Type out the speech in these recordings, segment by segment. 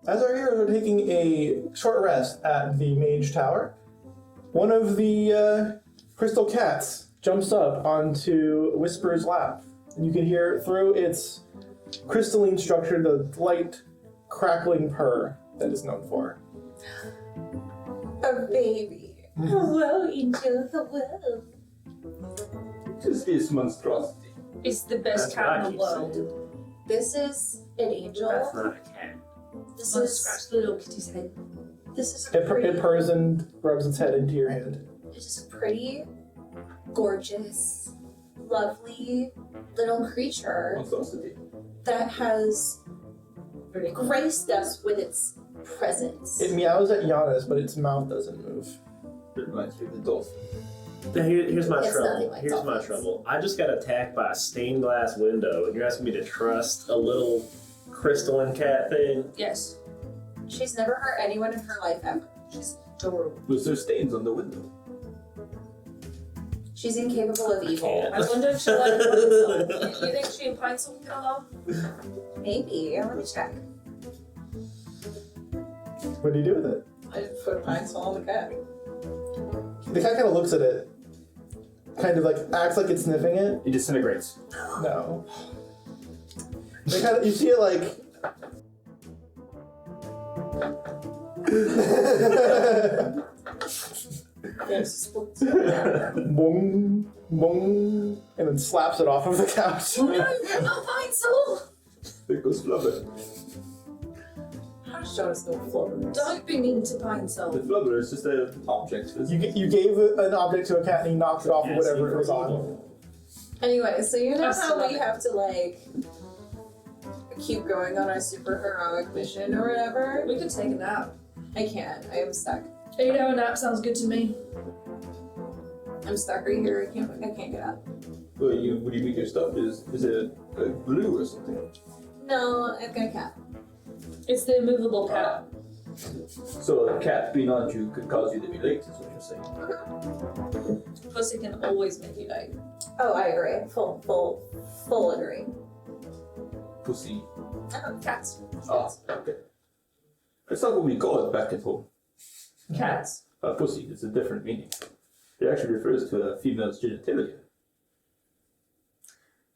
As our heroes are taking a short rest at the Mage Tower, one of the crystal cats jumps up onto Whisper's lap. And you can hear through its crystalline structure the light, crackling purr that it's known for. A baby. Hello, Angel. Hello. Just this monstrosity. It's the best cat in the world. This is an angel. That's not a cat. This I'll is scratch the little kitty's head. this is a It pretty. purrs and rubs its head into your hand. This is a pretty, gorgeous, lovely little creature Monstrosity. that has graced us with its presence. It meows at Giannis, but its mouth doesn't move. It reminds me of the dolphin. Here's my It's trouble. nothing like Here's my dolphins. trouble. I just got attacked by a stained glass window, and you're asking me to trust a little crystalline cat thing? Yes. She's never hurt anyone in her life ever. She's adorable. Was there stains on the window? She's incapable of evil. I wonder if she likes pine sol. You think she and pine sol get along? Maybe. Let me check. What do you do with it? I just put pine sol on the cat. The cat kind of looks at it, kind of like acts like it's sniffing it. It disintegrates. No. They kind of, you see it like. Boom, boom, and then slaps it off of the couch. Oh no, not pine sol! There goes Flubber. Show us the flubber. Don't be mean to pine sol. The Flubber is just an object. You gave an object to a cat and he knocked it off of Yes, whatever you it was were on. evil. Anyway, so you know I still how love we it. have to like keep going on our super heroic mission or whatever? We could take a nap. I can't. I am stuck. 8 hour nap sounds good to me. I'm stuck right here. I can't get up. Well, what do you make your stuff? Is it glue or something? No, I've got a cat. It's the immovable cat. So a cat being on you could cause you to be late, is what you're saying. Pussy can always make you late. Oh, I agree. Full agree. Pussy. Cats. Ah, okay. That's not what we call it back at home. Cats. Pussy, it's a different meaning. It actually refers to a female's genitalia.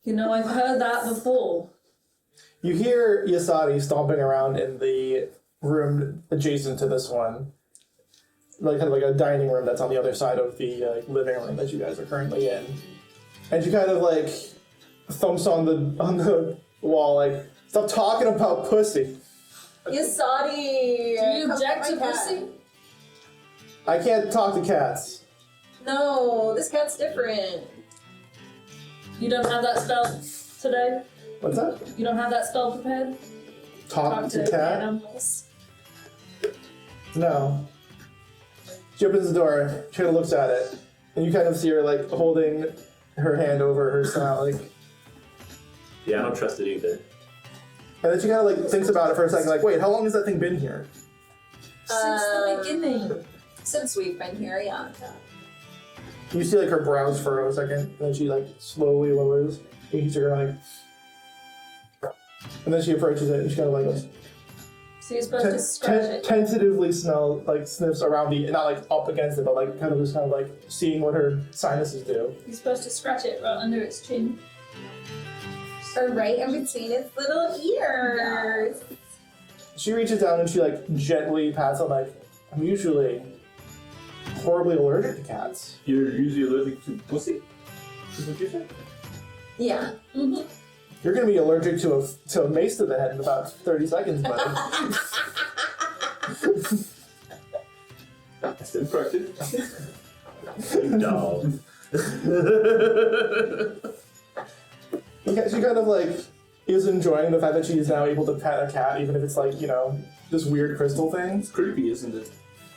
You know, I've heard that before. You hear Yasadi stomping around in the room adjacent to this one, like kind of like a dining room that's on the other side of the living room that you guys are currently in, and she kind of like thumps on the wall like, "Stop talking about pussy." Yasadi! Do you come object get to my cat. pussy? I can't talk to cats. No, this cat's different. You don't have that spell today? What's that? You don't have that spell prepared? Talk to cat? animals. No. She opens the door, she kind of looks at it, and you kind of see her like holding her hand over her snout, like, Yeah, I don't trust it either. and then she kind of like thinks about it for a second, like, wait, how long has that thing been here? Since the beginning. Since we've been here, yeah. You see like her brows furrow a second, and then she like slowly lowers. You see her like, and then she approaches it, and she kind of like So you're supposed to scratch it. tentatively sniffs around the, not like up against it, but like kind of just kind of like seeing what her sinuses do. You're supposed to scratch it right under its chin. Or right in between its little ears. She reaches down and she like gently pats it, like, I'm usually horribly allergic to cats. You're usually allergic to pussy? Is what you said? Yeah. Mm-hmm. You're gonna be allergic to a mace to the head in about 30 seconds, buddy. I stand corrected. You dog. She kind of like is enjoying the fact that she is now able to pet a cat, even if it's like, you know, this weird crystal thing. It's creepy, isn't it?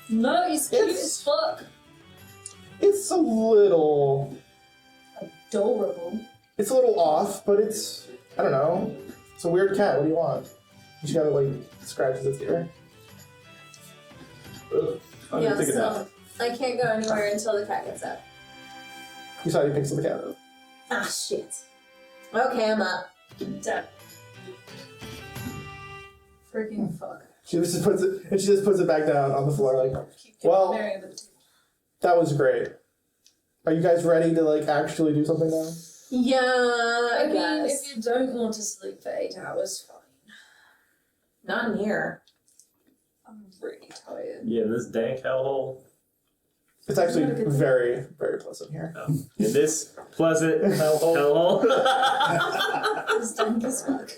No, he's cute It's- as fuck. It's a little Adorable. It's a little off, but it's, I don't know. It's a weird cat. What do you want? She kind of like scratches its ear. Ugh. I'm Yeah, gonna take a nap. so I can't go anywhere until the cat gets up. You saw he picks the cat up. Ah, shit. Okay, I'm up. Dead. Freaking fuck. She just puts it back down on the floor. Like, Keep getting Well- Mary under the table. that was great. Are you guys ready to like actually do something now? Yeah, I I mean, guess. if you don't want to sleep for 8 hours, fine. Not in here. I'm really tired. Yeah, in this dank hellhole. It's actually Not a good thing. very, very pleasant here. In this pleasant hellhole. It's dank as fuck.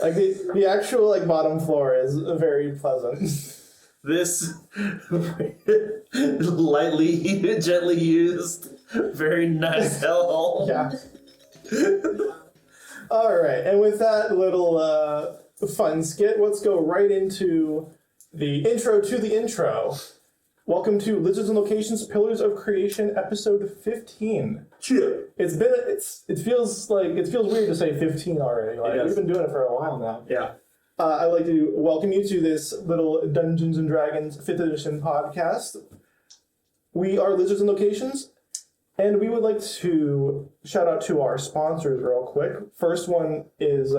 Like the actual like bottom floor is very pleasant. This lightly, gently used, very nice hellhole. Yeah. All right, and with that little fun skit, let's go right into the intro to the intro. Welcome to Lizards and Locations Pillars of Creation, episode 15. Chip. It feels weird to say 15 already. Like It does. we've been doing it for a while now. Yeah. I'd like to welcome you to this little Dungeons and Dragons 5th edition podcast. We are Lizards and Locations, and we would like to shout out to our sponsors real quick. First one is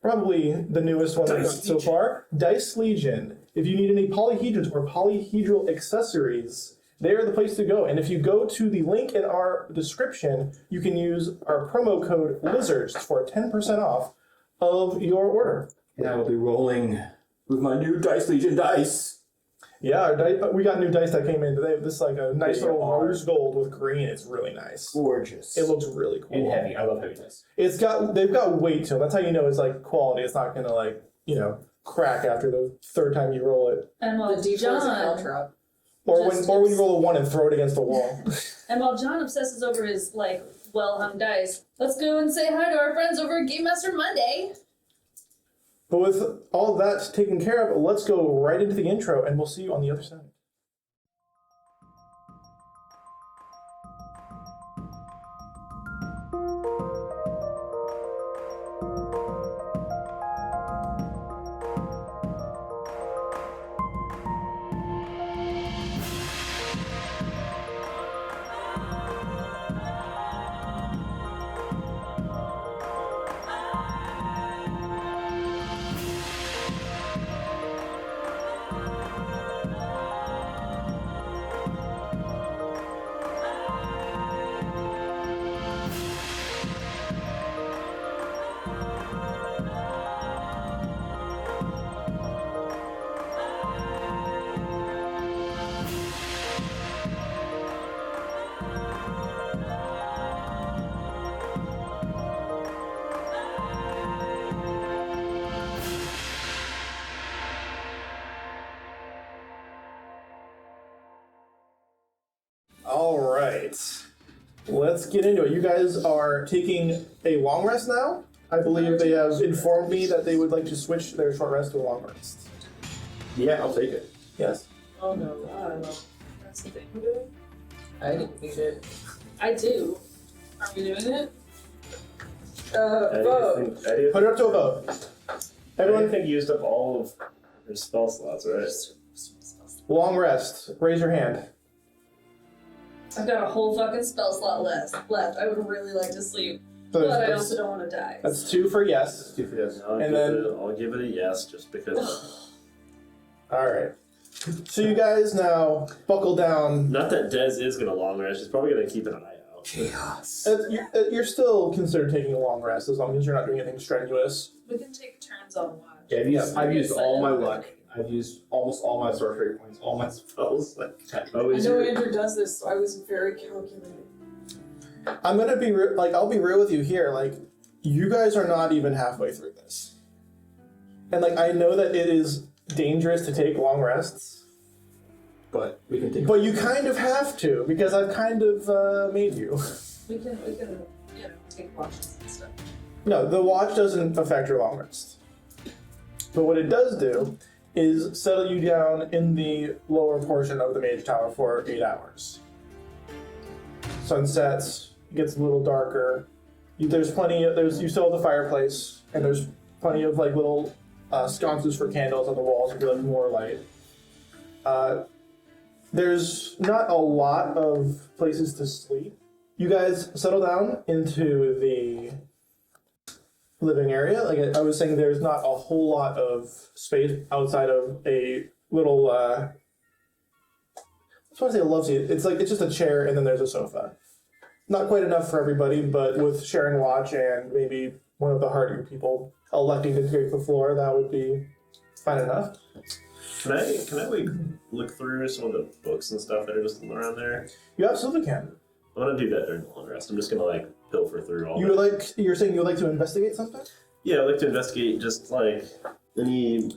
probably the newest one we've got so far, Dice Legion. If you need any polyhedrons or polyhedral accessories, they are the place to go. And if you go to the link in our description, you can use our promo code LIZARDS for 10% off of your order. And I will be rolling with my new Dice Legion dice. Yeah, we got new dice that came in today. This is like a nice They little are. rose gold with green. It's really nice. Gorgeous. It looks really cool. and heavy. I love heavy dice. They've got weight to them. That's how you know it's like quality. It's not gonna like, crack after the third time you roll it. And The while D4's a hell John, trap. Or Just when you tips. roll a 1 and throw it against the wall. and while John obsesses over his like well-hung dice, let's go and say hi to our friends over at Game Master Monday. But with all of that taken care of, let's go right into the intro and we'll see you on the other side. All right, let's get into it. You guys are taking a long rest now. I believe they have informed me that they would like to switch their short rest to a long rest. Yeah, I'll take it. Yes. Oh no, I don't know. That's the thing we're doing? I didn't need it. I do. Are we doing it? Vote. Put it up to a vote. Everyone Everyone, think used up all of their spell slots, right? long rest. Raise your hand. I've got a whole fucking spell slot left. I would really like to sleep, So but I that's, also don't want to die. that's 2 for yes. 2 for this. I'll give it a yes, just because. All right. So you guys now buckle down. Not that Dez is gonna long rest. She's probably gonna keep an eye out. Chaos. You're still considered taking a long rest as long as you're not doing anything strenuous. We can take turns on watch. Yeah, I've used all my Silent. luck. I've used almost all my sorcery points, all my spells. Oh, I is know your, Andrew does this, so I was very calculated. I'm gonna be I'll be real with you here. Like, you guys are not even halfway through this, and like I know that it is dangerous to take long rests, But we can take but you kind of have to because I've kind of made you. We can, take watches and stuff. No, the watch doesn't affect your long rest, but what it does do is settle you down in the lower portion of the mage tower for 8 hours. Sun sets, it gets a little darker. You still have the fireplace, and there's plenty of like little sconces for candles on the walls if you like more light. There's not a lot of places to sleep. You guys settle down into living area. Like I was saying, there's not a whole lot of space outside of a little. I just want to say a love seat. It's just a chair and then there's a sofa. Not quite enough for everybody, but with sharing watch and maybe one of the hardier people electing to take the floor, that would be fine enough. Can I like look through some of the books and stuff that are just around there? You absolutely can. I'm gonna do that during the long rest. I'm just gonna like pilfer through all. You're saying you would like to investigate something? Yeah, I'd like to investigate just like any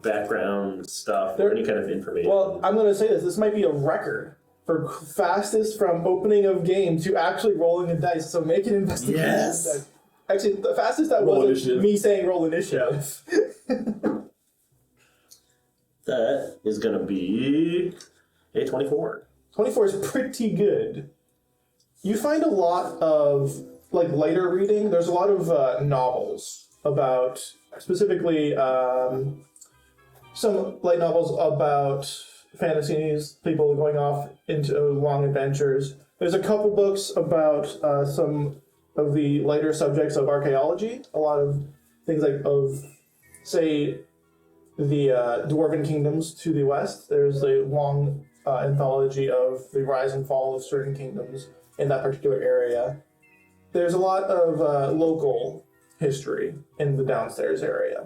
background stuff or any kind of information. Well, I'm going to say this. This might be a record for fastest from opening of game to actually rolling a dice. So make an investigation. Yes! Actually, the fastest that Roll wasn't initiative. me saying roll initiative. That is gonna be a 24. 24 is pretty good. You find a lot of like lighter reading. There's a lot of novels about, specifically some light novels about fantasies, people going off into long adventures. There's a couple books about some of the lighter subjects of archaeology. A lot of things like say, the Dwarven kingdoms to the west. There's a long anthology of the rise and fall of certain kingdoms in that particular area. There's a lot of local history in the downstairs area.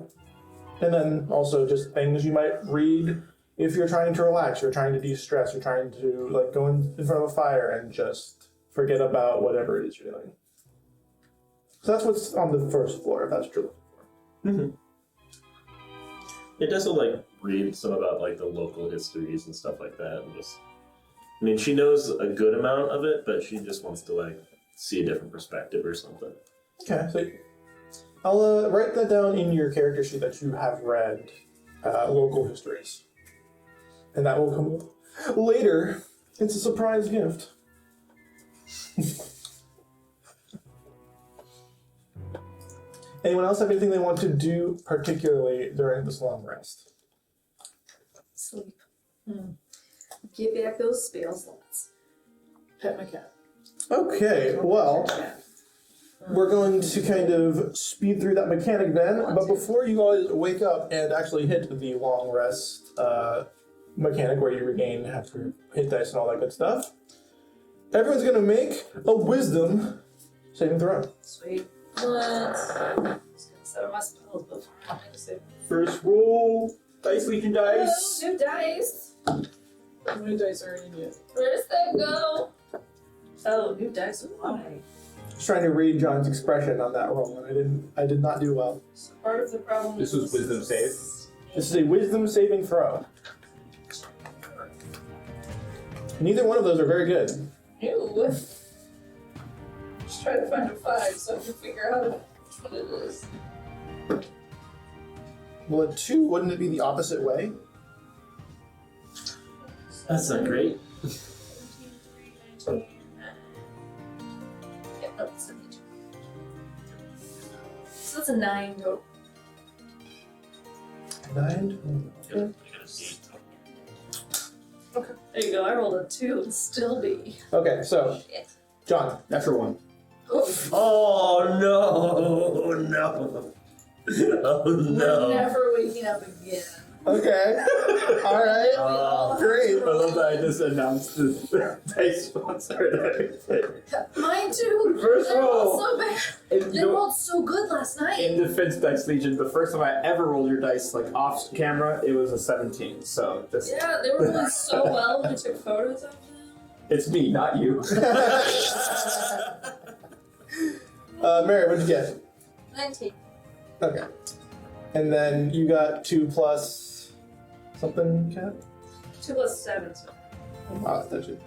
And then also just things you might read if you're trying to relax, you're trying to de-stress, you're trying to like go in front of a fire and just forget about whatever it is you're doing. So that's what's on the first floor, if that's true. Mm-hmm. It does like read some about like the local histories and stuff like that. And just, I mean, she knows a good amount of it, but she just wants to like see a different perspective or something. Okay, so I'll write that down in your character sheet that you have read local histories. And that will come later. It's a surprise gift. Anyone else have anything they want to do particularly during this long rest? Sleep. Get back those spell slots. Pet my cat. Okay, well, we're going to kind of speed through that mechanic then, but before you guys wake up and actually hit the long rest mechanic where you regain half your hit dice and all that good stuff, everyone's going to make a wisdom saving throw. Sweet. Let's. I'm just gonna set up my spells before I make a save. First roll. Dice Legion dice. Oh, new dice. How many dice are in yet? Where's that go? Oh, new dice. Why? Just trying to read John's expression on that roll, and I did not do well. So part of the problem This is was wisdom save. This is a wisdom saving throw. Neither one of those are very good. Ew. Just try to find a 5 so I can figure out what it is. Well, a 2, wouldn't it be the opposite way? That's not great. Yeah, that's a 2. So that's a 9 total. 9? Okay. There you go, I rolled a 2, it'd still be. Okay, so, Shit. John. Natural 1. Oh no! No! Oh We're no! never waking up again. Okay. Alright. Great. I love that I just announced the dice sponsor and everything. Mine too. First They rolled roll. so bad. And They you know, rolled so good last night. in defense Dice Legion, the first time I ever rolled your dice like off camera, it was a 17. So just Yeah, they were rolling so well. We took photos of them. it's me, not you. Mary, what'd you get? 19. Okay. And then you got 2 plus something, Kat? 2 plus 7. So Wow, that's it.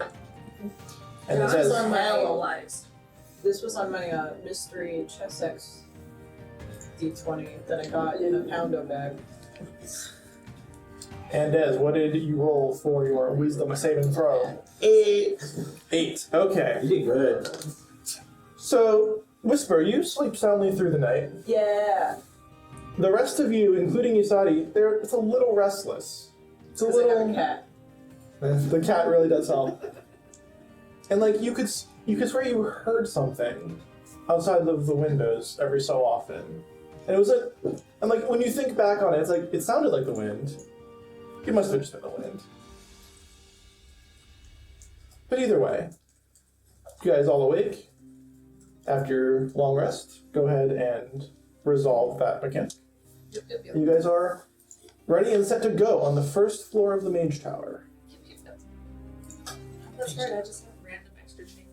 And it John's says, on my lives. This was on my mystery chess X D20 that I got in a poundo bag. and Des, what did you roll for your wisdom saving throw? 8. 8. Okay. You did good. So, Whisper, you sleep soundly through the night. Yeah. The rest of you, including Yusadi, it's a little restless. It's a 'Cause I have little. a cat. The cat really does help. And like you could swear you heard something outside of the windows every so often. And it was and like when you think back on it, it's like it sounded like the wind. It must have just been the wind. But either way, you guys all awake after your long rest. Go ahead and resolve that mechanic. Yep. You guys are ready and set to go on the first floor of the mage tower. That's right, I just have random extra change.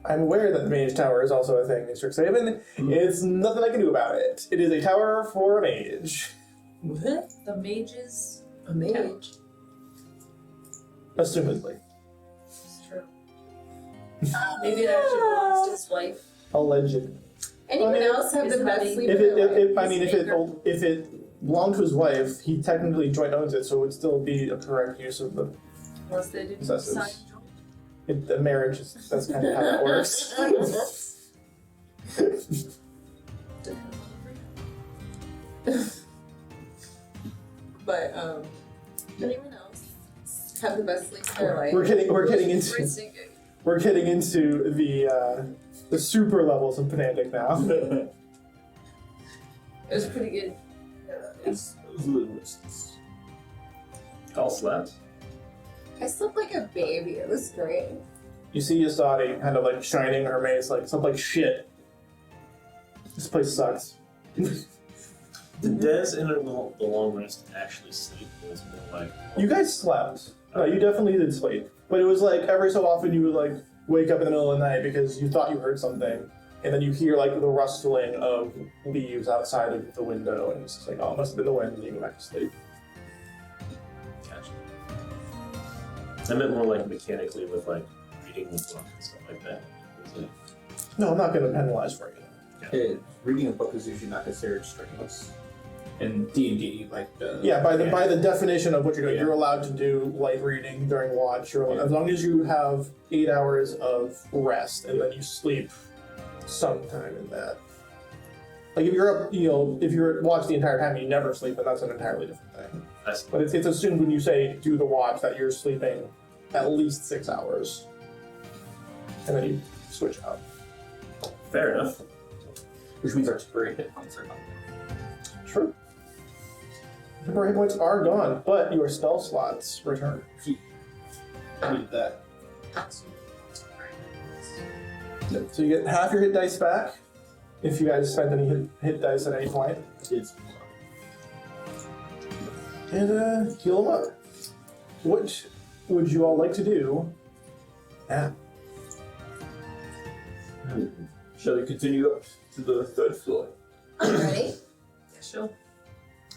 I'm aware that the mage tower is also a thing in Strixhaven. It's nothing I can do about it. It is a tower for a mage. What? The mages. A mage? Assumedly. It's true. Maybe it actually belongs to his wife. Alleged. Anyone I mean, else have the isn't best that sleep If of their life? if it belonged to his wife, he technically joint owns it, so it would still be a correct use of the Unless they didn't Possessives. sign the marriage. That's kind of how that works. But anyone else have the best sleep of their life? We're getting Great into singing. the super levels of pedantic now. It was pretty good. It was a little restless. All slept. I slept like a baby. It was great. You see Yasadi kind of like shining her mace like something like shit. This place sucks. Did Dez in the long rest actually sleep? It was more like You guys slept. No, you definitely did sleep. But it was like every so often you would like wake up in the middle of the night because you thought you heard something, and then you hear like the rustling of leaves outside of the window, and it's just like, oh, it must have been the wind, and you go back to sleep. Gotcha. I meant more like mechanically with like reading the book and stuff like that. Was it- No, I'm not going to penalize for you. Reading a book is usually not considered strenuous. In D&D, like the... Yeah, by the definition of what you're doing, Yeah. you're allowed to do light reading during watch. As long as you have 8 hours of rest and then you sleep sometime in that. Like if you're up, if you're at watch the entire time and you never sleep, then that's an entirely different thing. I see. But it's assumed when you say do the watch that you're sleeping at least 6 hours, and then you switch out. Fair enough. Which means our temporary hit points are gone. True. Temporary hit points are gone, but your spell slots return. I needed that. So you get half your hit dice back if you guys spent any hit dice at any point. It's And heal them up. What would you all like to do? Yeah. Shall we continue up to the third floor? Ready? Yeah, sure.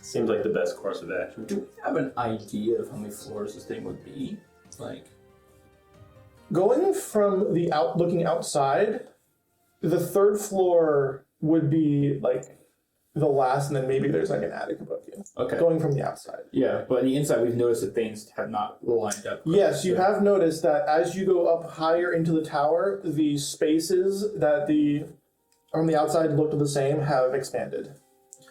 Seems like the best course of action. Do we have an idea of how many floors this thing would be? Like, Going from the looking outside, the third floor would be like the last, and then maybe there's like an attic above you. okay. Going from the outside. Yeah, but on the inside we've noticed that things have not lined up. Yes, you have noticed that as you go up higher into the tower, the spaces that from the outside looked the same have expanded.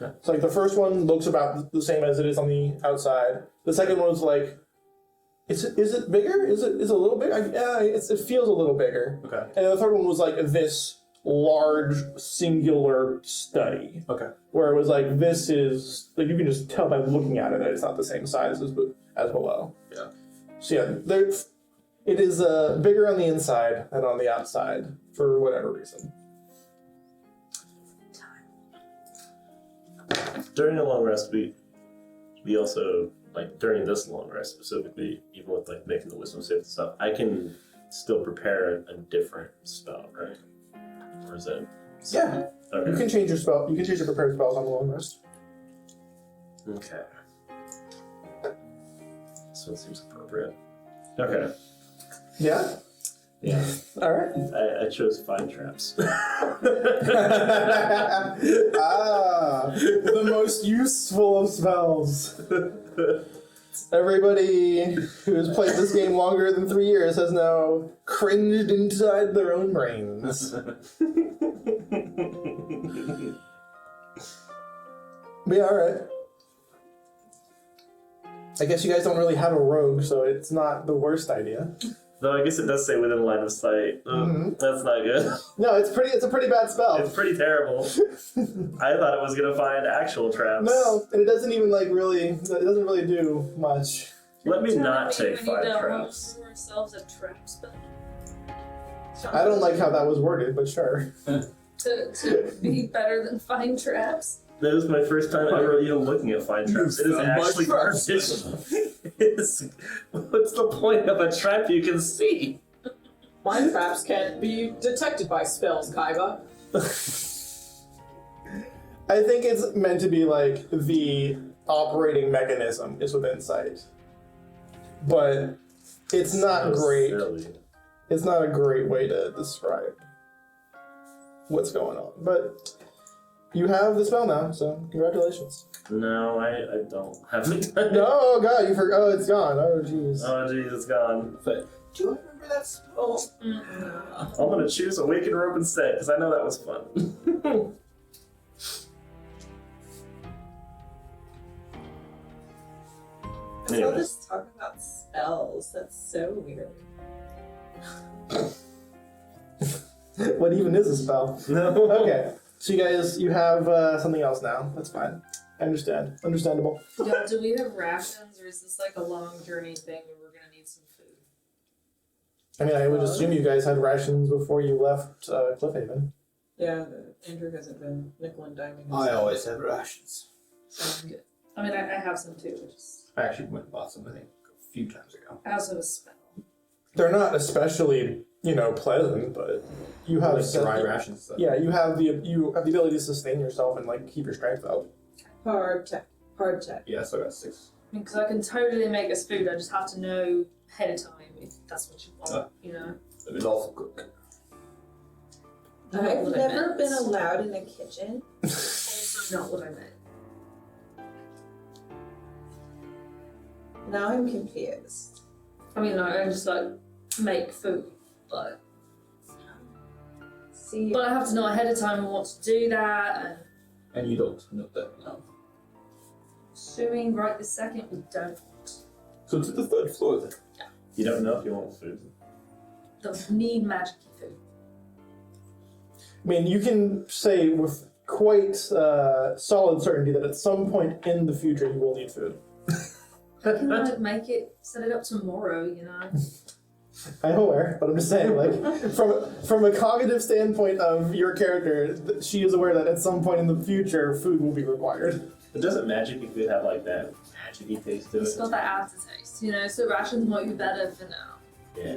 Okay. So like the first one looks about the same as it is on the outside. The second one was like, is it bigger? Is it a little big? Yeah, it feels a little bigger. Okay. And the third one was like this large singular study, Okay. where it was like this is like you can just tell by looking at it that it's not the same size as below. Yeah. So yeah, it is bigger on the inside than on the outside for whatever reason. During a long rest, we also, like during this long rest specifically, even with like making the wisdom save and stuff, I can still prepare a different spell, right? Or is it? Yeah. Okay. You can change your spell. You can change your prepared spells on the long rest. Okay. So it seems appropriate. Okay. Yeah. Yeah. All right. I chose Find Traps. The most useful of spells. Everybody who has played this game longer than 3 years has now cringed inside their own brains. But yeah, alright. I guess you guys don't really have a rogue, so it's not the worst idea. Though I guess it does say within line of sight. That's not good. No, it's a pretty bad spell. It's pretty terrible. I thought it was gonna find actual traps. No, and it doesn't even like really. It doesn't really do much. Let me Telling not me take we 5 need to traps. offer ourselves a trap spell I don't like how that was worded, but sure. to be better than find traps. That was my first time ever even looking at find traps. It is found my actually traps. garbage. What's the point of a trap you can see? Mind traps can't be detected by spells, Kaiba. I think it's meant to be like the operating mechanism is within sight, but it's not So great. silly. It's not a great way to describe what's going on, but you have the spell now, so congratulations. No, I don't have it. No, oh god, you forgot. Oh, it's gone. Oh, jeez. Oh jeez, it's gone. Do I remember that spell? I'm gonna choose Awaken Rope instead, because I know that was fun. I saw Anyways. this talk about spells. That's so weird. What even is a spell? No. Okay, so you have something else now. That's fine. I understand. Understandable. Yeah, do we have rations, or is this like a long journey thing where we're gonna need some food? I mean, I would assume you guys had rations before you left Cliffhaven. Yeah, Andrew hasn't been nickel and diming. I always have rations. Sounds good. I mean, I have some too, which is I actually went and bought some, I think, a few times ago. I also have a spell. They're not especially, pleasant, but you have Like dry rations. Stuff. Yeah, you have the ability to sustain yourself and like keep your strength up. Hard check. Hard check. Yeah, so I got 6. Because I can totally make us food. I just have to know ahead of time if that's what you want. You know. It was awful cook. Not I've what I never meant. been allowed in a kitchen. Also not what I meant. Now I'm confused. I mean, I just like make food, but See, I have to know ahead of time and what to do that. And And you don't know that now. assuming right this second we don't. So it's at the 3rd floor then. You don't know if you want food. Don't need magic food. I mean, you can say with quite solid certainty that at some point in the future you will need food. I can like make it, set it up tomorrow, you know. I'm aware, but I'm just saying, like, from a cognitive standpoint of your character, she is aware that at some point in the future, food will be required. But doesn't magic food have like that magic-y taste to It's it? got that aftertaste, you know. So rations might be better for now. Yeah.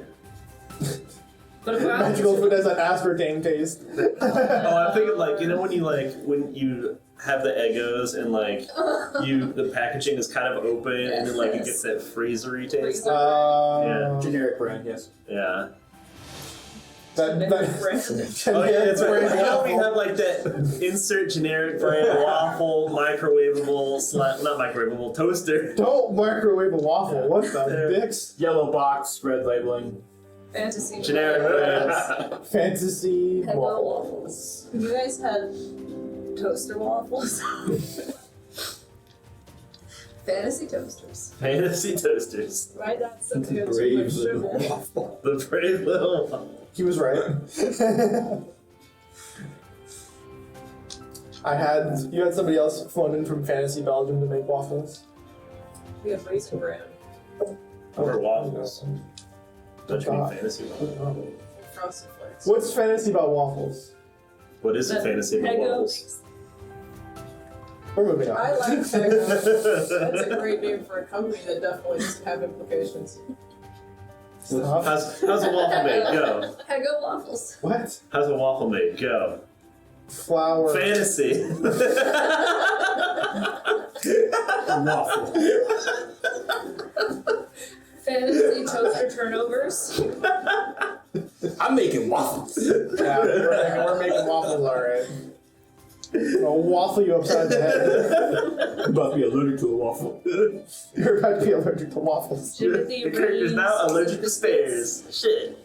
But if we're Magical food has that aspartame taste. Oh, I'm thinking like when you have the Eggos and like the packaging is kind of open and then like it gets that freezery taste. Yeah. Generic brand, yes. Yeah. That Brand. Oh yeah, it's right. Now we have like that insert generic brand waffle microwavable not microwavable toaster. Don't microwave a waffle. What the dicks? Yellow box, red labeling. fantasy Generic brands. Fantasy Hello waffles. waffles. you guys had toaster waffles. Fantasy toasters. Fantasy toasters. My dad sent me a Brave too little much sugar. waffle. The brave little. He was right. You had somebody else flown in from Fantasy Belgium to make waffles. We have Raisin Bran. Or waffles. Don't you mean God. fantasy waffles? Frosted Flakes. What's fantasy about waffles? What is a fantasy about waffles? We're moving on. I like Pego. That's a great name for a company that definitely doesn't have implications. Stop. How's a waffle made? Go. Hego waffles. What? How's a waffle made? Go. Flour. Fantasy. Waffle. Fantasy toaster turnovers. I'm making waffles. Yeah, we're making waffles, alright. I'll waffle you upside the head. I'm about to be allergic to a waffle. You're about to be allergic to waffles. Timothy The character's now Reed's allergic to biscuits. stairs. Shit.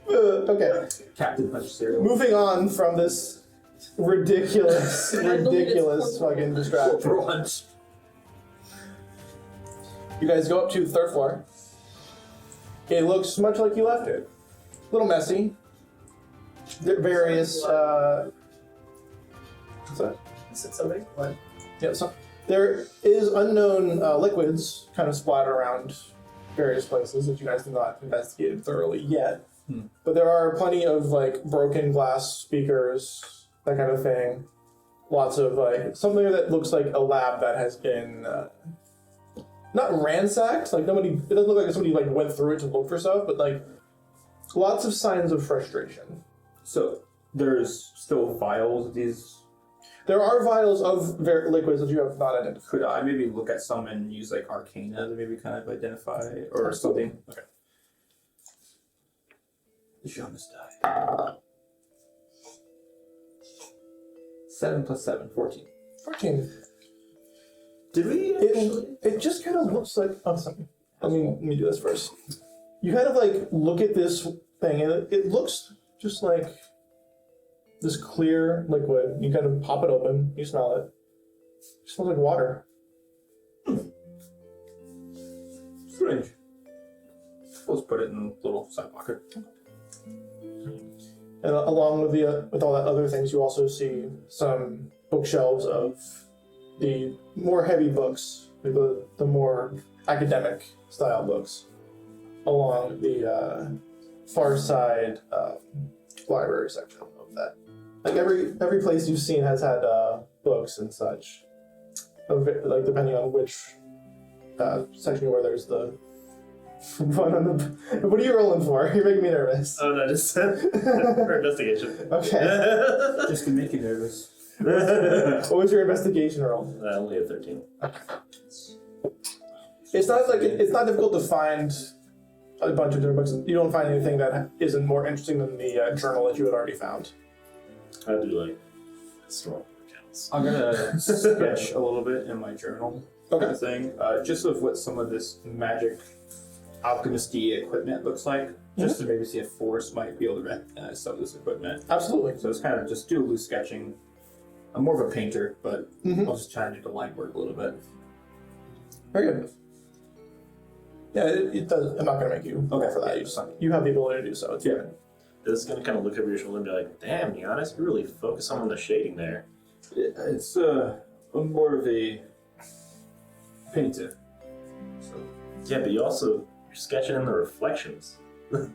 Okay, Captain Punch cereal. moving on from this ridiculous fucking distraction. For lunch. You guys go up to the 3rd floor. It looks much like you left it. A little messy. Various. What's that? Is it somebody? What? Yeah, so there is unknown liquids kind of splattered around various places that you guys have not investigated thoroughly yet. But there are plenty of like broken glass speakers, that kind of thing. Lots of like something that looks like a lab that has been not ransacked. Like nobody, it doesn't look like somebody like went through it to look for stuff, but like lots of signs of frustration. So there's still vials of these. There are vials of liquids that you have not identified. Could I maybe look at some and use like Arcana to maybe kind of identify or something? Okay. Show this die. 7 + 7, 14. 14. Did we actually? It just kind of looks like. Oh, something. Let me do this first. You kind of like look at this thing, and it looks just like this clear liquid. You kind of pop it open, you smell it. It smells like water. Strange. Let's put it in a little side pocket. And along with with all that other things, you also see some bookshelves of the more heavy books, the more academic style books, along the far side library section of that. Like every place you've seen has had books and such. Like depending on which section where there's the one on the. What are you rolling for? You're making me nervous. Oh no, just for investigation. Okay. Just to make you nervous. What was your investigation roll? Only a 13. It's not like it's not difficult to find a bunch of different books. You don't find anything that isn't more interesting than the journal that you had already found. I do like historical accounts. I'm gonna sketch a little bit in my journal, kind of thing, just of what some of this magic alchemist-y equipment looks like, just to maybe see if Forrest might be able to recognize some of this equipment. Absolutely. So it's kind of just do a loose sketching. I'm more of a painter, but I'll just try and do the line work a little bit. Very good. Yeah, it does. I'm not going to make you roll for that. You have the ability to do so. It's fine. This is gonna kind of look over your shoulder and be like, "Damn, Giannis, you really focus on the shading there." It's I'm more of a painter. So. Yeah, but you're sketching in the reflections. Oh,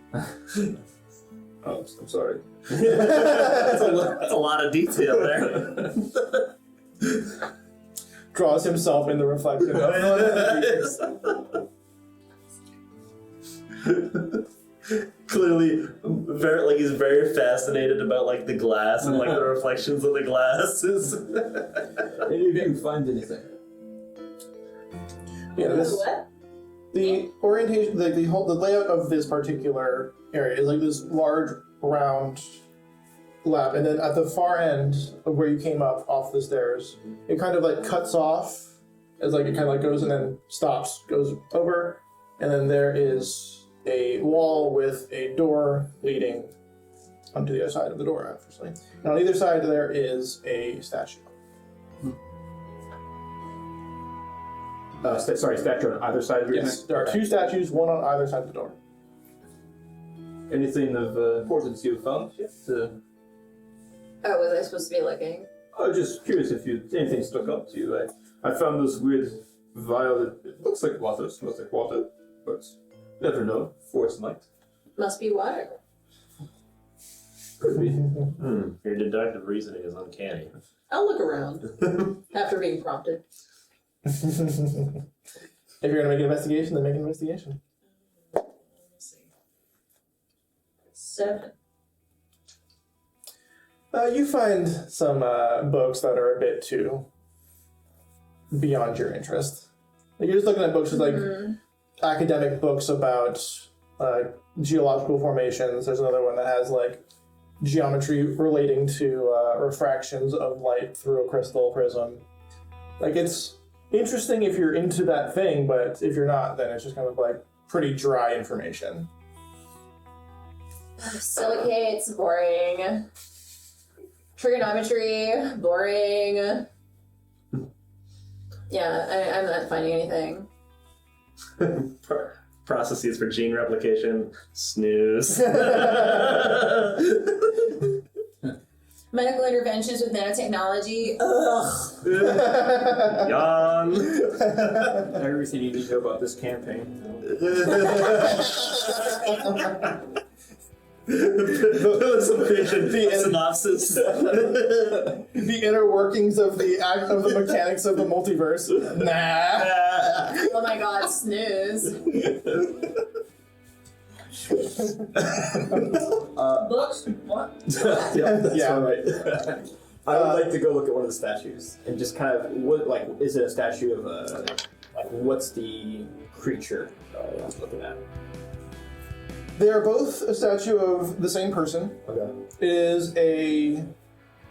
I'm sorry. that's a lot of detail there. Draws himself in the reflection. Clearly, he's very fascinated about like the glass and like the reflections of the glasses. Any of you find anything? Yeah, What? the orientation, like the layout of this particular area is like this large round lab, and then at the far end of where you came up off the stairs, it kind of like cuts off as like it kind of like goes and then stops, goes over, and then there is a wall with a door leading onto the other side of the door, obviously. And on either side there is a statue. Statue on either side of your Yes, there are two statues, one on either side of the door. Anything of importance you found yet? Oh, was I supposed to be looking? I was just curious if anything stuck up to you. I found this weird vial that it looks like water, smells like water, but never know. Force might. Must be water. Could be. Your deductive reasoning is uncanny. I'll look around after being prompted. If you're going to make an investigation, then make an investigation. Let's see. 7. You find some books that are a bit too beyond your interest. Like you're just looking at books with like academic books about geological formations. There's another one that has like geometry relating to refractions of light through a crystal prism. Like it's interesting if you're into that thing, but if you're not, then it's just kind of like pretty dry information. Silicates, boring. Trigonometry, boring. Yeah, I'm not finding anything. processes for gene replication. Snooze. Medical interventions with nanotechnology. Ugh. Yawn. Everything you need to know about this campaign. The synopsis. The inner workings of the mechanics of the multiverse. Nah. Oh my god, snooze. Books? What? That's Yeah. all right. I would like to go look at one of the statues and just kind of is it a statue of a what's the creature I was looking at? They are both a statue of the same person. Okay. It is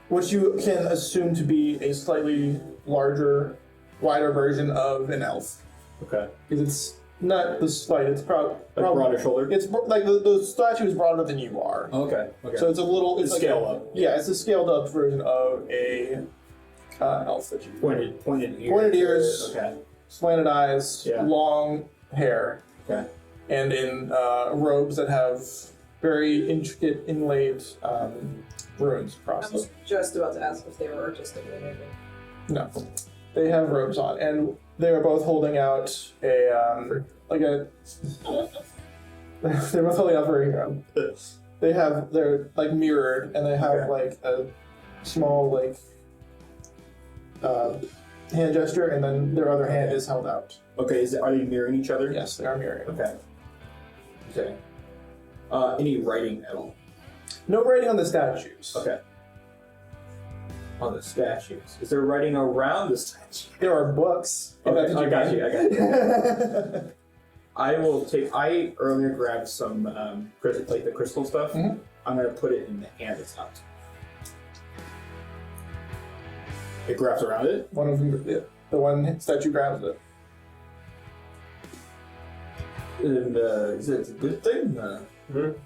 what you can assume to be a slightly larger, wider version of an elf. Okay. Because it's not the slight, it's probably Broader shoulder. It's like the statue is broader than you are. Okay. Okay. So it's a little. It's like scaled up. Yeah, it's a scaled up version of a elf that you pointed ears. Pointed ears. Okay. Slanted eyes, Yeah. long hair, Okay. and in robes that have very intricate inlaid runes I across them. was just about to ask if they were artistic or anything. No, they have robes on, and they are both holding out a they're both holding out very. They're like mirrored, and they have Okay. like a small like hand gesture, and then their other hand is held out. Okay. Are they mirroring each other? Yes, they are mirroring. Okay. Okay. Any writing at all? No writing on the statues. Okay. On the statues. Is there writing around the statue? There are books. Okay, That's what I got mean. you. I earlier grabbed some like the crystal stuff. Mhm. I'm gonna put it in the hand that's out. It grabs around it. One of them, the one statue grabs it. And is it a good thing?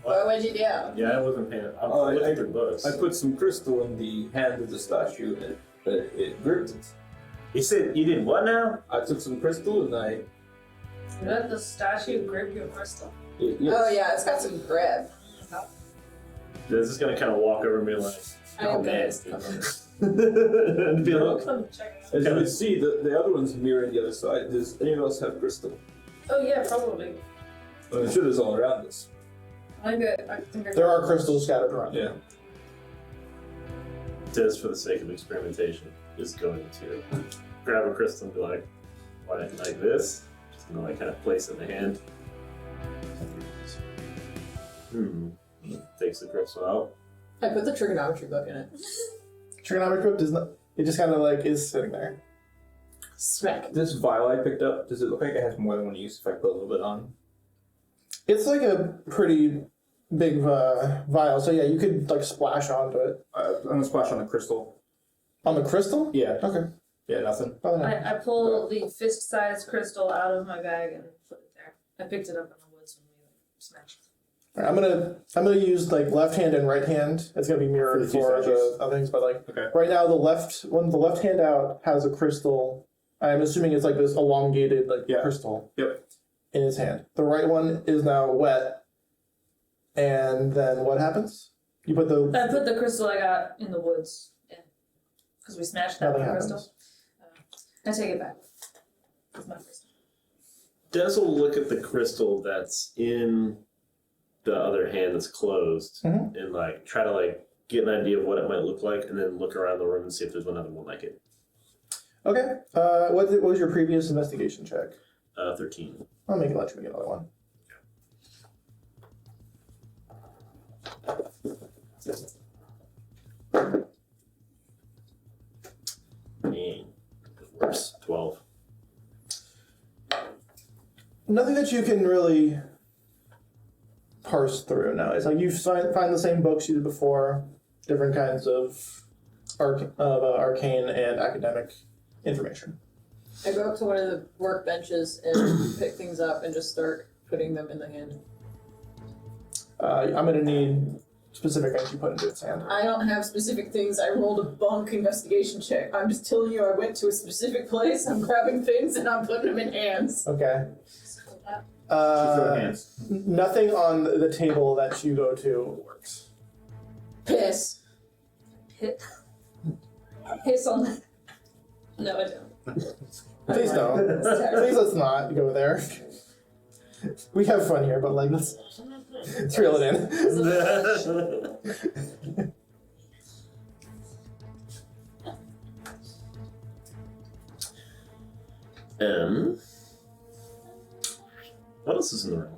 What would you do? Yeah, I wasn't paying. I'm Oh, looking through books. I put some crystal in the hand of the statue and it gripped it. You said you did what now? I took some crystal and I. You let the statue grip your crystal. Yes. Oh yeah, it's got some grip. This is gonna kind of walk over me like, I oh am man, good. and be like, Come check it out. As you can see, the other one's mirroring the other side. Does anyone else have crystal? Oh yeah, probably. I'm sure there's all around us. I think I There are crystals scattered around. Yeah. Des, for the sake of experimentation, is going to grab a crystal and be like, why like this? Just gonna like kind of place it in the hand. Takes the crystal out. I put the trigonometry book in it. Trigonometric crypt does not. It just kind of like is sitting there. Smack. This vial I picked up, does it look like it has more than one use if I put a little bit on? It's like a pretty big vial, so yeah, you could like splash onto it. I'm gonna splash on the crystal. On the crystal? Yeah. Okay. Yeah, nothing. Probably not. I pull the fist-sized crystal out of my bag and put it there. I picked it up in the woods when we smashed it. Alright, I'm gonna use like left hand and right hand. It's gonna be mirrored For the two for statues. the other things, but like Okay. right now the left hand out has a crystal. I'm assuming it's like this elongated like Yeah. crystal. Yep. In his hand. The right one is now wet. And then what happens? You put the I put the crystal I got in the woods in. Because we smashed that nothing crystal. happens. I take it back. It's my crystal. Des will look at the crystal that's in the other hand that's closed Mhm. and like try to like get an idea of what it might look like, and then look around the room and see if there's another one like it. Okay. What was your previous investigation check? 13. I'll let you make another one. Dang. Worse. 12. Nothing that you can really parse through now. It's like you find the same books you did before, different kinds of arcane and academic information. I go up to one of the workbenches and pick things up and just start putting them in the hand. I'm going to need specific things you put into its hand. I don't have specific things. I rolled a bunk investigation check. I'm just telling you I went to a specific place, I'm grabbing things, and I'm putting them in hands. Okay. that? She's throwing hands. Nothing on the table that you go to works. Piss. Piss on that. No, I don't. Please don't. Please let's not go there. We have fun here, but like let's reel it in. What else is in the room?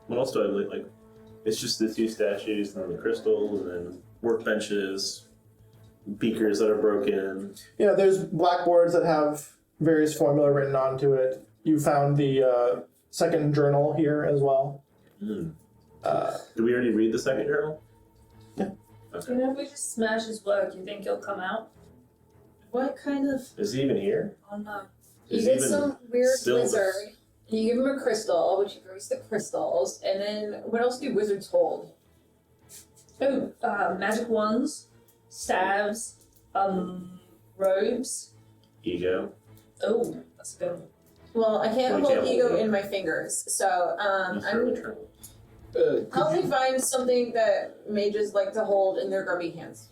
What else do I like? It's just the two statues and then the crystals and then workbenches, beakers that are broken. Yeah, there's blackboards that have various formula written onto it. You found the second journal here as well. Did we already read the second journal? Yeah. Okay. You know, if we just smash his work, you think he'll come out? What kind of? Is he even here? Oh no. You Is get even some weird still the- wizard. You give him a crystal, which he throws the crystals, and then what else do wizards hold? Oh, magic wands, staves, robes. Ego. Oh, that's good. Well, I can't Well, you hold can't ego hold it. in my fingers, so Just for I'm the turn. help me find something that mages like to hold in their grubby hands.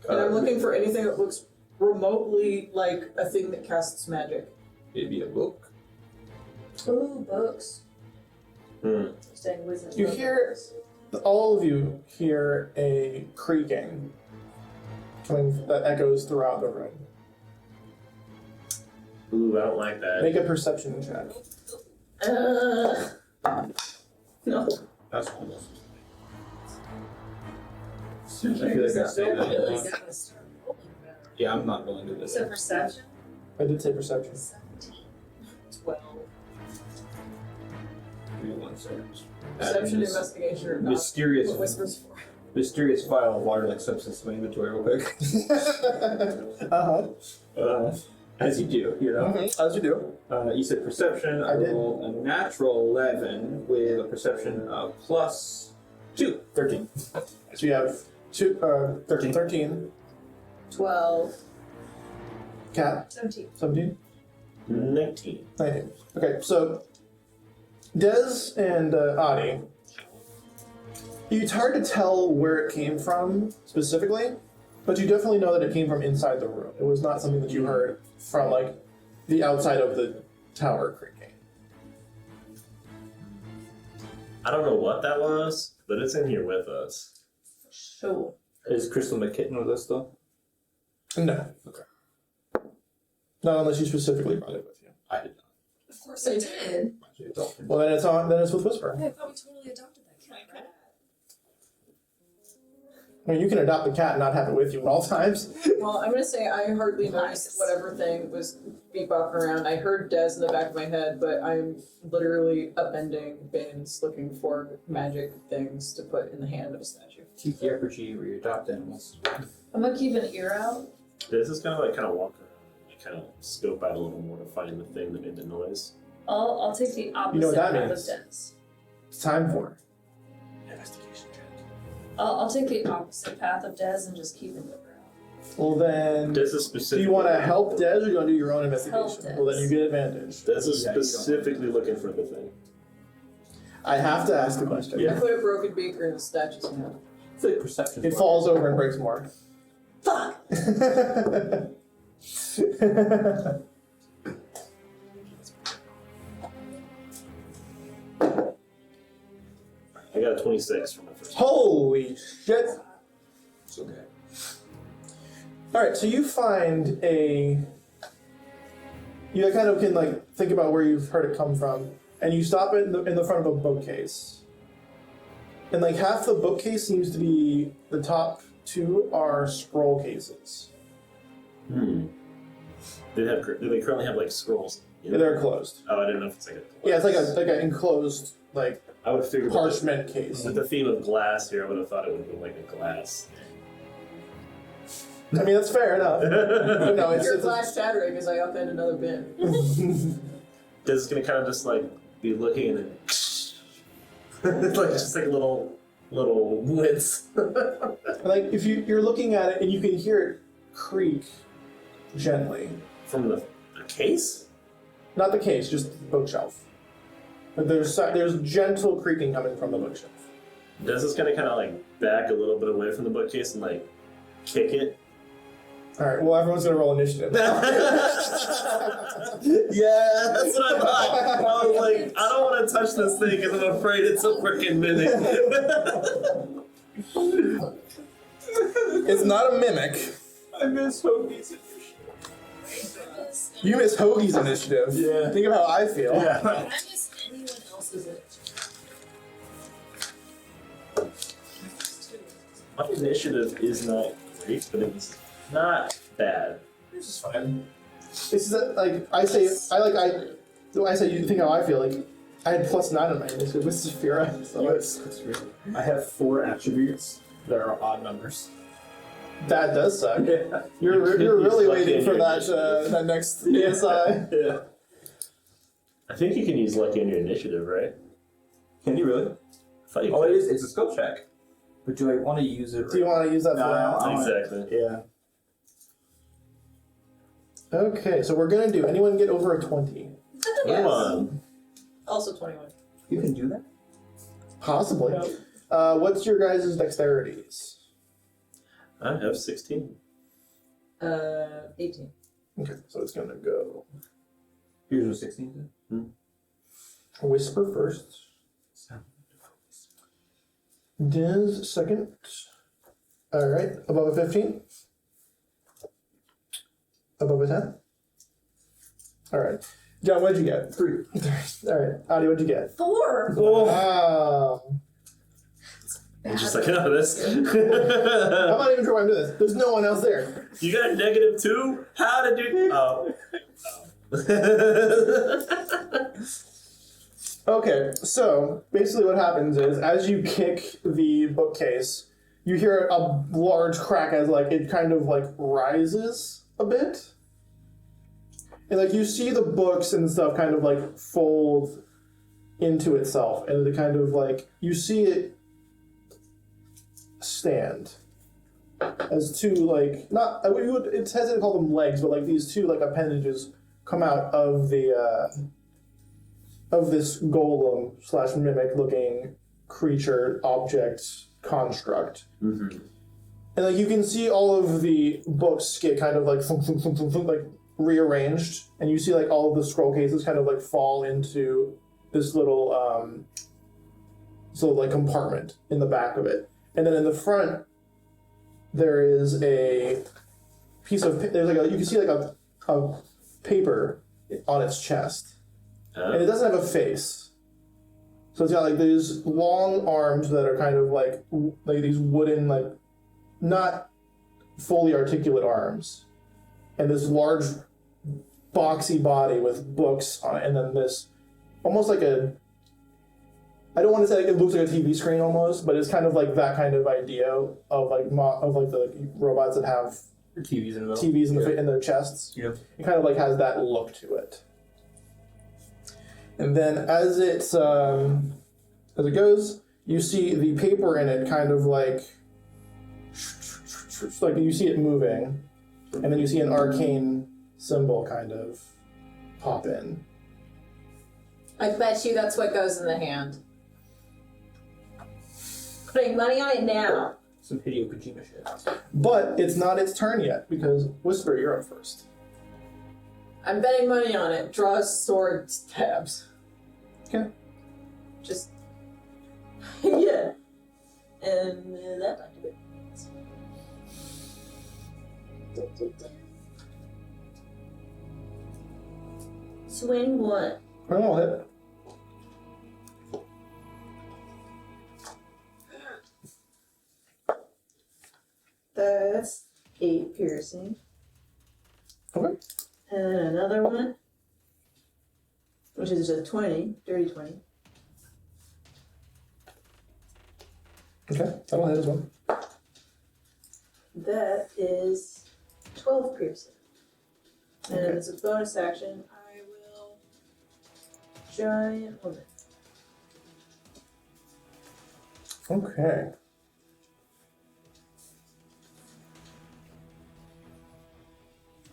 And I'm looking for anything that looks remotely like a thing that casts magic. Maybe a book. Ooh, books. Staying wizard. You hear, all of you hear a creaking coming that echoes throughout the room. Ooh, I don't like that. Make a perception check. No. That's cool. I feel like I say that. Really gotta start rolling better. Yeah, I'm not willing to do this. So perception? I did say perception. 17. 12. Give me 1 second. Perception, This investigation, or not. Mysterious, What whispers for? mysterious file of water-like substance in my inventory real quick. As you do, you know. As you do. You said perception. I I did. rolled a natural 11 with a perception of plus 2. 13. So you have 13. 12. Cat, 17. 17. 19. 19. Okay, so Des and Adi, it's hard to tell where it came from specifically, but you definitely know that it came from inside the room. It was not something that you heard from like the outside of the tower creaking. I don't know what that was, but it's in here with us. Sure. Is Crystal McKitten with us though? No. Okay. Not unless you specifically brought it with you. I did Of course I did. not. Well, then it's on. Then it's with Whisper. I thought we totally adopted that cat. Right? I mean, you can adopt the cat and not have it with you at all times. Well, I'm gonna say I hardly noticed whatever thing was bebopping around. I heard Des in the back of my head, but I'm literally upending bins looking for magic things to put in the hand of a statue. Keep the RPG where you adopt animals. I'm gonna keep an ear out. This is kind of walk around and kind of scope out a little more to find the thing that made the noise. I'll take the opposite You know what that path means? of Dennis. It's time for Investigation check. I'll take the opposite path of Des and just keep an ear out. Well, then. This is Do specifically. you want to help Des or do you want to do your own investigation? Help Des. Well, then you get advantage. This is Yeah, you don't. specifically looking for the thing. I have to ask the question. I put a broken beaker in the statue's hand. It's like perception. It falls over and breaks more. Fuck! I got a 26 from the first. Holy shit! It's okay. Alright, so you find a. You kind of can like think about where you've heard it come from, and you stop it in the front of a bookcase. And like half the bookcase seems to be, the top two are scroll cases. Do they currently have like scrolls? in They're them? closed. Oh, I didn't know if it's like a. Yeah, it's like an enclosed like I would have figured parchment case. with the theme of glass here, I would have thought it would be like a glass. I mean, that's fair enough. But no, it's Your glass shattering as I upend another bin. This is gonna kind of just like be looking and then it's like just like a little wince. like if you're looking at it and you can hear it creak gently. From the case? Not the case, just the bookshelf. But there's gentle creaking coming from the bookshelf. Des is gonna kind of like back a little bit away from the bookcase and like kick it. All right. Well, everyone's gonna roll initiative. Yeah, that's what I thought. I was like, I don't want to touch this thing because I'm afraid it's a freaking mimic. It's not a mimic. I miss Hoagie's initiative. You miss Hoagie's initiative. Yeah. Think of how I feel. Yeah. I miss anyone else's it. My initiative is not great, but it's not bad. This is fine. This is like I say you think how I feel. Like I had +9 on my initiative with Saphira, so it's I have 4 attributes that are odd numbers. that does suck. Yeah. You're You could really use lucky waiting in for your that initiative. that next ASI. Yeah. I think you can use lucky in your initiative, right? Can you really? I thought you All it could. is, it's a skill check. But do I want to use it? Do you want to use that No, for I that? don't. Exactly. Yeah. Okay, so we're gonna do anyone get over a 20? Come on. Also 21. You can do that? Possibly. What's your guys' dexterities? I have 16. 18. Okay, so it's gonna go Yours was 16 then? Whisper first. Diz second. Alright, above a 15? Above a 10? Alright. John, what'd you get? 3. Alright, Adi, what'd you get? 4. Wow. I'm just like, oh, this. I'm not even sure why I'm doing this. There's no one else there. You got a -2? How did you? Oh. Okay, so basically what happens is as you kick the bookcase, you hear a large crack as like it kind of like rises a bit. And like you see the books and stuff kind of like fold into itself, and the kind of like you see it stand as two like not it's hesitant to call them legs, but like these two like appendages come out of the of this golem / mimic looking creature object construct. Mm-hmm. And like you can see all of the books get kind of like like rearranged, and you see like all of the scroll cases kind of like fall into this little like compartment in the back of it. And then in the front there is a piece of there's like you can see like a paper on its chest. And it doesn't have a face. So it's got like these long arms that are kind of like these wooden, like not fully articulate arms. And this large boxy body with books on it, and then this almost like a I don't want to say like it looks like a TV screen almost, but it's kind of like that kind of idea of like the robots that have TVs in the middle. TVs in their chests. Yeah. It kind of like has that look to it. And then as it goes, you see the paper in it kind of like you see it moving, and then you see an arcane symbol kind of pop in. I bet you that's what goes in the hand. Putting money on it now. Some Hideo Kojima shit. But it's not its turn yet, because Whisper, you're up first. I'm betting money on it. Draws sword stabs. Okay. Just. Yeah. And that might do it. Swing one. I'll hit. That's 8 piercing. Okay. And another one, which is a 20, dirty 20. Okay, that'll hit as well. That is 12 piercing. And Okay. as a bonus action, I will giant woman. Okay.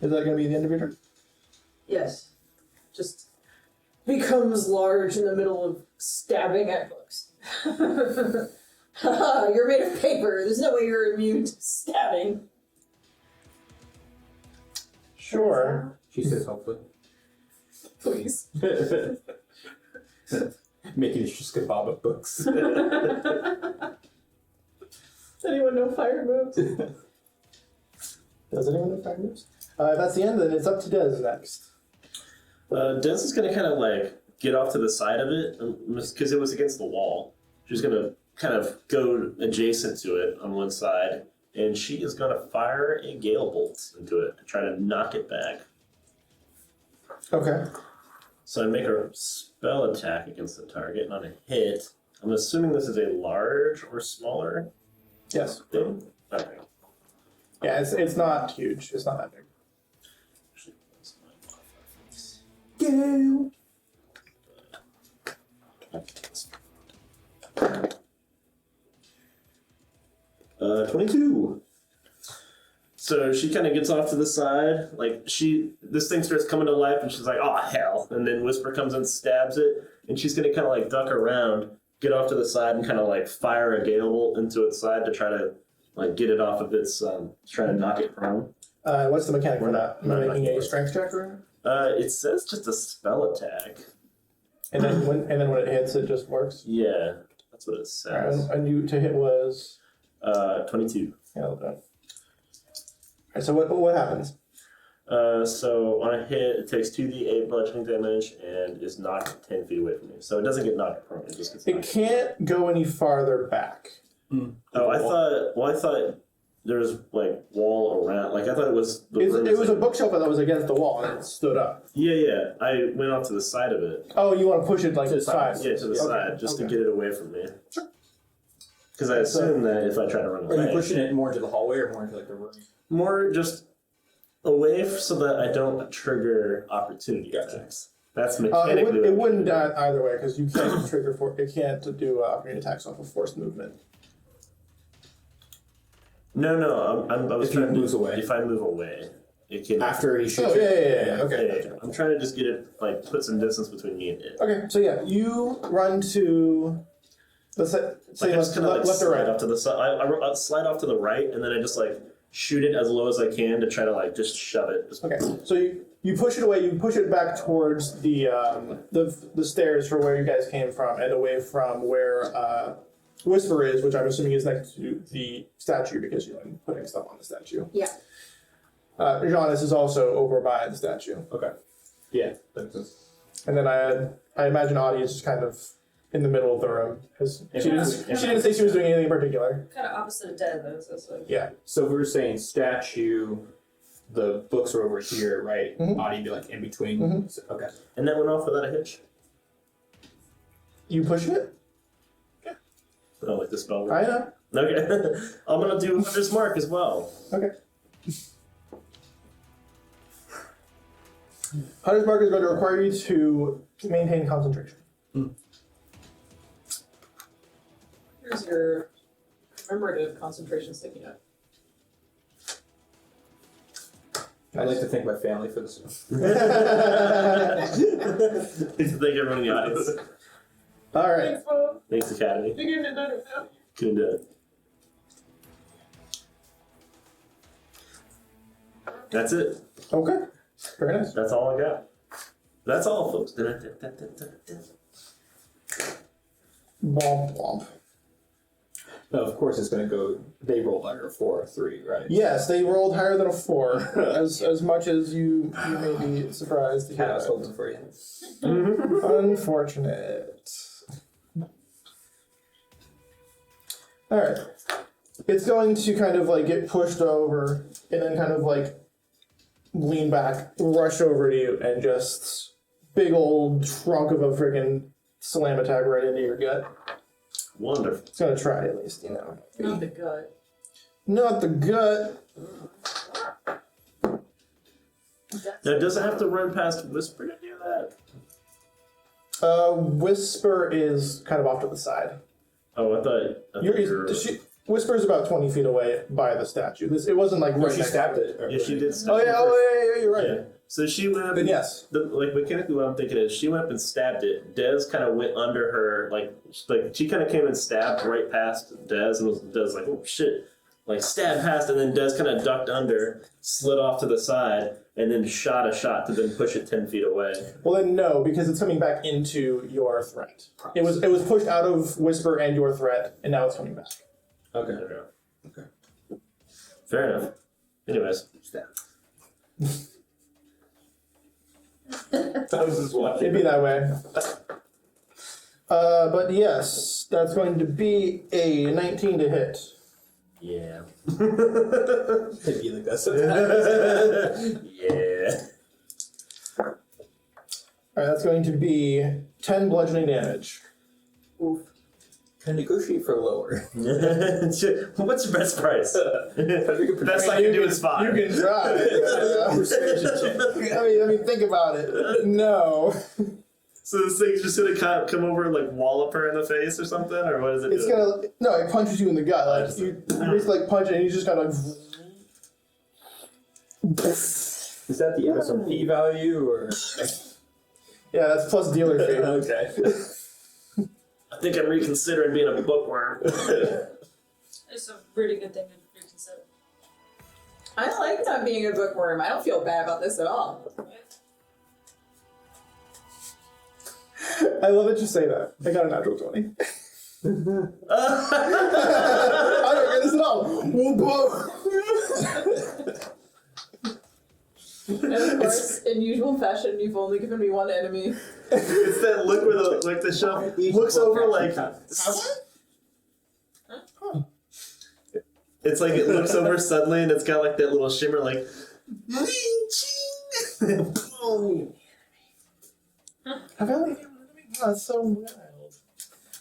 Is that going to be the end of your turn? Yes. Just becomes large in the middle of stabbing at books. You're made of paper. There's no way you're immune to stabbing. Sure. She says hopefully. Please. Making a shish kebab of books. Anyone know fire moves? Does anyone know fire moves? That's the end, then it's up to Des next. Des is gonna kind of like get off to the side of it because it was against the wall. She's gonna kind of go adjacent to it on one side, and she is gonna fire a gale bolt into it to try to knock it back. Okay. So I make a spell attack against the target, not a hit. I'm assuming this is a large or smaller Yes. thing. Okay. Yeah, it's not huge. It's not that big. Go. 22. So she kind of gets off to the side, like this thing starts coming to life, and she's like, "Oh hell!" And then Whisper comes and stabs it, and she's gonna kind of like duck around, get off to the side, and kind of like fire a gale bolt into its side to try to like get it off of its, try to knock it prone. What's the mechanic for that? Am I We're not making a knocking strength check or? It says just a spell attack. And then when it hits, it just works. Yeah, that's what it says. And you to hit was 22. yeah. Okay. Alright, so what happens? So on a hit, it takes 2d8 bludgeoning damage and is knocked 10 feet away from me. So it doesn't get knocked prone. It just gets It knocked. can't go any farther back. Oh, I thought there was like wall around. Like I thought it was. The room It was a like, bookshelf that was against the wall and it stood up. Yeah. I went off to the side of it. Oh, you want to push it like To the side? side. Yeah, to the Okay, side, just to okay. get it away from me. Because I assume that if I try to run Are away, you pushing it more into the hallway or more into like the room? more just away so that I don't trigger opportunity attacks. That's mechanically. It wouldn't die either way because you can't trigger it can't do opportunity attacks off of forced movement. No. I was If he trying moves to. away. If I move away, it can. After he shoots Oh yeah. Okay. Yeah. I'm trying to just get it like put some distance between me and it. Okay. So yeah, you run to. Let's say Like I just kind of like left or slide right. off to the side. I slide off to the right, and then I just like shoot it as low as I can to try to like just shove it. Okay. So you push it away. You push it back towards the stairs for where you guys came from, and away from where Whisper is, which I'm assuming is next to the statue because you've been putting stuff on the statue. Yeah. Giannis is also over by the statue, Okay. Yeah. That's just, and then I imagine Audie is just kind of in the middle of the room because she didn't say she was doing anything in particular. Kind of opposite of dead, though, so it's like. Yeah. so if we were saying statue, the books are over here, right? Mhm. Audie be like in between. Mhm. So- okay. And that went off without a hitch. You pushing it? Oh, like the spell. I know. Okay. I'm gonna do Hunter's Mark as well. Okay. Hunter's Mark is going to require you to maintain concentration. Here's your commemorative concentration sticky note. I'd like to thank my family for this. Thank everyone in the audience. All right. Thanks, Mom. Thanks, Academy. You can do that now. Couldn't do it. That's it. Okay. Very nice. That's all I got. That's all, folks. Womp womp. No, of course it's going to go. They rolled under a 4 or 3, right? Yes, they rolled higher than a 4. as much as you may be surprised to hear Cat, I was that. hoping for you. Unfortunate. Alright. It's going to kind of like get pushed over and then kind of like lean back, rush over to you, and just big old trunk of a friggin' slam attack right into your gut. Wonderful. It's gonna try at least, you know. Not the gut. Not the gut. Now, does it have to run past Whisper to do that? Whisper is kind of off to the side. Oh, I thought you were... Whisper is about 20 feet away by the statue. It wasn't like No, right she next stabbed to it. Yeah, she did. Oh yeah, yeah, you're right. Yeah. So she went up. Then yes. Like mechanically, what I'm thinking is she went up and stabbed it. Dez kind of went under her, like she kind of came and stabbed right past Dez, and Dez like, oh shit, like stabbed past, and then Dez kind of ducked under, slid off to the side, and then shot a shot to then push it 10 feet away. Well then no, because it's coming back into your threat. It was pushed out of Whisper and your threat, and now it's coming back. Okay. Okay. Fair enough. Anyways. That was just watching. It'd be that way. But yes, that's going to be a 19 to hit. Yeah. It'd be like that sometimes. Yeah. Alright, that's going to be 10 bludgeoning damage. Oof. Can I negotiate for lower? What's your best price? Best I can do is 5. You can try. I mean, think about it. No. So this thing's just gonna come over and like wallop her in the face or something, or what is it? It's gonna no, it punches you in the gut. Like you basically like punch it and you just kind of like. Is that the MSRP value or? Yeah, that's plus dealer fee. Okay. I think I'm reconsidering being a bookworm. It's a really good thing to reconsider. I like not being a bookworm. I don't feel bad about this at all. I love that you say that. I got a natural 20. I don't get this at all. And of course, in usual fashion, you've only given me one enemy. It's that look where the shelf looks over like. It's like it looks over suddenly and it's got like that little shimmer like. Have I only given one enemy? Oh, that's so wild.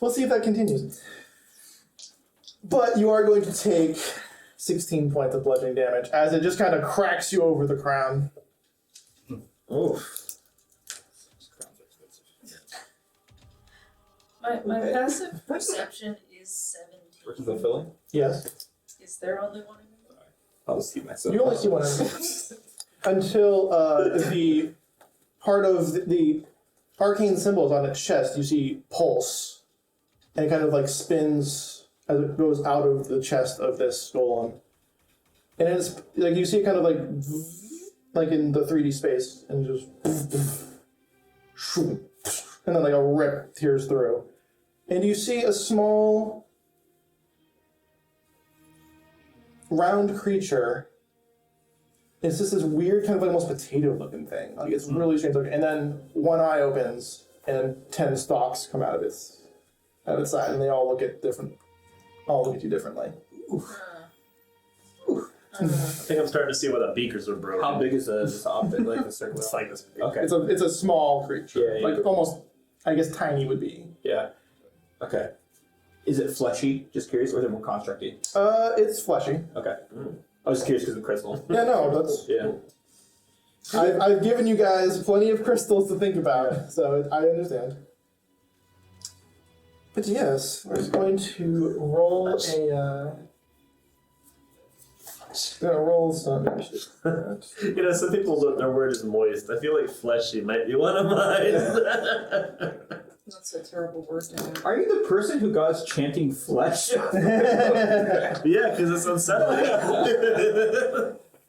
We'll see if that continues. But you are going to take 16 points of bludgeoning damage as it just kind of cracks you over the crown. Oof. My passive perception is 17. Which is the filling? Yes. Is there only one? I'll just see myself. You only see one enemy. Until the part of the arcane symbols on its chest, you see pulse. And it kind of like spins as it goes out of the chest of this golem. And it's like you see it kind of like in the 3D space, and just and then like a rip tears through. And you see a small round creature. It's just this weird kind of like almost potato looking thing. Like it's really strange looking. And then one eye opens and 10 stalks come out of its side, and they all look at you differently. I think I'm starting to see where the beakers are broken. How big is this object? Like the circle? It's like this big. Okay. It's a small creature. Yeah. Like almost, I guess tiny would be. Yeah. Okay. Is it fleshy? Just curious, or is it more constructy? It's fleshy. Okay. I was just curious because of the crystal. Yeah, no, that's. Yeah. I've given you guys plenty of crystals to think about, so I understand. But yes, we're going to roll gonna roll some. You know, some people look, their word is moist. I feel like fleshy might be one of mine. That's a terrible word to have. Are you the person who got us chanting flesh? Yeah, because it's unsettling.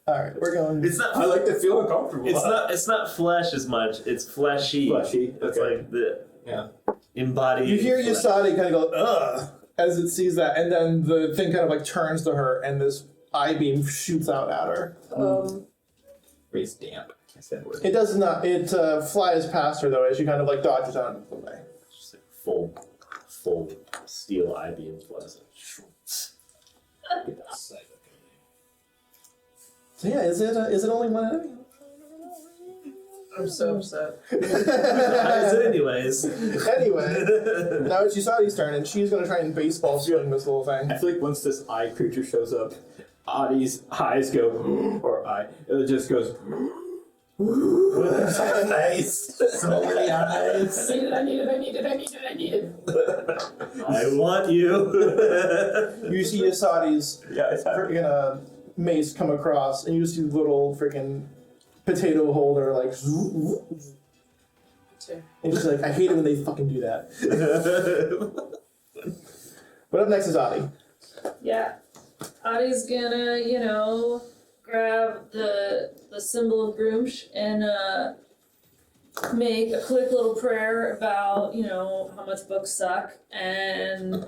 Alright, we're going. It's not. I like to feel uncomfortable. It's not flesh as much. It's fleshy. Fleshy. It's Okay. like the Yeah. embodied. You hear flesh. Yasadi kind of go, ugh, as it sees that, and then the thing kind of like turns to her, and this eye beam shoots out at her. Raise damp. Can't say that word. It does not. It flies past her though, as she kind of like dodges out of the way. Just like full steel eye beams blasting. Get that side up. So yeah, is it only one enemy? I'm so upset. As it anyways. Anyway, now it's Yasadi's turn, and she's gonna try and baseball swing this little thing. I feel like once this eye creature shows up, Adi's eyes go, or it just goes. Nice. So many eyes. I need it. I want you. You see Yasadi's Yeah, it's happening. freaking mace come across, and you see little freaking potato holder, like. And she's like, I hate it when they fucking do that. But up next is Adi. Yeah. Adi's gonna, grab the symbol of Groomsh and make a quick little prayer about, how much books suck and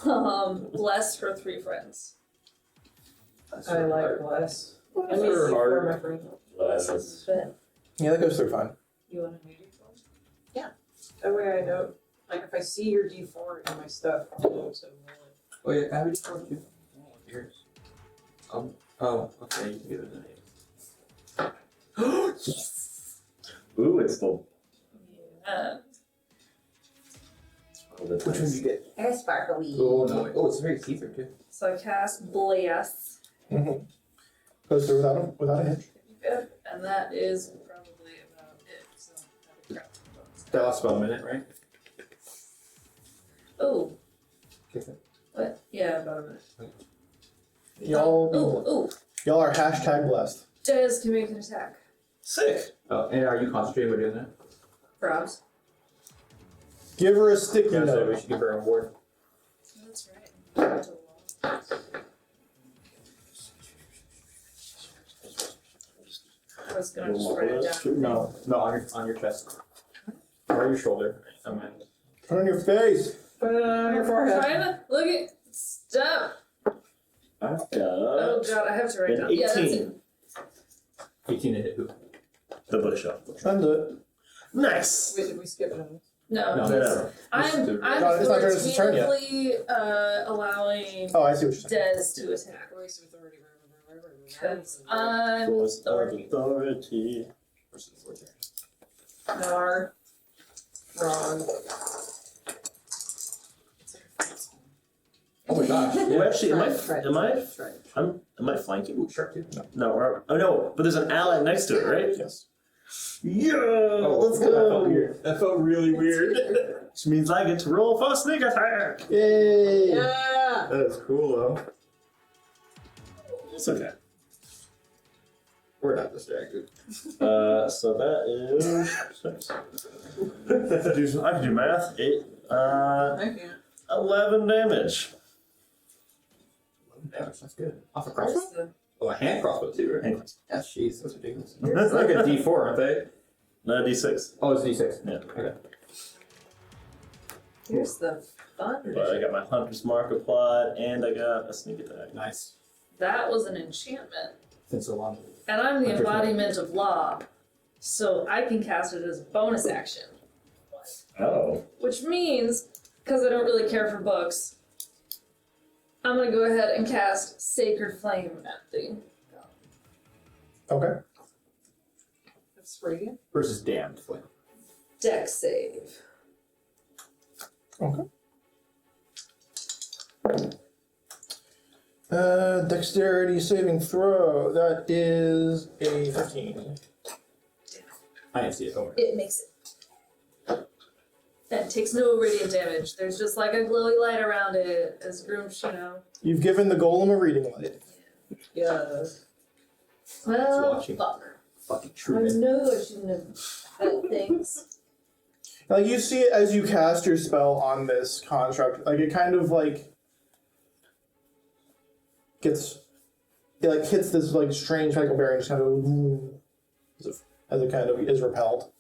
bless her 3 friends. I like bless. I mean, Her for heart. my friend. Bless. But Yeah, that goes through fine. you want to read it? That way I know, like, if I see your D4 in my stuff, I'll know so well. Oh yeah, I would just want you. Yours. Oh, okay, you can give it a name. Yes! Ooh, it's the. Yeah. Oh, that's Which one nice. did you get? Air sparkly. Oh no! Oh, it's very see-through too. So I cast Bless. Mm-hmm. Goes through without a hitch. Yep. And that is probably about it. So I have a crap. That lasts about a minute, right? Oh. Okay. What? Yeah, about a minute. Y'all are hashtag blessed. Des can make an attack. Sick. Oh, and are you concentrating by doing that? Probs. Give her a sticky Yeah, so note. we should give her a reward. That's right. I was gonna just write it down. No, on your chest. Or your shoulder. I meant. Put it on your face. Put it on your forehead. China, look at stop. Oh god, I have to write An down. Yeah, that's 18. it. 18 to hit who? The bookshelf. Trying to. Nice. Wait, did we skip it? No, No. No. I'm No, it's not Dennis's turn yet. authoritatively allowing Oh, I see what you're saying. Des to attack. Voice of authority. Because I'm Voice of authority. authority. Versus 4 turn. Nar. Wrong. Oh my gosh. Well, actually, am I That's right. am I flanking? Ooh, shark too. No. No, oh no, but there's an ally next to it, right? Yes. Yeah, let's That felt go. weird. That felt really weird. Which means I get to roll for a sneak attack. Yay! Yeah. That is cool though. It's okay. We're not distracted. So that is 6. I can do math. 8. I can't. 11 damage. Damage, that's good. Off a Where's crossbow? the- Oh, a hand crossbow too, right? Hand Yeah, jeez, that's ridiculous. It's like a D4, aren't they? No, D6. Oh, it's D6. Yeah. Okay. Here's the fun. But I got my hunter's mark applied, and I got a sneak attack. Nice. That was an enchantment. It's been so long. And I'm the Hunter's embodiment of law. So I can cast it as a bonus action. Oh. Which means, because I don't really care for books, I'm gonna go ahead and cast Sacred Flame at the Okay. That's radiant. Versus damned flame. deck save. Okay. Dexterity saving throw. That is a 15. I didn't see it, don't worry. It makes it. And it takes no radiant damage. There's just like a glowy light around it as Groomsh, You've given the golem a reading light. Yeah. Well, watching. fuck. Fucking I true. know I shouldn't have said things. Like you see it as you cast your spell on this construct, like it kind of like hits this like strange magical barrier and just kind of as it kind of is repelled.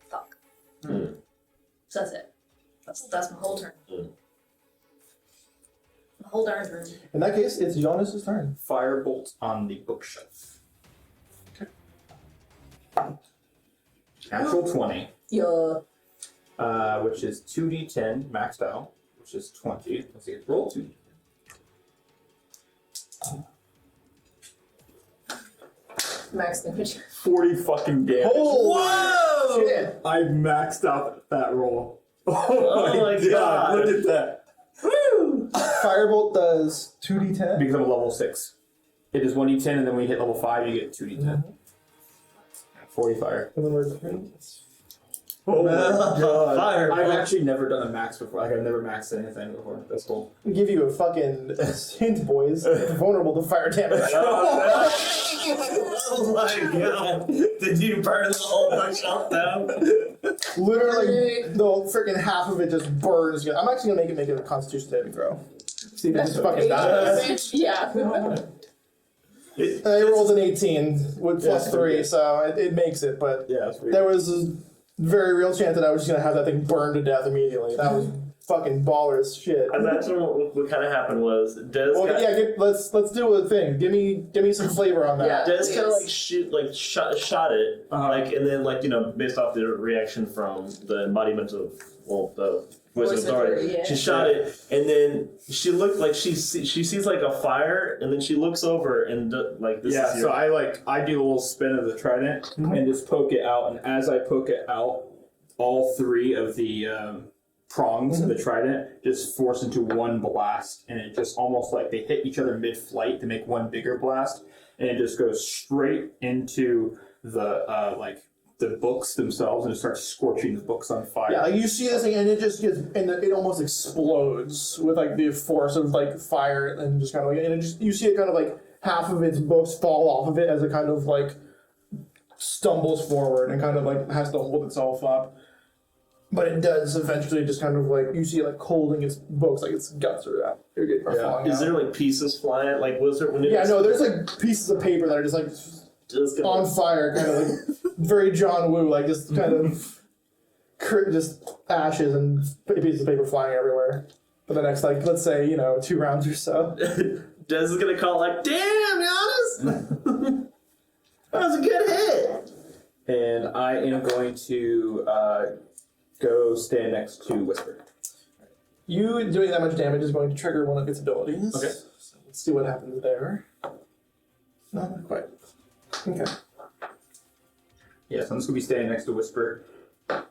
Fuck. So that's it. That's my whole turn. My whole darn turn. In that case, it's Jonas's turn. Firebolt on the bookshelf. Natural 20. Yeah. Which is 2d10 maxed out, which is 20. Let's see, roll 2d10. Max damage. 40 fucking damage. Whoa! Shit. I maxed out that roll. Oh my God. Look at that. Firebolt does 2d10. Because I'm a level 6. It is 1d10, and then when you hit level 5, you get 2d10. 40 fire. And then we're Oh my god. Fire! I've actually never done a max before. Like I've never maxed anything before. That's cool. I'll give you a fucking hint, boys. Vulnerable to fire damage. Oh my god! Did you burn the whole bookshelf down? Literally, the freaking half of it just burns. I'm actually gonna make a Constitution saving throw. See if it just fucking dies. Yeah. I rolled an 18 with plus Yeah, 3, okay. so it makes it. But Yeah, that's pretty there was a very real chance that I was just gonna have that thing burned to death immediately. That was fucking baller as shit. Imagine what kind of happened was Des Well, got, yeah, let's do a thing. Give me some flavor on that. Yeah. Des kind of like shot it, Uh-huh. like, and then like based off the reaction from the embodiment of the voice of authority, yeah. she shot it, and then she looked like she sees like a fire, and then she looks over and like this yeah, is so I do a little spin of the trident and just poke it out, and as I poke it out, all 3 of the prongs of the trident just force into one blast, and it just almost like they hit each other mid-flight to make one bigger blast, and it just goes straight into the like the books themselves, and it starts scorching the books on fire. Yeah, like you see this thing and it just gets and it almost explodes with like the force of like fire and just kind of like and it just you see it kind of like half of its books fall off of it as it kind of like stumbles forward and kind of like has to hold itself up. But it does eventually just kind of like you see it like holding its books like its guts are out. They're getting falling Is out. there like pieces flying? Like was there when it Yeah, was, no, there's like pieces of paper that are just like just gonna, on fire, kind of like very John Woo, like just kind of just ashes and pieces of paper flying everywhere. For the next, like, let's say, 2 rounds or so. Des is gonna call like, damn, Giannis! That was a good hit! And I am going to go stand next to Whisper. You doing that much damage is going to trigger one of its abilities. Okay. So let's see what happens there. No, not quite. Okay. Yeah, so I'm just gonna be standing next to Whisper. I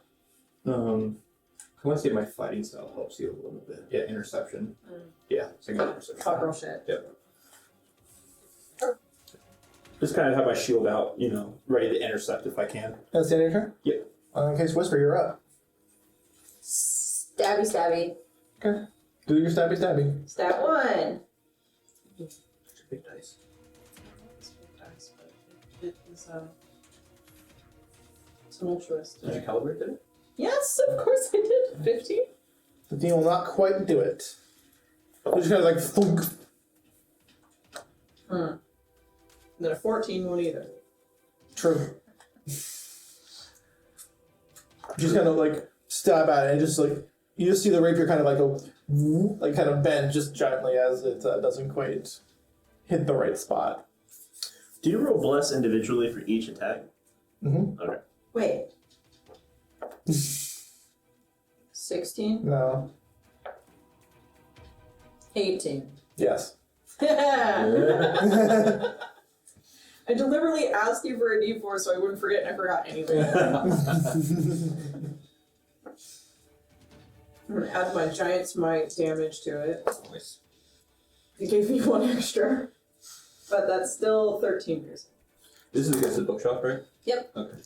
want to see if my fighting style helps you a little bit. Yeah, interception. Yeah, so I got interception. Talk real shit. Yep. Just kind of have my shield out, ready to intercept if I can. That's the end of your turn? Yep. In case Whisper, you're up. Stabby, stabby. Okay. Do your stabby stabby. Stab 1. Big dice. It is tumultuous. Did you calibrate it? Yes, of course I did. 15. The team will not quite do it. They're just kind of like thunk. Then a 14 won't either. True. Just kind of like stab at it and just like you just see the rapier kind of like go like kind of bend just gently as it doesn't quite hit the right spot. Do you roll bless individually for each attack? Mm-hmm. Okay. Wait. 16? No. 18. Yes. I deliberately asked you for a d4 so I wouldn't forget, and I forgot anyway. I'm gonna add my giant smite damage to it. Nice. You gave me 1 extra. But that's still 13 piercing. This is against the bookshelf, right? Yep. Okay.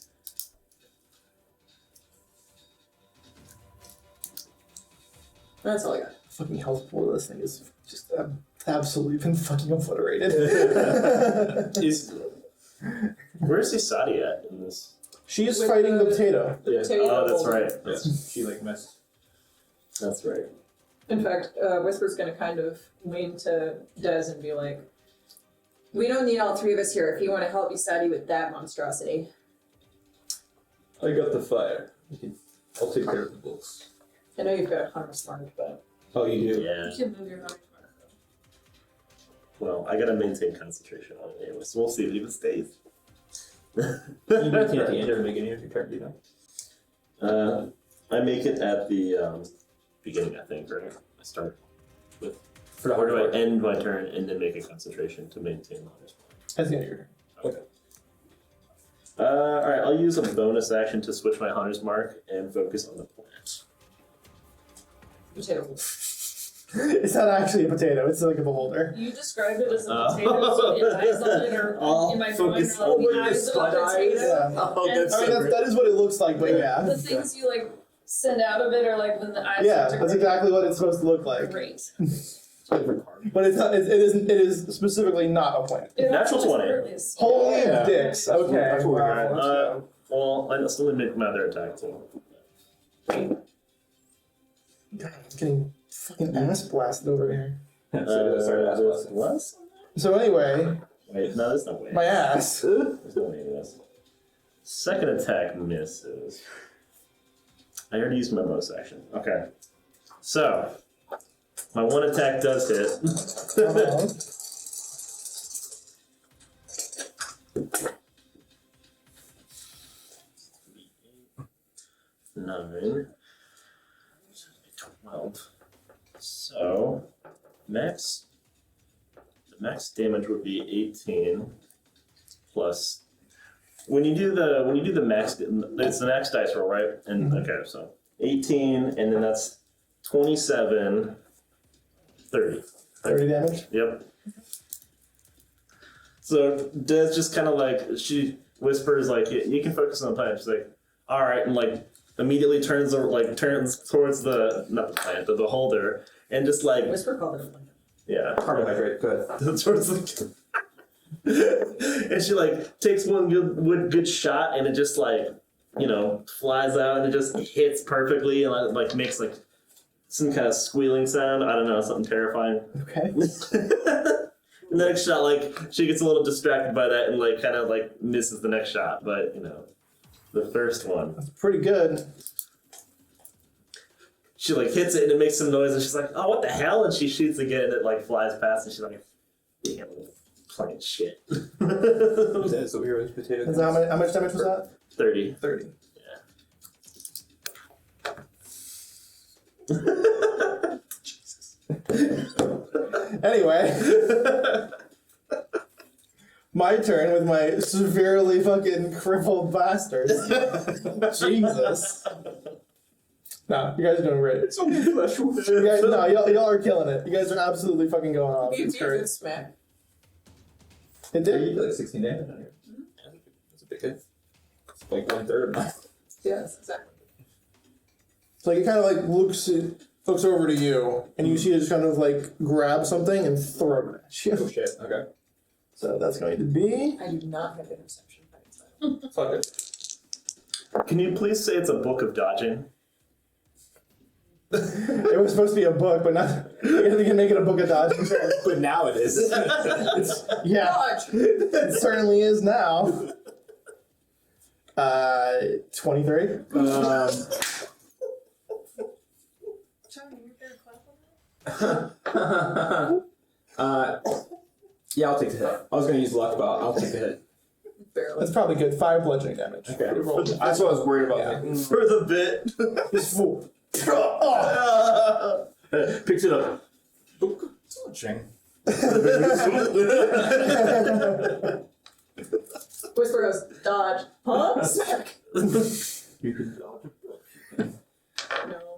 That's all I got. Fucking health pool of this thing is just absolutely been fucking obliterated. Where's Isadi at in this? She's With fighting the the- potato. The Yeah. potato Oh, that's boulder. right. Yeah, she missed. That's right. In fact, Whisper's gonna kind of lean to Des and be like, We don't need all 3 of us here if you want to help Isadi with that monstrosity. I got the fire. I'll take care of the books. I know you've got Hunter Smart, but Oh, you do? Yeah. You can move your hunting mark. Well, I gotta maintain concentration on it anyway, so we'll see if it even stays. You maintain at the end or the beginning of your turn, do you know? I make it at the beginning, I think, right? I start with. For the Or do I hard part. end my turn and then make a concentration to maintain the hunter's mark? That's the end of your turn. Okay. Alright, I'll use a bonus action to switch my hunter's mark and focus on the plant. potato boulder. It's not actually a potato. It's like a beholder. You described it as a potato, so the eyes on it are All in my drawing focus are like over the the eyes of a spud eyes. potato. Yeah. Oh, And- that's I mean, so great. that is what it looks like, but yeah. The things you like send out of it are like when the eyes Yeah, start to that's grow. exactly what it's supposed to look like. Great. But it's not. It is specifically not a plant. It Natural also 20. partly is- Holy Yeah. dicks. That's what- Okay. that's what we're Wow, doing. let's go. Well, I still make my other attack too. God, I'm getting fucking ass blasted over here. There's less? So anyway, Wait, no, there's no way. my ass. There's no way to this. Second attack misses. I already used my bonus action. Okay. So, my one attack does hit. Nine. 12. So, the max damage would be 18 plus. When you do the max, it's the max dice roll, right? And okay, so 18, and then that's 27, 30. 30 damage. Yep. So Des just kind of like, she whispers like, you can focus on the plant. She's like, all right, and like immediately turns towards the, not the plant, but the holder, and just like, Whisper called it a blanket. yeah. Carbohydrate, good. Towards the and she like takes one good shot, and it just like, you know, flies out, and it just hits perfectly, and like makes like some kind of squealing sound. I don't know, something terrifying. Okay. The next shot, like, she gets a little distracted by that and like kind of like misses the next shot, but you know, the first one, That's pretty good. she like hits it and it makes some noise, and she's like, oh, what the hell? And she shoots again, and it like flies past, and she's like, damn, playing shit. That's what we were with potato. And so how much damage was that? 30. 30. Anyway, my turn with my severely fucking crippled bastards. Jesus. No, you guys are doing great. It's only flesh wound. You guys, no, y'all are killing it. You guys are absolutely fucking going off. You It's did great. good smack. It You did. did like 16 damage on here. That's a big hit. It's like 1/3 of mine. Yes, exactly. So like it kind of like looks over to you, and you see it just kind of like grab something and throw it at Oh you. shit, okay. So that's going to be. I do not have interception. Fuck it. Can you please say it's a book of dodging? It was supposed to be a book, but not. You can make it a book of dodging. But now it is. Yeah, Dodge! it certainly is now. 23. Yeah, I'll take the hit. I was gonna use luck, but I'll take the hit. Barely. That's probably good. 5 bludgeoning damage. Okay. That's what I was worried about. Yeah. Like, For the bit. This fool. Picks it up. touching. Whisper goes, dodge. Huh? Smack. You can dodge. No.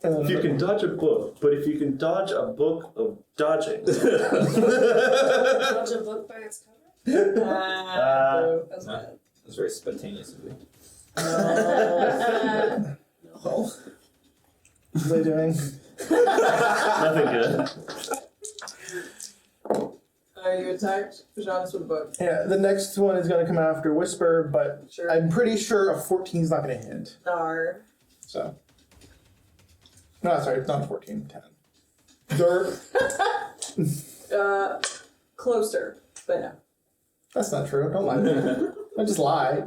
If you can dodge a book, but if you can dodge a book of dodging. Dodge a book by its cover? That's No. bad. That's very spontaneous of me. What are they doing? Nothing good. You attacked Jonas with a book. Yeah, the next one is going to come after Whisper, but Sure. I'm pretty sure a 14 is not going to hit. Nar. So. No, sorry, it's not 14, 10. Dirt. Closer, but no. That's not true. Don't lie to me. Don't just lie.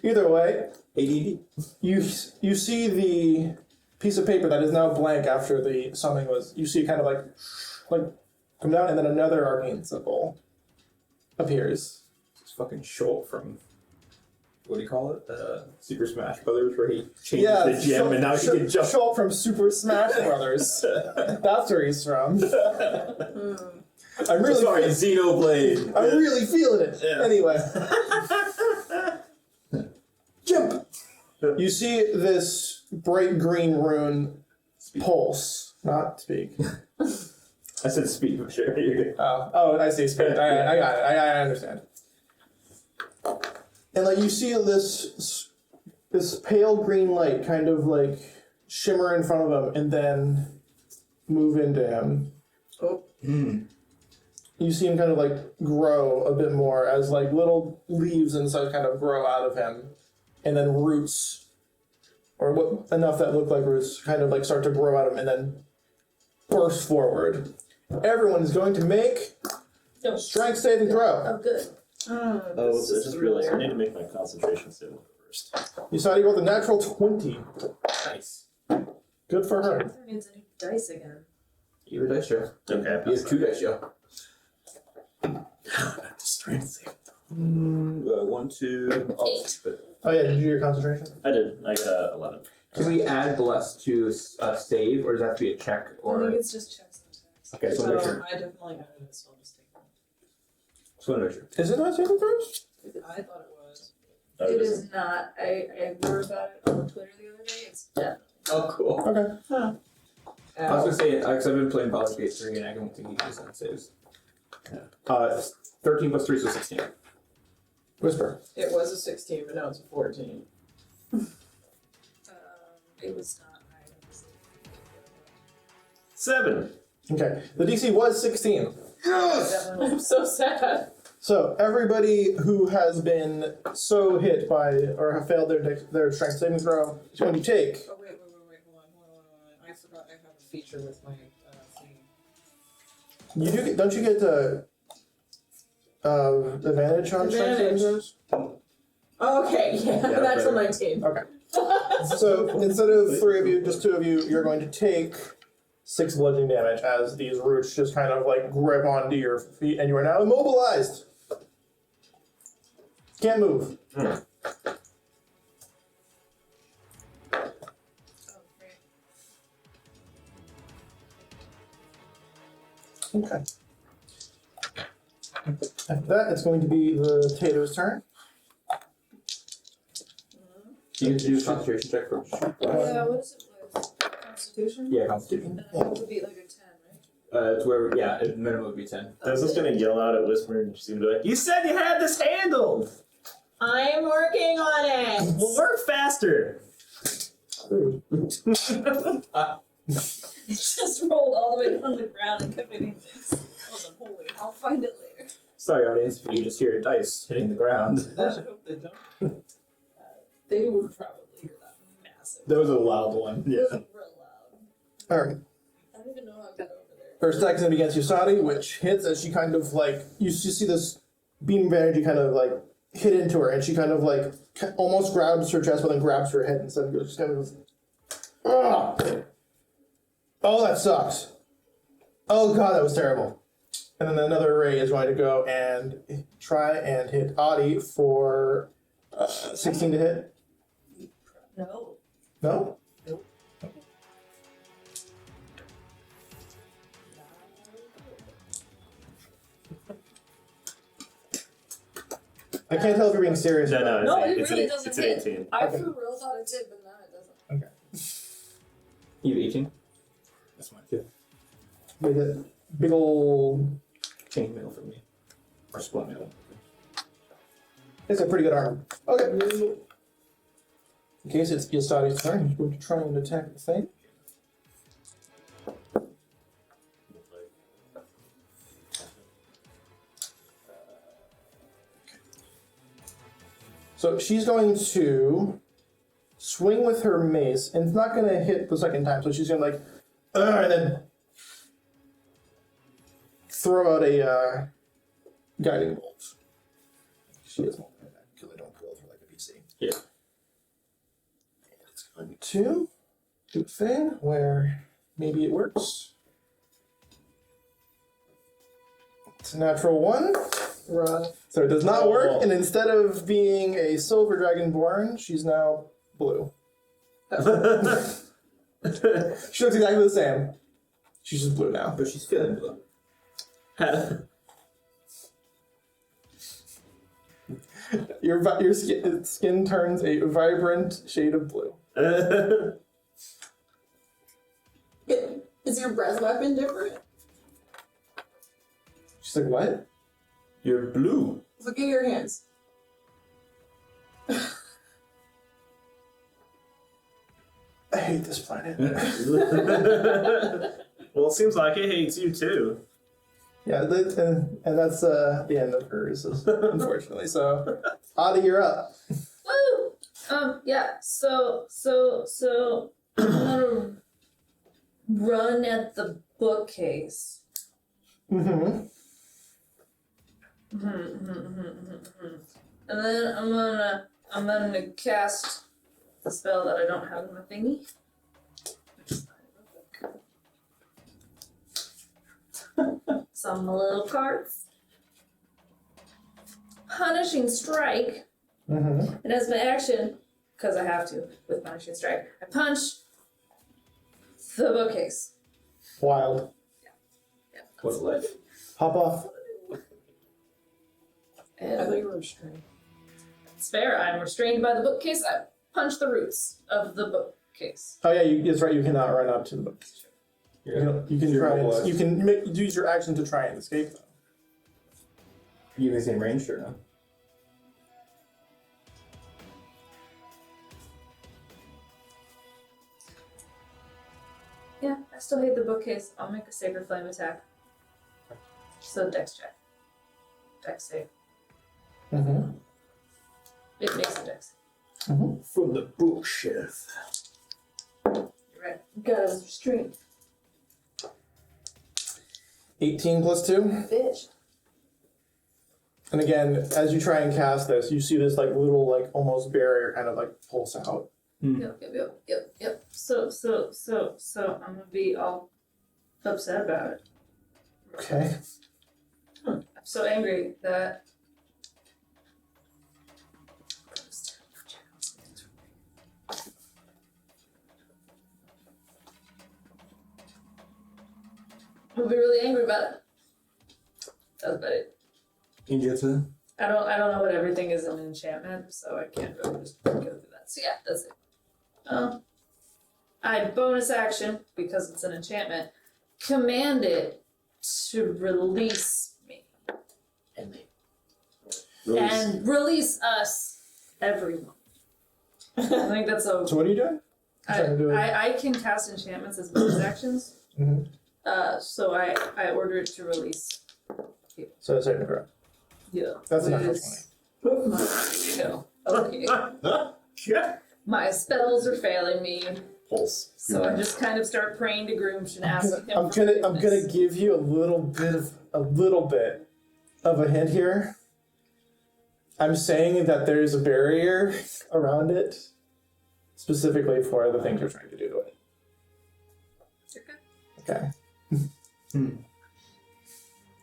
Either way, ADD. you see the piece of paper that is now blank after the summoning was. You see kind of like come down, and then another arcane symbol appears. It's fucking Schultz from, what do you call it? Super Smash Brothers, where he changes the gem and now he can jump. Schultz from Super Smash Brothers. That's where he's from. I'm really Sorry, Xenoblade. I'm really feeling it. Yeah. Anyway. Jump! You see this bright green rune pulse. Not speak. I said speak, but sure. Oh, I see. Spirit. I got it. I understand. And like you see this pale green light kind of like shimmer in front of him and then move into him. Oh. You see him kind of like grow a bit more as like little leaves and such kind of grow out of him, and then roots, or what enough that look like roots, kind of like start to grow out of him and then burst forward. Everyone is going to make strength saving throw. Oh, good. Oh, I just realized I need to make my concentration saving first. Yasadi rolled a natural 20. Nice. Good for her. Catherine needs a new dice again. You have a dice show. Okay. You have 2 dice show. Strength saving. 1, 2. Oh, 8. Oh yeah, did you do your concentration? I did. I got 11. Can we add bless to a save, or does that have to be a check? I Or think it's just checks and checks. okay, so make sure. I definitely added it, so I'll just take it. So make sure. Is it not saving throws? I thought it was. Oh, It is is not. I wrote about it on Twitter the other day. It's definitely. Oh, cool. Okay. I was gonna say, because I've been playing Baldur's Gate 3 and I don't think he does that saves. 13 plus 3, so 16. Whisper. It was a 16, but now it's a 14. It was not high. It was 7. Okay. The DC was 16. I'm so sad. So everybody who has been so hit by or have failed their strength saving throw is going to take. Oh, wait, hold on. I forgot I have a feature with my thing. You do get, don't you get advantage on strength saving Advantage. throws? Okay, yeah, natural 19. Okay. So instead of 3 of you, just 2 of you, you're going to take 6 bludgeoning damage as these roots just kind of like grip onto your feet, and you are now immobilized. Can't move. Oh, great. Okay. After that, it's going to be the Tato's turn. You need to do a concentration check first. Yeah, what is it with? Constitution? Yeah, Constitution. It would be like a 10, right? It's where, yeah, at minimum would be 10. I was just gonna yell out at Whisper and she seemed to be like, "You said you had this handled! I'm working on it! Well, work faster!" Rude. It just rolled all the way down the ground and kept hitting things. I was like, holy, I'll find it later. Sorry, audience, if you just hear dice hitting the ground. I hope they don't. They would probably hear that massive. That was a loud one. Yeah. It was real loud. Alright. I don't even know how I got over there. First attack is going to be against Yusadi, which hits as she kind of like, you see this beam of energy kind of like hit into her, and she kind of like almost grabs her chest, but then grabs her head instead of just kind of, ugh. Oh, that sucks. Oh god, that was terrible. And then another ray is going to go and try and hit Adi for 16 to hit. No. No? I can't tell if you're being serious. No, no, No, it's it really an doesn't it's an hit. 18. I Okay. for real thought it did, but now it doesn't. You have 18? That's mine too. Big, big ol'. Chain mail for me. Or split mail. It's a pretty good arm. Okay. In case it's Yasadi's turn, he's going to try and attack the thing. So she's going to swing with her mace, and it's not going to hit the second time. So she's going to like, and then throw out a guiding bolt. She doesn't want that because I don't build her like a PC. Yeah. And it's going to do a thing where maybe it works. It's a natural 1. Rough. So it does not work, and instead of being a silver dragonborn, she's now blue. She looks exactly the same. She's just blue now. But she's feeling blue. Your skin turns a vibrant shade of blue. Is your breath weapon different? She's like, what? You're blue. Look at your hands. I hate this planet. Well, it seems like it hates you too. Yeah, and that's the end of hers, unfortunately. So, Adi, you're up. Woo! Yeah. So I'm gonna run at the bookcase. Mm-hmm. And then I'm gonna cast the spell that I don't have in my thingy. Some little cards. Punishing Strike. Mm-hmm. And as my action, because I have to, with Punishing Strike, I punch the bookcase. Wild. Yeah. What's life? Hop off. I And thought you were restrained. it's fair, I'm restrained by the bookcase. I punch the roots of the bookcase. Oh yeah, it's right. You cannot run up to the book. You can You're try. mobilized. You can use your action to try and escape though. You have the same range or no? Yeah, I still hate the bookcase. I'll make a Sacred Flame attack. So dex check. Dex save. Mm-hmm. It makes a dex. From the bookshelf. You're right. God, I was restrained. 18 plus 2. Bitch. And again, as you try and cast this, you see this like little like almost barrier kind of like pulse out. Yep. So I'm gonna be all upset about it. Okay. I'm so angry that I'll be really angry about it. That's about it. Injutsu. I don't know what everything is in an enchantment, so I can't really just go through that. So yeah, that's it. I bonus action, because it's an enchantment, command it to release me. And release us, everyone. I think that's a. So what are you doing? Trying to do it. I can cast enchantments as bonus actions. Mhm. So I order it to release. So it's saving throw. Yeah. That's which enough. is- Okay. My spells are failing me, Pulse. so I just kind of start praying to Groomsh and asking him. I'm gonna give you a little bit of a hint here. I'm saying that there's a barrier around it, specifically for the things you're trying to do to it. Okay.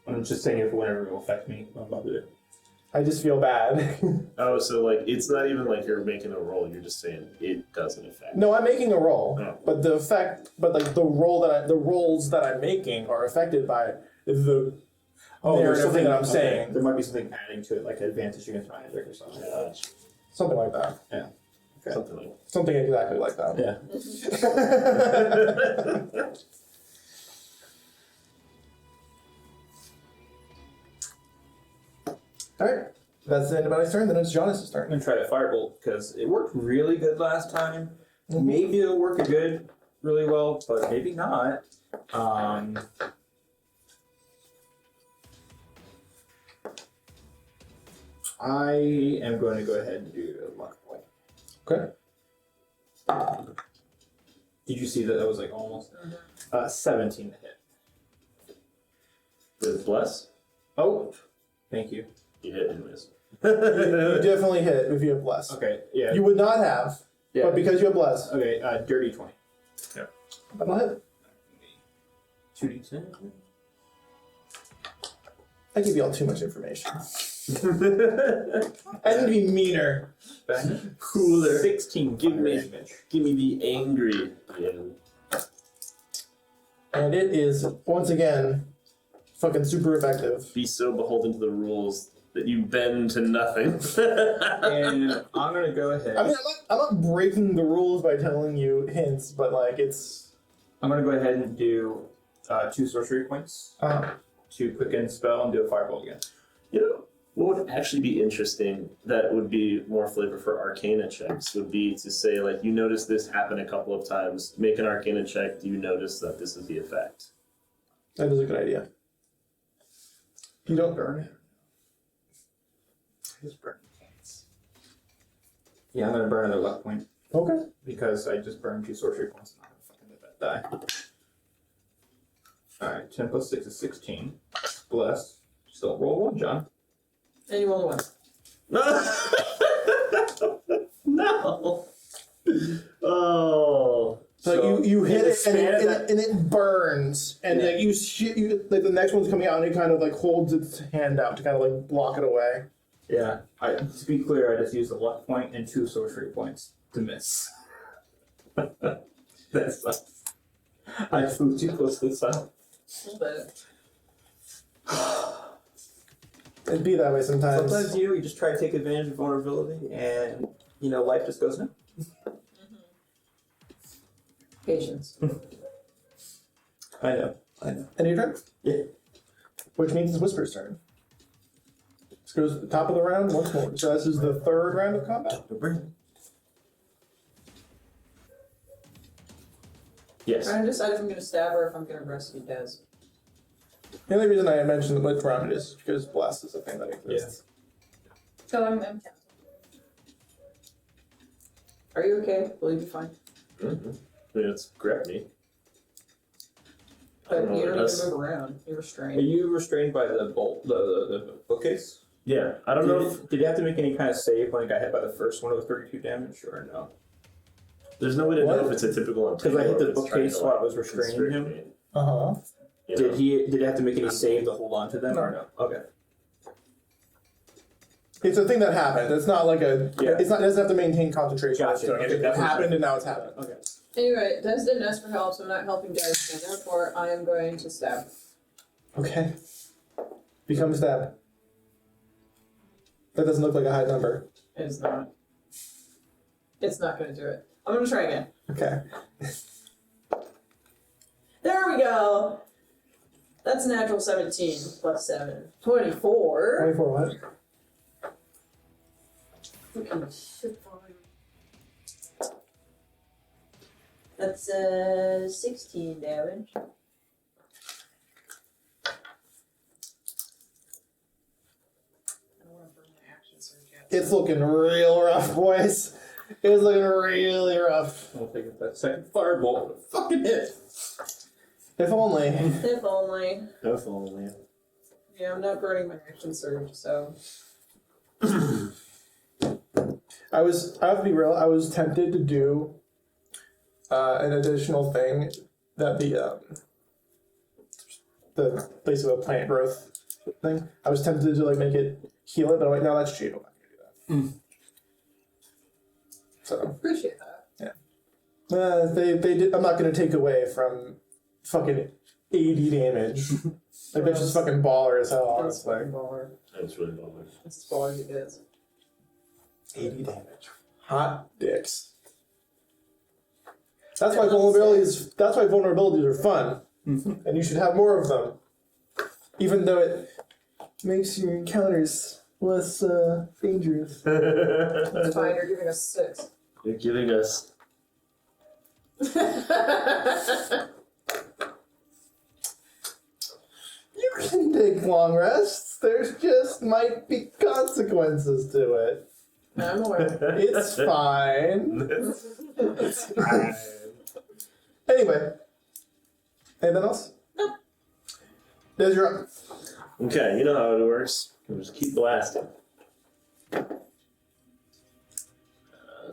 I'm just saying if whenever it will affect me, I'm about to do it. I just feel bad. Oh, so like it's not even like you're making a roll. You're just saying it doesn't affect. No, I'm making a roll, Oh. but the rolls that I'm making are affected by the narrative thing that I'm saying. There might be something adding to it, like advantage against magic or something. Something like that. Okay. Something like. Something exactly like that. Yeah. Alright. That's the end of anybody's turn, then it's Jonas' I'm turn. gonna try to firebolt because it worked really good last time. Mhm. Maybe it'll work good, really well, but maybe not. I am going to go ahead and do a luck point. Okay. Did you see that? That was like almost 17 to hit. With bless, Oh, thank you. you hit and miss. You definitely hit if you have bless. Okay, yeah. You would not have, yeah. but because you have bless, Okay, dirty 20. that'll hit. 2d10. I give y'all too much information. I need to be meaner. Cooler. 16 Give fire me- damage. Give me the angry. Yeah. And it is, once again, fucking super effective. Be so beholden to the rules that you bend to nothing. And I'm gonna go ahead. I mean, I'm not breaking the rules by telling you hints, but like it's. I'm gonna go ahead and do 2 sorcery points to quicken spell and do a fireball again. You know, what would actually be interesting that would be more flavor for Arcana checks would be to say, like, you notice this happen a couple of times, make an Arcana check, do you notice that this is the effect? That is a good idea. You don't burn it. Just burn hands. Yeah, I'm gonna burn another luck point Okay. because I just burned 2 sorcery points and I'm gonna fucking let that die. Alright, 10 plus 6 is 16. Bless. Still roll 1, John. And you roll 1. No! Oh. So you hit it expand and it burns, and like you like the next one's coming out and it kind of like holds its hand out to kind of like block it away. Yeah. To be clear, I just used a luck point and 2 sorcery points to miss. That sucks. I flew too close to the sun. A little bit. It'd be that way sometimes. Sometimes you just try to take advantage of vulnerability and life just goes no. Patience. I know. And your turn? Yeah. Which means it's Whisper's turn. This goes to the top of the round once more. So this is the 3rd round of combat. Yes. Trying to decide if I'm gonna stab or if I'm gonna rescue Des. The only reason I mentioned which round it is because Blast is a thing that exists. So I'm counting. Are you okay? Will you be fine? Mm-hmm. I mean, it's grab me. But I don't know you what don't it even does. move around. You're Are restrained. you restrained by the bookcase? Yeah, I don't know if Did you have to make any kind of save when you got hit by the first one with 32 damage or no? there's no way to What? know if it's a typical Because I hit the or if it's trying bookcase to, while I like, was restraining constrict him. me, Uh-huh. you know? Did he have to make any save to hold on to them or no? Okay. It's a thing that happened. It's not like a. Yeah. It doesn't have to maintain concentration. Gotcha. It happened and now it's happened. Okay. Anyway, Des didn't ask for help, so I'm not helping Des, and therefore I am going to stab. Okay. Become stab. That doesn't look like a high number. It is not. It's not gonna do it. I'm gonna try again. Okay. There we go! That's a natural 17 plus 7. 24. 24 what? Fucking shit volume. That's 16 damage. I don't want to burn my action surge yet. It's looking real rough, boys. It's looking really rough. I'll take it that second firebolt. Fucking hit. If only. If only. If only. Yeah, I'm not burning my action surge, so. I have to be real, I was tempted to do an additional thing that the basically a plant growth thing. I was tempted to like make it heal it, but I'm like, no, that's cheap. I'm not gonna do that. So Appreciate that. they did. I'm not gonna take away from fucking 80 damage. Like that's just fucking baller as hell, That's honestly. fucking baller. That's really bothersome. That's as baller as it is. 80 damage. Hot dicks. That's why vulnerabilities are fun. And you should have more of them. Even though it makes your encounters less dangerous. That's fine, you're giving us 6. You're giving us. You can take long rests. There's just might be consequences to it. I'm aware. It's fine. It's fine. Anyway. Anything else? No. There's your up. Okay, you know how it works. We'll just keep blasting.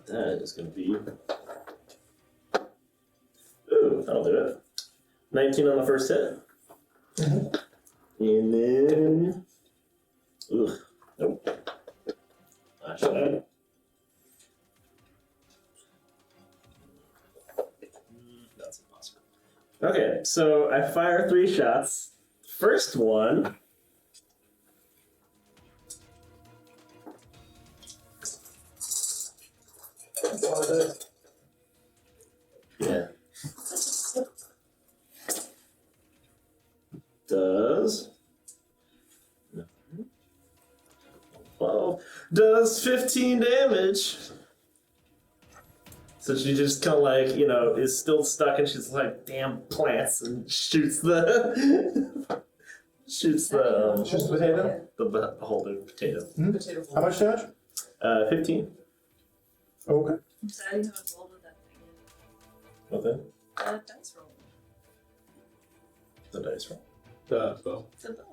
That is going to be. Ooh, that'll do it. 19 on the first hit. And then. Ugh. Nope. Actually. That's impossible. Okay, so I fire 3 shots. First one Yeah. Does 12 does 15 damage. So she just kind of like, is still stuck, and she's like, damn plants, and shoots the shoots the potato? the beholder potato. Potato How much damage? 15. Okay. I'm sad you haven't rolled with that thing What then? yet. Dice roll. The dice roll. The bow. It's a bow.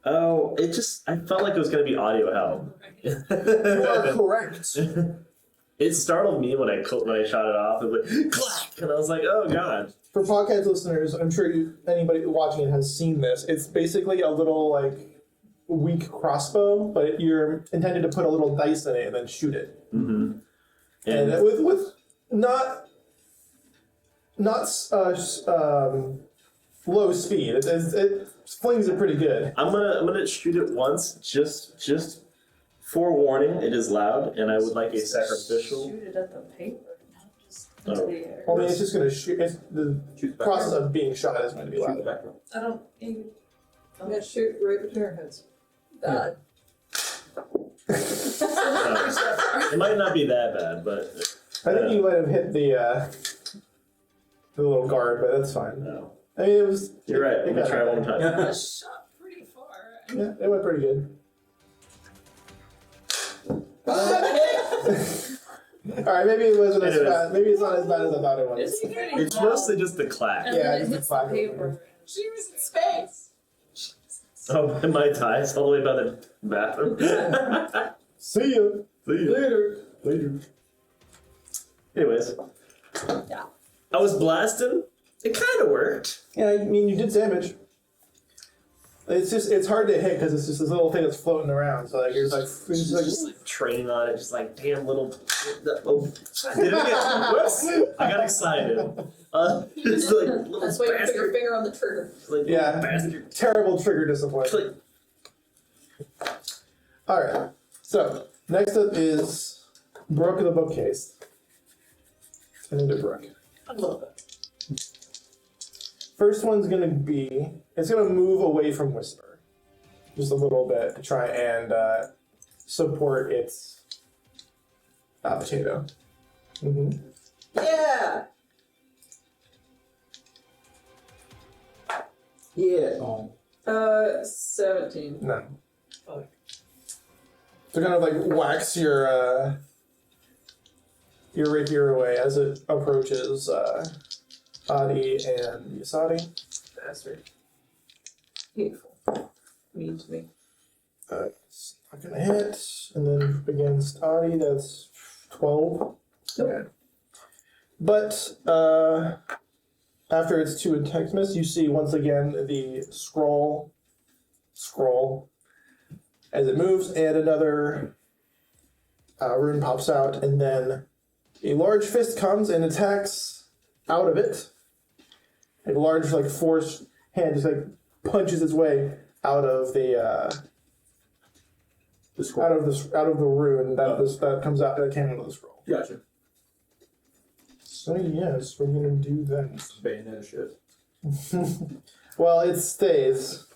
Oh, I felt like it was gonna be audio hell. You are correct. It startled me when I shot it off. It was like clack, and I was like, "Oh god!" For podcast listeners, I'm sure anybody watching it has seen this. It's basically a little like weak crossbow, but you're intended to put a little dice in it and then shoot it. Mm-hmm. And with not low speed, it flings it pretty good. I'm gonna shoot it once, just forewarning. It is loud, and I would like a sacrificial. Shoot it at the paper, not just into Oh. the air. I mean, it's just going to shoot. The Shoot the process back of being shot is going to be row. Shoot loud. the back row. I don't. I'm gonna shoot right between our heads. No, it might not be that bad, but I think you might have hit the little guard, but that's fine. no. I mean, it was. You're right. Let me got try it. one more time. I shot pretty far. Yeah, it went pretty good. Alright, maybe it wasn't as Anyways. bad. Maybe it's not as bad as I thought it was. It's pretty It's loud. mostly just the clack. And Yeah, then it just the hits the flag. paper. She was in space. Oh, my dice all the way by the bathroom. See you. See you. Later. Anyways. Yeah. I was blasting. It kind of worked. Yeah, I mean, you did damage. It's hard to hit because it's just this little thing that's floating around. So like you're Just like training on it, just like damn little. Oh, did it again. Whoops! I got excited. Just like little That's why you put your bastard. finger on the trigger. Like Yeah. little bastard. terrible trigger disappointment. Like, All right. So next up is Brooke the bookcase. And into Brooke. A little bit. First one's gonna be, it's gonna move away from Whisper, just a little bit to try and support its potato. Mm-hmm. Yeah. Yeah. 17. No. So kind of like whacks your rapier away as it approaches Adi and Yasadi. Bastard. Hateful. Mean to me. It's not gonna hit, and then against Adi, that's 12. Okay. But after its two attacks miss, you see once again the scroll as it moves, and another rune pops out, and then a large fist comes and attacks out of it. A large, like, force hand just like punches its way out of the scroll. out of the rune that comes out that came out of the scroll. Gotcha. So yes, we're gonna do that. Bayonet shit. Well, it stays.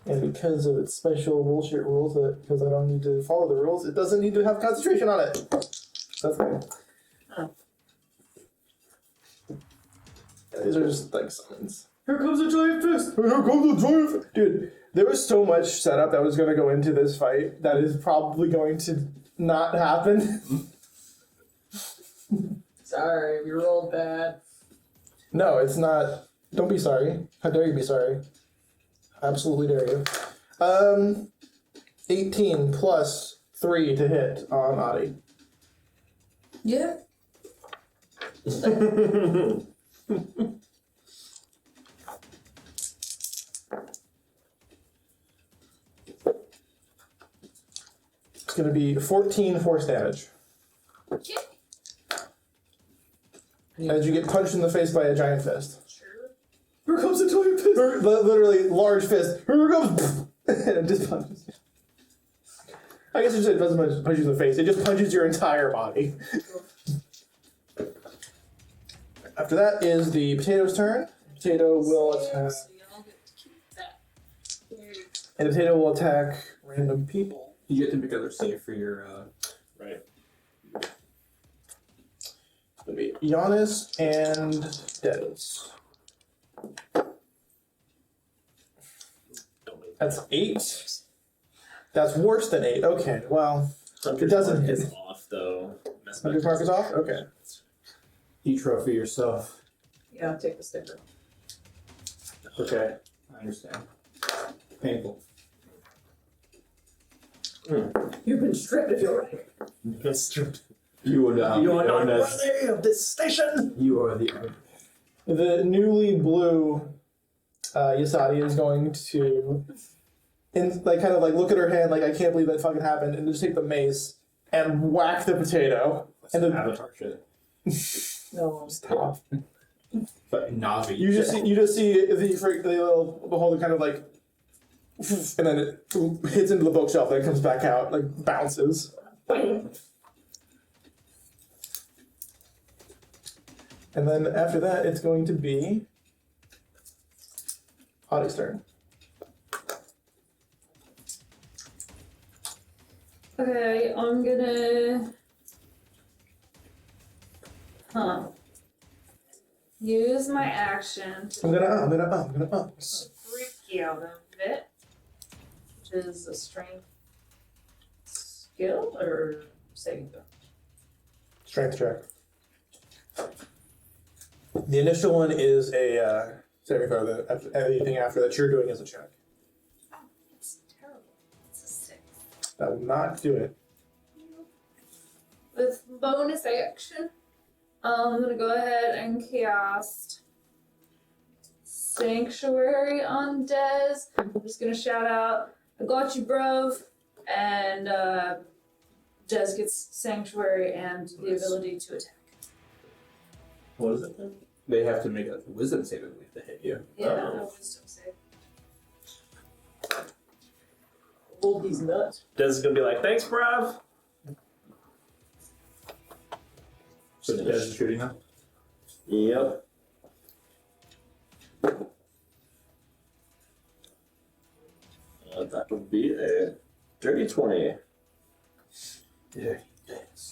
And because of its special bullshit rules, because I don't need to follow the rules, it doesn't need to have concentration on it. That's fine. These are just like summons. Here comes a giant fist! Here comes the giant fist! Dude, there was so much setup that was going to go into this fight that is probably going to not happen. Sorry, we rolled bad. No, it's not. Don't be sorry. How dare you be sorry? Absolutely dare you. 18 plus 3 to hit on Adi. Yeah. It's going to be 14 force damage. Okay. As you get punched in the face by a giant fist. Sure. Here comes a giant fist! Literally, large fist. Here it comes! And it just punches you. I guess it doesn't punch you in the face. It just punches your entire body. After that is the potato's turn. Potato will attack. So y'all get to keep that. And the potato will attack random people. You get to make other save for your. Right. It'll be Giannis and Dez. That's 8. That's worse than 8. Okay, well, it doesn't hit. It's off though. Hunter's mark is off? Okay. You trophy yourself. Yeah, take the sticker. Okay, I understand. Painful. You've been stripped if you're right. That's true. You are not. You are not worthy of this station. You are the. The newly blue Yasadi is going to, kind of look at her hand like, I can't believe that fucking happened, and just take the mace and whack the potato. And the Avatar shit. No. Stop. But Navi. You just see the little beholder kind of and then it hits into the bookshelf, then it comes back out, bounces. And then after that, it's going to be Hottie's turn. Okay, I'm gonna. Use my action to I'm gonna freak you out of it, which is a strength skill or saving throw. Strength check. The initial one is a saving throw. Anything after that you're doing is a check. It's terrible. It's a 6. That will not do it. With bonus action, I'm gonna go ahead and cast Sanctuary on Dez. I'm just gonna shout out, I got you, bruv. And Dez gets Sanctuary and the ability to attack. What is it then? They have to make a wisdom save, I believe, to hit you. Yeah, Oh. no wisdom save. Hold these nuts. Des is gonna be like, thanks, bruv. So the is shooting now? Yep. That would be a dirty 20. Yeah.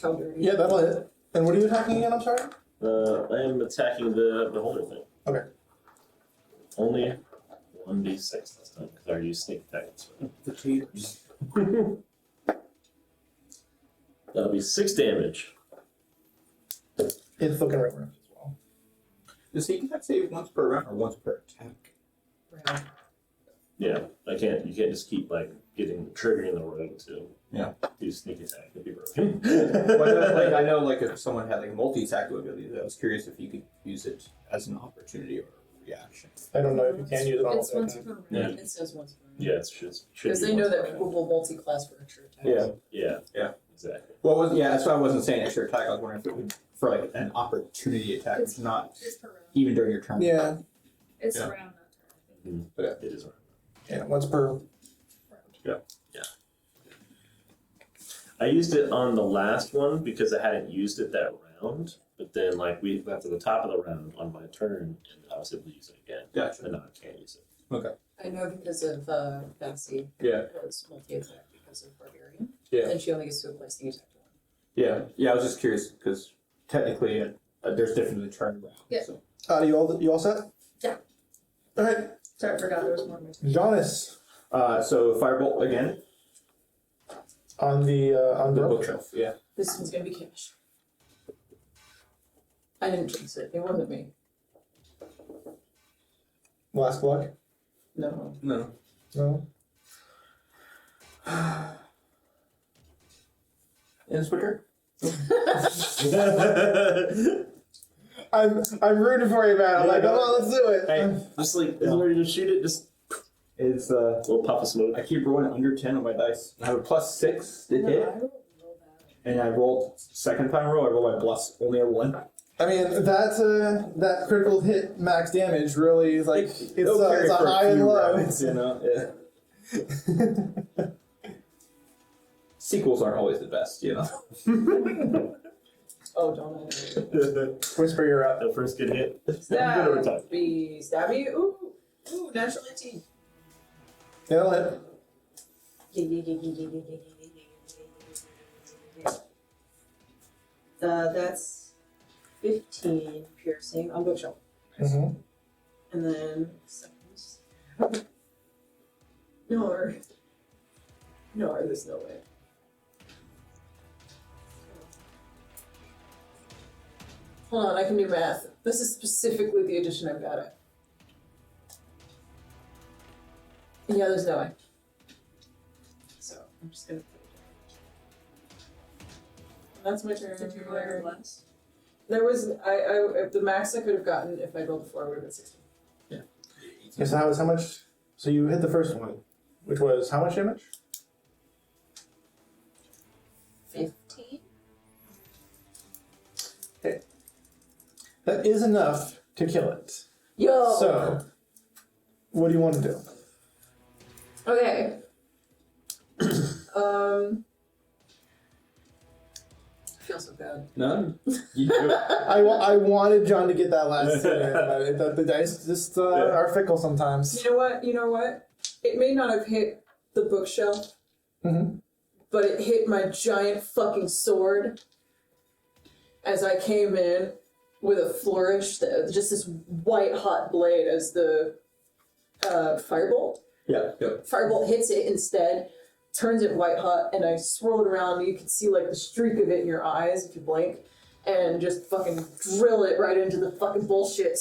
How dirty. Yeah, that'll hit. And what are you attacking again? I'm sorry. I am attacking the beholder thing. Okay. Only 1d6 this time because I already used sneak attack. The cheaters. That'll be 6 damage. It's looking right around as well. Does he attack save once per round or once per attack? Round. Yeah, I can't. You can't just keep triggering the rogue to do sneak attack. It'd be broken. Well, I know, if someone had a multi-attack ability, I was curious if you could use it as an opportunity or a reaction. I don't know if you can use it on It's once attack. per round. Yeah. It says once per round. Yeah, it's just Because they know that people will multi-class for extra attacks. Yeah, exactly. Well, that's why I wasn't saying extra attack. I was wondering if it would for an opportunity attack, It's- not It's per round. even during your turn. Yeah, It's Yeah. a round, not turn. It is right. yeah, once per. I used it on the last one because I hadn't used it that round. But then, we got to the top of the round on my turn, and I was able to use it again. Gotcha. And now I can't use it. Okay. I know because of Bessie Yeah. was multi-attack because of Barbarian. Yeah. And she only gets to apply sneak attack to one. Yeah. Yeah. I was just curious because technically there's definitely turn round. Yeah. So. You all set? Yeah. All right, Sorry, I forgot there was more. Giannis So firebolt again. on the on The Brooke. bookshelf. Yeah. This one's gonna be cash. I didn't jinx it. It wasn't me. Last block. No. No. No. Inspector. I'm rooting for you, man. I'm like, come on, let's do it. Hey, Just is where you just shoot it, just it's a little puff of smoke. I keep rolling under 10 on my dice. I have a +6 to No, hit, I don't roll that. and I rolled second time roll. I rolled my plus only a 1. I mean, that critical hit max damage really is it's It'll carry a for high and few low. rounds, you know. Yeah. sequels aren't always the best, you know. Oh, don't I? Whisper, you're up. The first good hit. Good over time. Stabby. Ooh, natural 18. It'll hit. That's 15 piercing on bookshelf. Mm-hmm. And then seconds. No, there's no way. Hold on, I can do math. This is specifically the addition I've got it. Yeah, there's no way. So I'm just gonna put it down. That's my turn. Did you roll less? There was the max I could have gotten if I rolled 4 would have been 16. Okay, so how much? So you hit the first one, which was how much damage? 15? That is enough to kill it. Yo. So, what do you want to do? Okay. I feel so bad. No, you do it. I wanted John to get that last hit, but the dice just are fickle sometimes. You know what? It may not have hit the bookshelf, but it hit my giant fucking sword as I came in with a flourish, just this white hot blade as the firebolt. Yeah. Firebolt hits it instead, turns it white hot, and I swirl it around, and you can see like the streak of it in your eyes if you blink, and just fucking drill it right into the fucking bullshit.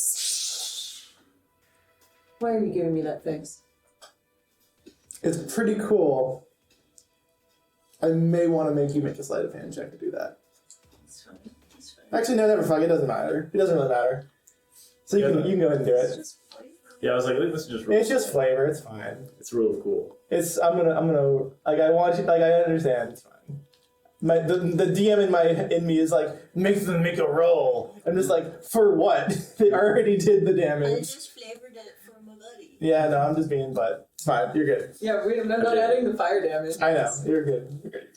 Why are you giving me that face? It's pretty cool. I may want to make you make a sleight of hand check to do that. It's fine. It's fine. Actually, no, never fuck. It doesn't matter. It doesn't really matter. So you can go ahead and do It's it. just flavor. Yeah, I was like, I think this is just real. It's just flavor. It's fine. It's real cool. I'm gonna like I want you like I understand. It's fine. The DM in me is like make them make a roll. I'm just like for what? They already did the I damage. just flavored it for my buddy. Yeah, no, I'm just being but it's fine. You're good. Yeah, I'm not adding the fire damage. I know. You're good. You're good.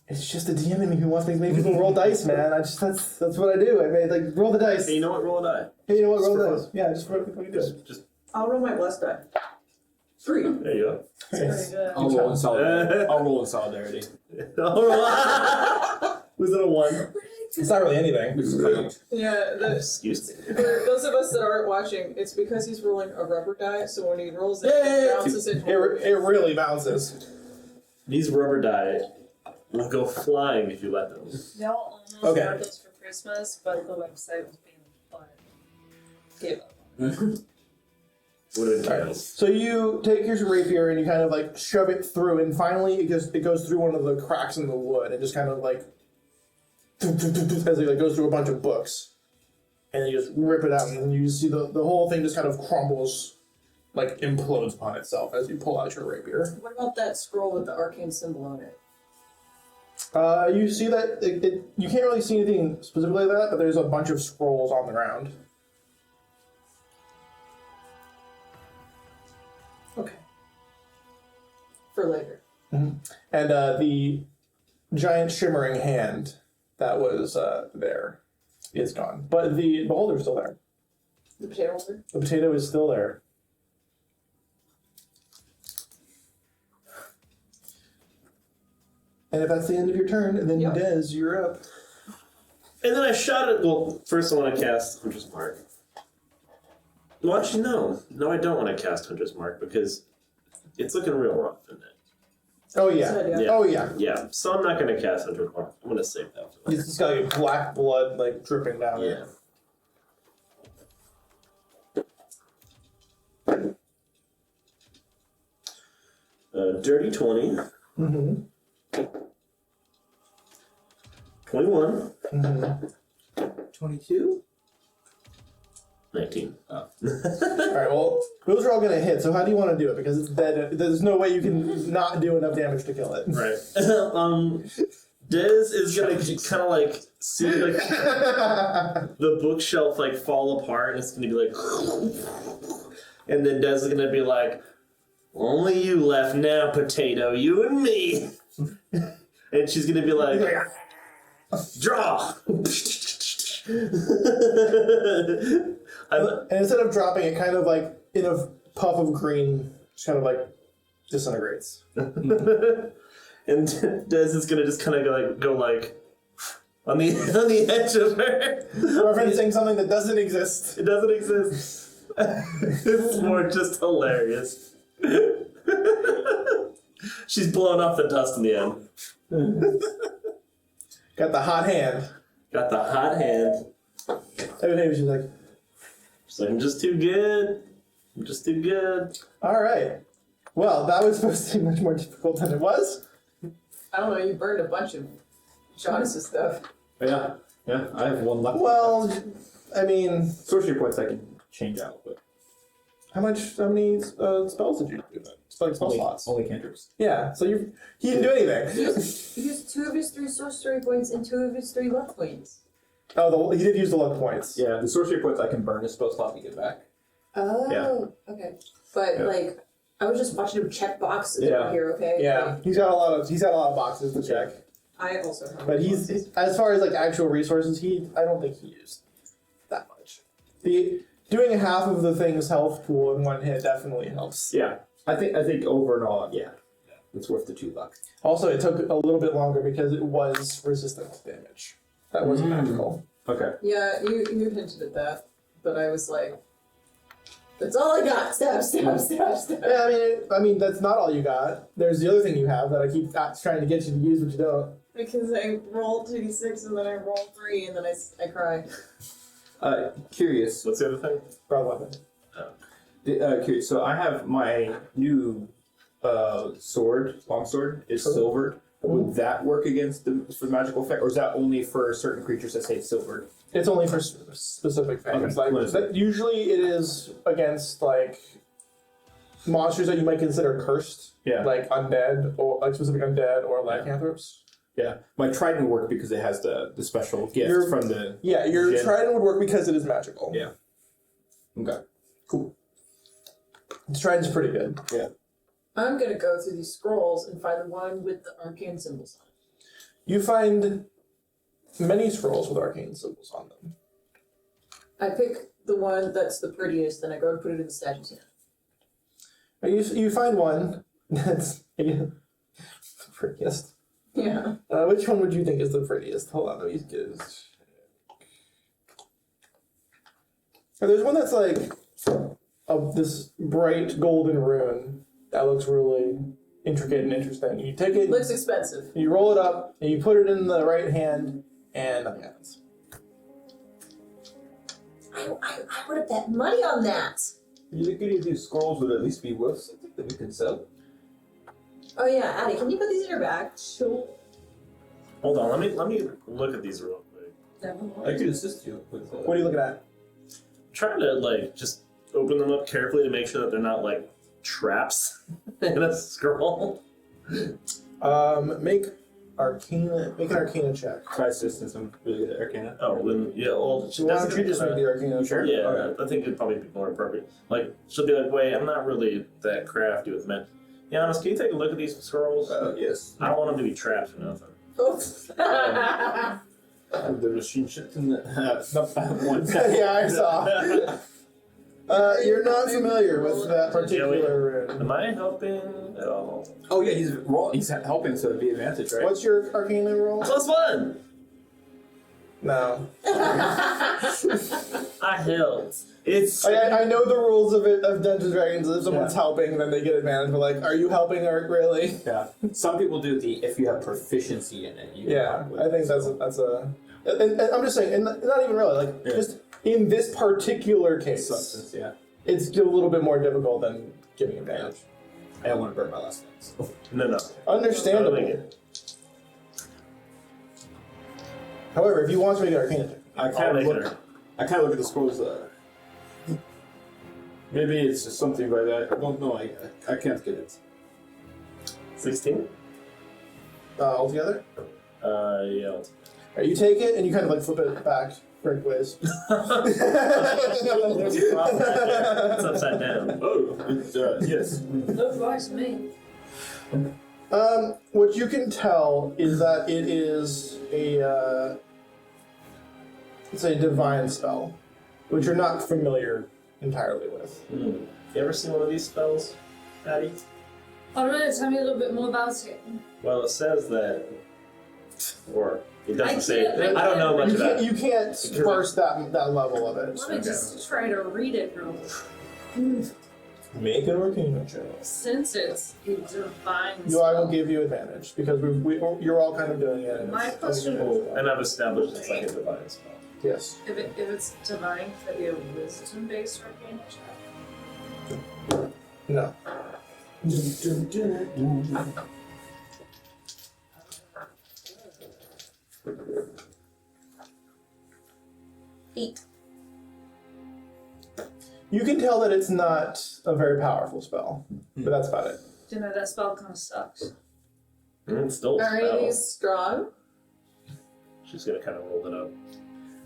It's just a DM in me who wants me to make people roll dice, man. That's what I do. I made like roll the dice. Hey, you know what? Roll a die. Hey, you know what? Roll Just the for dice. Yeah, just for what you do. Just I'll roll my blessed die. 3. there you go. Very good. I'll roll in solidarity. I'll roll in solidarity. Was it a 1? It's not really anything. Yeah, Excuse me. for those of us that aren't watching, it's because he's rolling a rubber die, so when he rolls it, Yay! it bounces it. It really bounces. These rubber die will go flying if you let them. Y'all almost Okay. got those for Christmas, but the website was being fun. Gave up. Would have been Alright. chaos. So you take your rapier and you kind of like shove it through, and finally it goes through one of the cracks in the wood and just kind of like as it like goes through a bunch of books, and then you just rip it out, and you see the whole thing just kind of crumbles, like implodes upon itself as you pull out your rapier. What about that scroll with the arcane symbol on it? You see that you can't really see anything specifically like that, but there's a bunch of scrolls on the ground. Okay. For later. And the giant shimmering hand that was there is gone, but the beholder's still there. The potato holder? The potato is still there. And if that's the end of your turn, then Yep. Des, you're up. And then I shot it. Well, first I want to cast Hunter's Mark. Well, actually, no. No, I don't want to cast Hunter's Mark because it's looking real rough, isn't it? Oh yeah. Good idea. Yeah. Oh yeah. Yeah. So I'm not going to cast Hunter's Mark. I'm going to save that for It's just got like black blood like dripping down Yeah. Dirty 20. Mm-hmm. 21. Mm-hmm. 22? 19. Alright, well, those are all gonna hit, so how do you want to do it? Because it's dead. There's no way you can not do enough damage to kill it. Right. Dez is gonna kind of like see like the bookshelf like fall apart, and it's gonna be like, and then Dez is gonna be like, Only you left now, Potato. You and me. And she's gonna be like, draw. And instead of dropping it, kind of like in a puff of green, just kind of like disintegrates. And Des is gonna just kind of go like on the edge of her, referencing something that doesn't exist. It doesn't exist. It's more just hilarious. She's blowing off the dust in the end. Got the hot hand. Got the hot hand. Every day she's like, I'm just too good. I'm just too good. all right. Well, that was supposed to be much more difficult than it was. I don't know, you burned a bunch of Jonas's stuff. Yeah, I have one left. Well, I mean, Sorcery points I can change out, but how many spells did you do then? It's like spell slots. only cantrips. Yeah, so he didn't do anything. He used 2 of his 3 sorcery points and 2 of his 3 luck points. Oh, he did use the luck points. Yeah, the sorcery points I can burn a spell slot to get back. Oh, okay. But Yeah. like, I was just watching him check boxes Yeah. over here. Okay. Yeah, he's got a lot of boxes to check. I also have But he's as far as like actual resources, I don't think he used that much. Doing half of the thing's health pool in one hit definitely helps. Yeah, I think over and all, yeah, it's worth the 2 luck. Also, it took a little bit longer because it was resistant to damage. That wasn't magical. Okay. Yeah, you hinted at that, but I was like, That's all I got. Stab. Yeah, I mean that's not all you got. There's the other thing you have that I keep trying to get you to use, but you don't. because I roll 2d6 and then I roll 3 and then I cry. Curious. What's the other thing? Broad weapon. Curious. So I have my new longsword is silvered. Would that work against for the magical effect, or is that only for certain creatures that say silvered? It's only for specific things. Okay. What is Like usually it is against like monsters that you might consider cursed, Yeah. like undead or like specific undead or lycanthropes. Yeah. My trident worked because it has the special gift Your- from the. Yeah, your Gen- trident would work because it is magical. Yeah. Okay. Cool. The trident's pretty good. I'm gonna go through these scrolls and find the one with the arcane symbols on it. You find many scrolls with arcane symbols on them. I pick the one that's the prettiest, and I go to put it in the statue's hand. You find one that's the prettiest. Yeah. Which one would you think is the prettiest? Hold on, let me get it. There's one that's like this bright golden rune that looks really intricate and interesting. You take it, Looks expensive. you roll it up, and you put it in the right hand, and nothing happens. I would have bet money on that. You think any of these scrolls would at least be worth something that we can sell? Oh yeah, Addie, can you put these in your bag? Sure. Hold on, let me look at these real quick. I could assist you with What are you looking at? I'm trying to like just open them up carefully to make sure that they're not like traps in a scroll. Make an arcana check. My assistance, I'm really good at Arcana. Oh, then yeah. Well, So why don't you just make the arcana check? Yeah, Okay. I think it'd probably be more appropriate. Like she'll be like, "Wait, I'm not really that crafty with men." Yeah, honest, can you take a look at these scrolls? yes. I don't want them to be traps or nothing. The machine shipped in the. One. Yeah, I saw. You're not familiar with that particular rune. Am I helping at all? Oh yeah, he's helping, so it'd be advantage, right? What's your arcana roll? +1. No. I helped. It's I know the rules of Dungeons and Dragons. If someone's helping, then they get advantage. But like, are you helping or really? Yeah. Some people do if you have proficiency in it. You can Yeah, help with I think it, that's so. and I'm just saying, and not even really like Yeah. just in this particular case, Substance, yeah. it's a little bit more difficult than giving advantage. I don't want to burn my last name. So. no. Understandable. I don't think However, if you want to make an arcana check, I I'll kind make of it. look. I kind of look at the scrolls. Maybe it's just something by that. I don't know. I can't get it. 16. altogether. Yeah. Right, you take it and you kind of like flip it back Great ways. There's a problem right there. It's upside down. Oh, it's, yes. No advice me. What you can tell is that it is it's a divine spell, which you're not familiar entirely with. You ever seen one of these spells, Patty? I don't know, tell me a little bit more about it. Well, it says that, or it doesn't I say. can't- I don't know much about it. You can't parse that level of it. Let me just try to read it real Make an Arcana check. Since it's a divine I will give you advantage because you're all kind of doing it. and My it's- question- And I've established it's like a divine spell. Yes. If it's divine, could it be a wisdom-based arcana check? No. Eight. You can tell that it's not a very powerful spell, but that's about it. You know, that spell kind of sucks. It's still a Are spell. these strong? She's gonna kind of roll it up.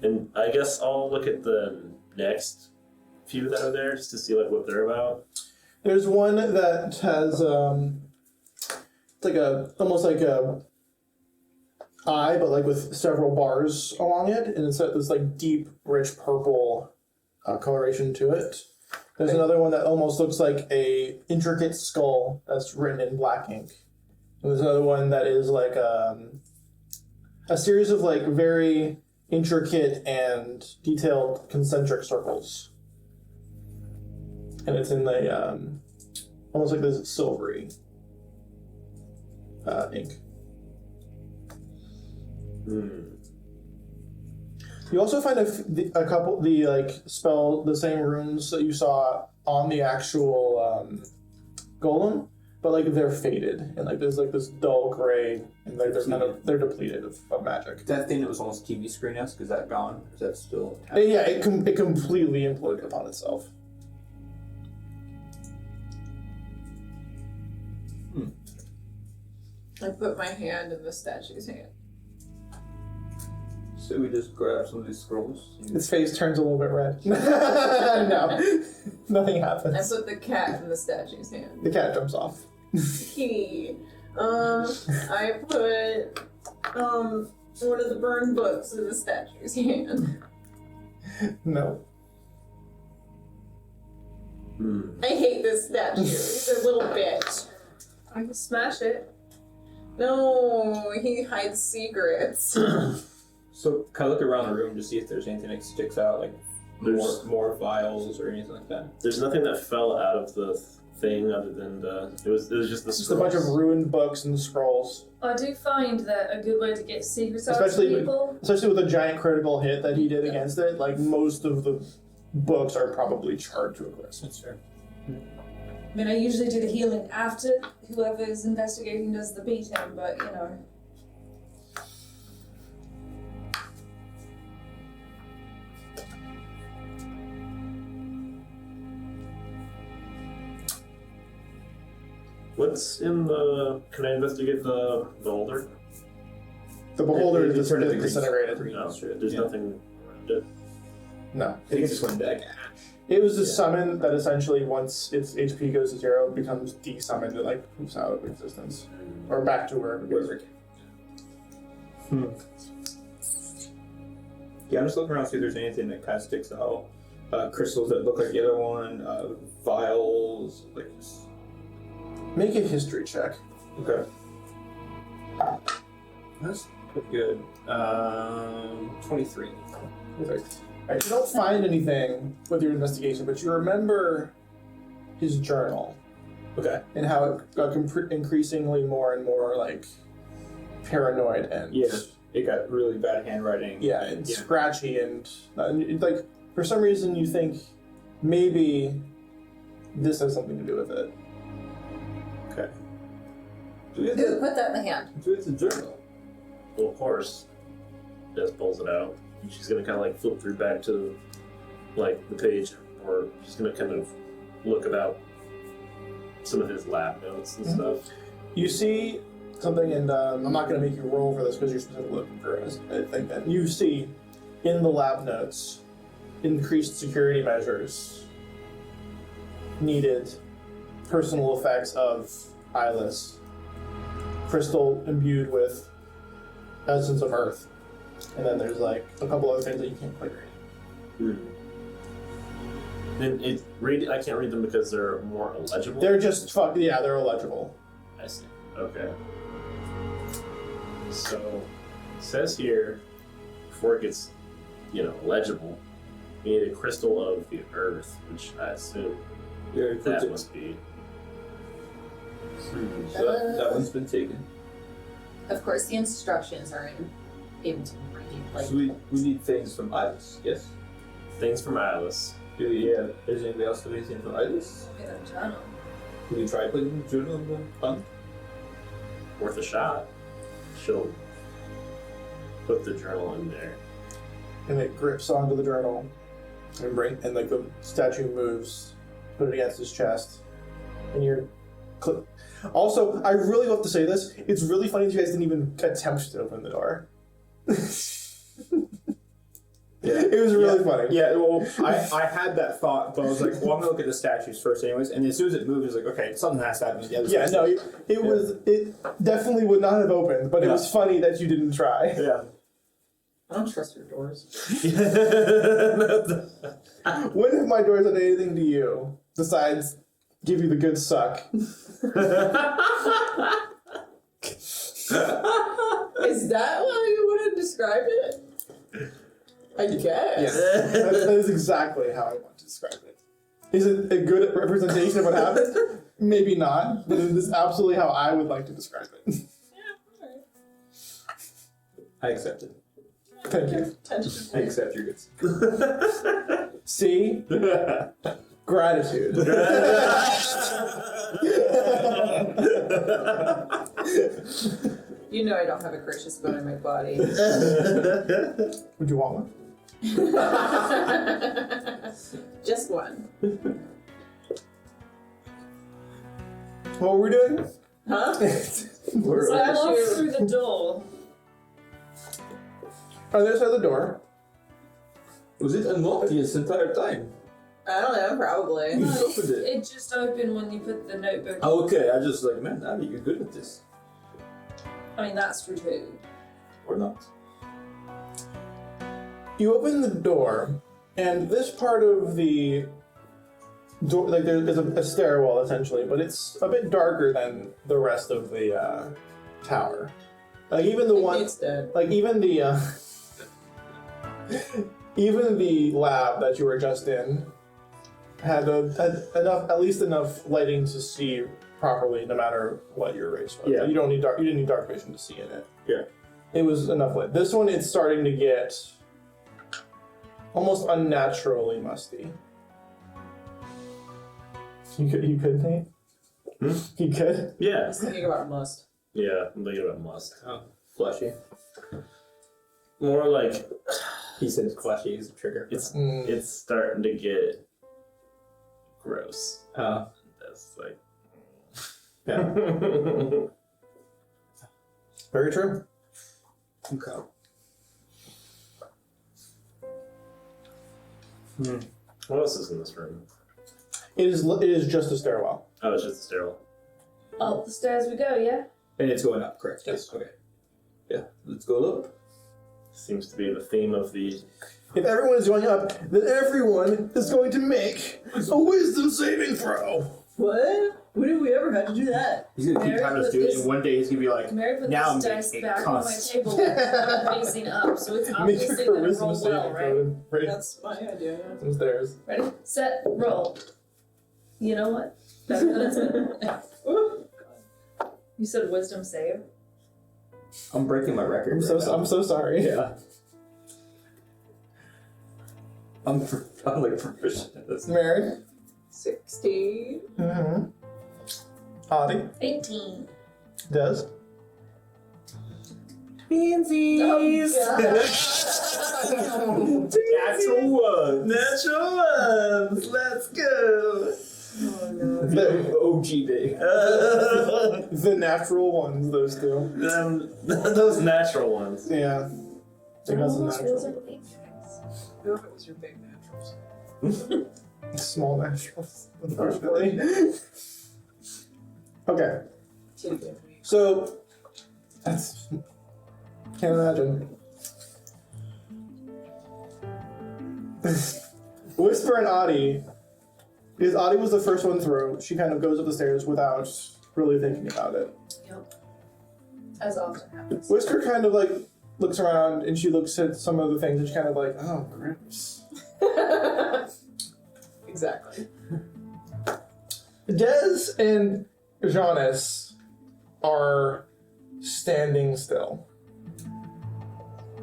And I guess I'll look at the next few that are there just to see like what they're about. There's one that has it's like almost like a eye, but like with several bars along it, and it's got this like deep, rich purple coloration to it. There's another one that almost looks like a intricate skull that's written in black ink. And there's another one that is like a series of like very intricate and detailed concentric circles. And it's in the almost like this silvery ink. You also find a couple the same runes that you saw on the actual golem, but like they're faded and like there's like this dull gray and they're depleted of magic. That thing that was almost TV screen-esque, is that gone? Is that still And yeah, it completely imploded upon itself. I put my hand in the statue's hand. So we just grab some of these scrolls? Its face turns a little bit red. No, nothing I happens. put the cat in the statue's hand. The cat jumps off. Kitty. I put one of the burned books in the statue's hand. No. I hate this statue. He's a little bitch. I can smash it. No, he hides secrets. So can I look around the room to see if there's anything that sticks out, like more vials or anything like that? There's nothing that fell out of the thing other than it was just the Just a bunch of ruined books and scrolls. I do find that a good way to get secrets out Especially of people. Especially with a giant critical hit that he did against it, like most of the books are probably charred to a crisp. That's fair. I mean, I usually do the healing after whoever's investigating does the beating, but you know. What's in the? Can I investigate the beholder? The beholder It is turned into disintegrated. No, there's Yeah. nothing around it. No. I think it just went back. It was a summon that essentially, once its HP goes to 0, becomes desummoned. It like poops out of existence. Or back to wherever it goes. Yeah, I'm just looking around to see if there's anything that kind of sticks out. Crystals that look like the other one, vials, like. Make a history check. Okay. That's pretty good. 23. Perfect. Alright, you don't find anything with your investigation, but you remember his journal. Okay. And how it got increasingly more and more like paranoid and Yeah. It got really bad handwriting. yeah, and scratchy and like for some reason you think maybe this has something to do with it. Okay. Do we have Who the, put that in the hand? do we have the journal? Well, of course, Des pulls it out. And she's gonna kind of like flip through back to like the page, or she's gonna kind of look about some of his lab notes and stuff. You see something, and I'm not going to make you roll for this because you're specifically looking for it, I think. And you see in the lab notes, increased security measures needed, personal effects of eyeless, crystal imbued with essence of earth, and then there's like a couple other things that you can't quite read. And I can't read them because they're more illegible. They're just they're illegible. I see. Okay. So it says here, before it gets, legible, you need a crystal of the earth, which I assume that must be. So that one's been taken. Of course, the instructions are able to read. Like, So we need things from Iris, yes? Things from Alice. Does anybody else have anything from Iris? Look at the journal. Can we try putting the journal in the fund? Worth a shot. She'll put the journal in there. And it grips onto the journal, and like the statue moves, put it against his chest, and you're. Also, I really love to say this. It's really funny that you guys didn't even attempt to open the door. Yeah. It was really funny. Yeah, well, I had that thought, but I was like, well, I'm gonna look at the statues first, anyways. And as soon as it moved, it was like, okay, something has to happen with the other Yeah, statues. no, it definitely would not have opened, but it was funny that you didn't try. Yeah. I don't trust your doors. When have my doors done anything to you besides give you the good suck? Is that how you would have described it? I guess. Yes. That is exactly how I want to describe it. Is it a good representation of what happened? Maybe not, but it is absolutely how I would like to describe it. I accept it. Thank you. I accept your good. See? Gratitude. You know I don't have a gracious bone in my body. Would you want one? Just one. What were we doing? Huh? So I walked through the door. On the other side of the door. Was it unlocked this entire time? I don't know, probably. You opened it. It just opened when you put the notebook. Oh, okay, I just like, man, Abby, you're good at this. I mean, that's true too. Or not. You open the door, and this part of the door, like there's a stairwell essentially, but it's a bit darker than the rest of the tower. Like even the one, It's dead. like even the even the lab that you were just in had at least enough lighting to see properly, no matter what your race was. Yeah. You didn't need dark vision to see in it. Yeah. It was enough light. This one, it's starting to get almost unnaturally musty. You could Nate? You could? Yeah. I was thinking about must. Yeah, I'm thinking about must. Flashy. More like He said flashy is a trigger. it's starting to get gross. That's like Yeah. Very true. Okay. What else is in this room? It is just a stairwell. Oh, it's just a stairwell. Up the stairs we go, yeah? And it's going up, correct? Yes. Okay. Yeah, let's go up. Seems to be the theme of the. If everyone is going up, then everyone is going to make a wisdom saving throw. What? When have we ever had to do that? He's gonna keep Mary having us put do it, this- and one day he's gonna be like, Mary put Now this I'm dice being a back on my cuss. table I'm facing up, so it's Make obviously a gonna wisdom roll saving well, right? throw. Right That's my idea. downstairs. Ready, set, roll. You know what? Better than it's been. You said wisdom save? I'm breaking my record. I'm right so sorry. now. Yeah. I'm like proficient at this. Mary. 16. Mm-hmm. Audie. 18. Does. Natural one! Natural ones! Let's go! The, OG big. the natural ones, those two. Those natural ones. Yeah. I think that's the Almost natural. rolls everything. Who if it was your big naturals? Small naturals, unfortunately. Okay, Too good. so that's can't imagine. Whisper and Adi, because Adi was the first one through, she kind of goes up the stairs without really thinking about it. Yep. As often happens. Whisker kind of like looks around and she looks at some of the things and she's kind of like, oh, gross. Exactly. Des and Janice are standing still,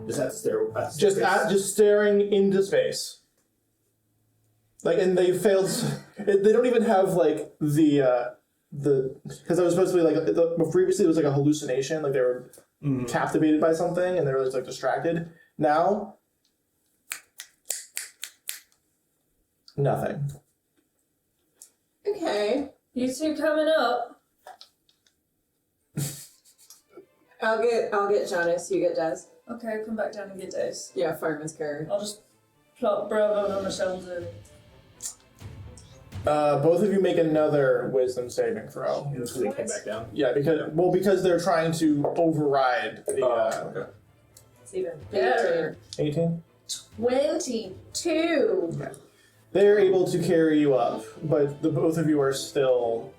Just at the just staring into space. Like, and they failed. They don't even have like the because I was supposed to be like previously it was like a hallucination, like they were captivated by something and they were just like distracted. Now, nothing. Okay. You two coming up. I'll get Jonas, you get Des. Okay, come back down and get Days. Yeah, fireman's carry. I'll just plop Bravo on my shoulder. Both of you make another wisdom saving throw. So they came back down. Yeah, because they're trying to override the Okay. It's even Better. 18. 22. They're able to carry you up, but the both of you are still,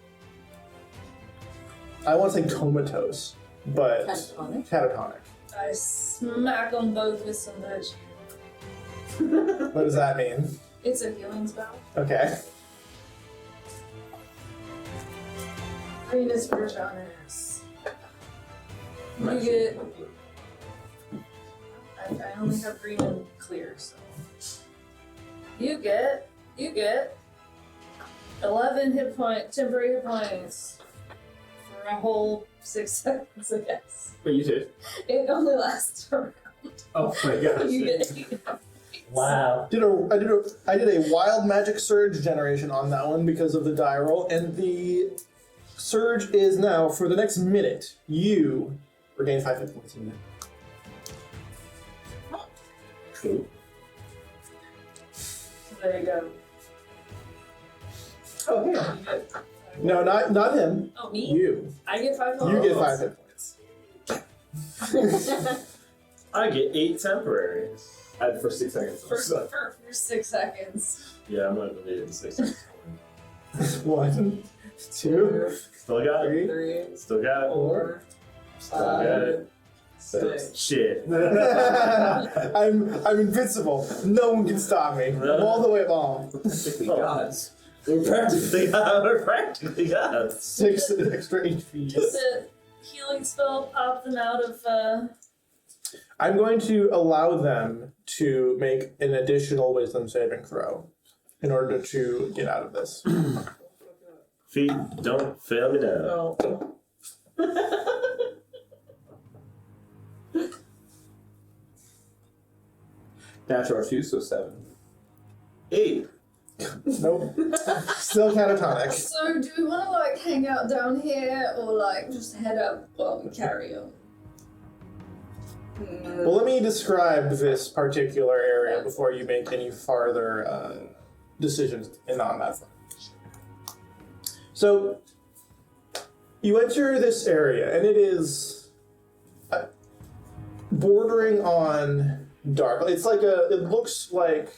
I want to say comatose, but Catatonic. catatonic. I smack them both with some virtue. What does that mean? It's a healing spell. Okay. Green is for Jonas. You get. I only have green and clear, so. You get 11 temporary hit points for a whole 6 seconds, I guess. But you did. It only lasts a round. Oh my gosh. You get 8. Wow. I did a wild magic surge generation on that one because of the die roll, and the surge is now for the next minute. You regain 5 hit points in a minute. Cool. So there you go. Oh, You yeah. get, No, not him. oh, me? You. I get 5 You get points. 5 hit points. I get 8 temporary. For 6 seconds. For 6 seconds. Yeah, I'm not gonna be in 6 seconds. 1, 2, Still got it. 3, Still got it. 4, Still got it. 6. Shit. I'm invincible. No one can stop me. I'm all the way along. Strictly gods. We're practically gods. 6 extra HP. Does the healing spell pop them out of, I'm going to allow them to make an additional wisdom saving throw in order to get out of this. Feet, don't fail me now. Oh. Natural 2, so 7. 8. Nope. Still catatonic. So do we want to like hang out down here or like just head up and carry on? Well, let me describe this particular area before you make any farther decisions on that front. So, you enter this area, and it is bordering on dark. It's like it looks like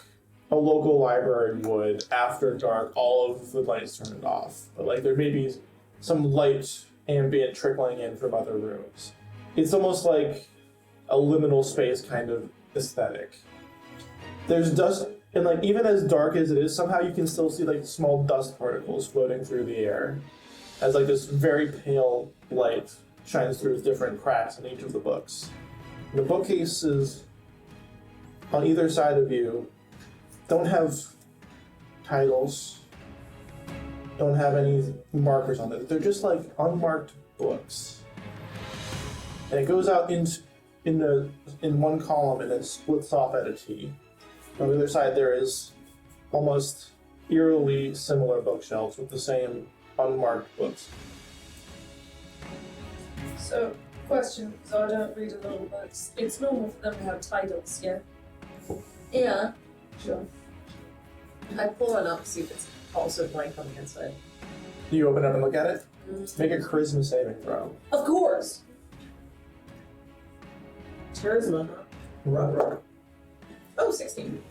a local library would after dark, all of the lights turned off. But like there may be some light ambient trickling in from other rooms. It's almost like a liminal space kind of aesthetic. There's dust, and like even as dark as it is, somehow you can still see like small dust particles floating through the air as like this very pale light shines through different cracks in each of the books. The bookcases on either side of you don't have titles, don't have any markers on them. They're just like unmarked books. And it goes out in one column and then splits off at a T. On the other side there is almost eerily similar bookshelves with the same unmarked books. So, question, because I don't read a lot of books. It's normal for them to have titles, yeah? Yeah. Sure. I pull one up, see if it's also blank on the inside. You open up and look at it. Make a charisma saving throw. Of course! Charisma. Right. Oh, 16.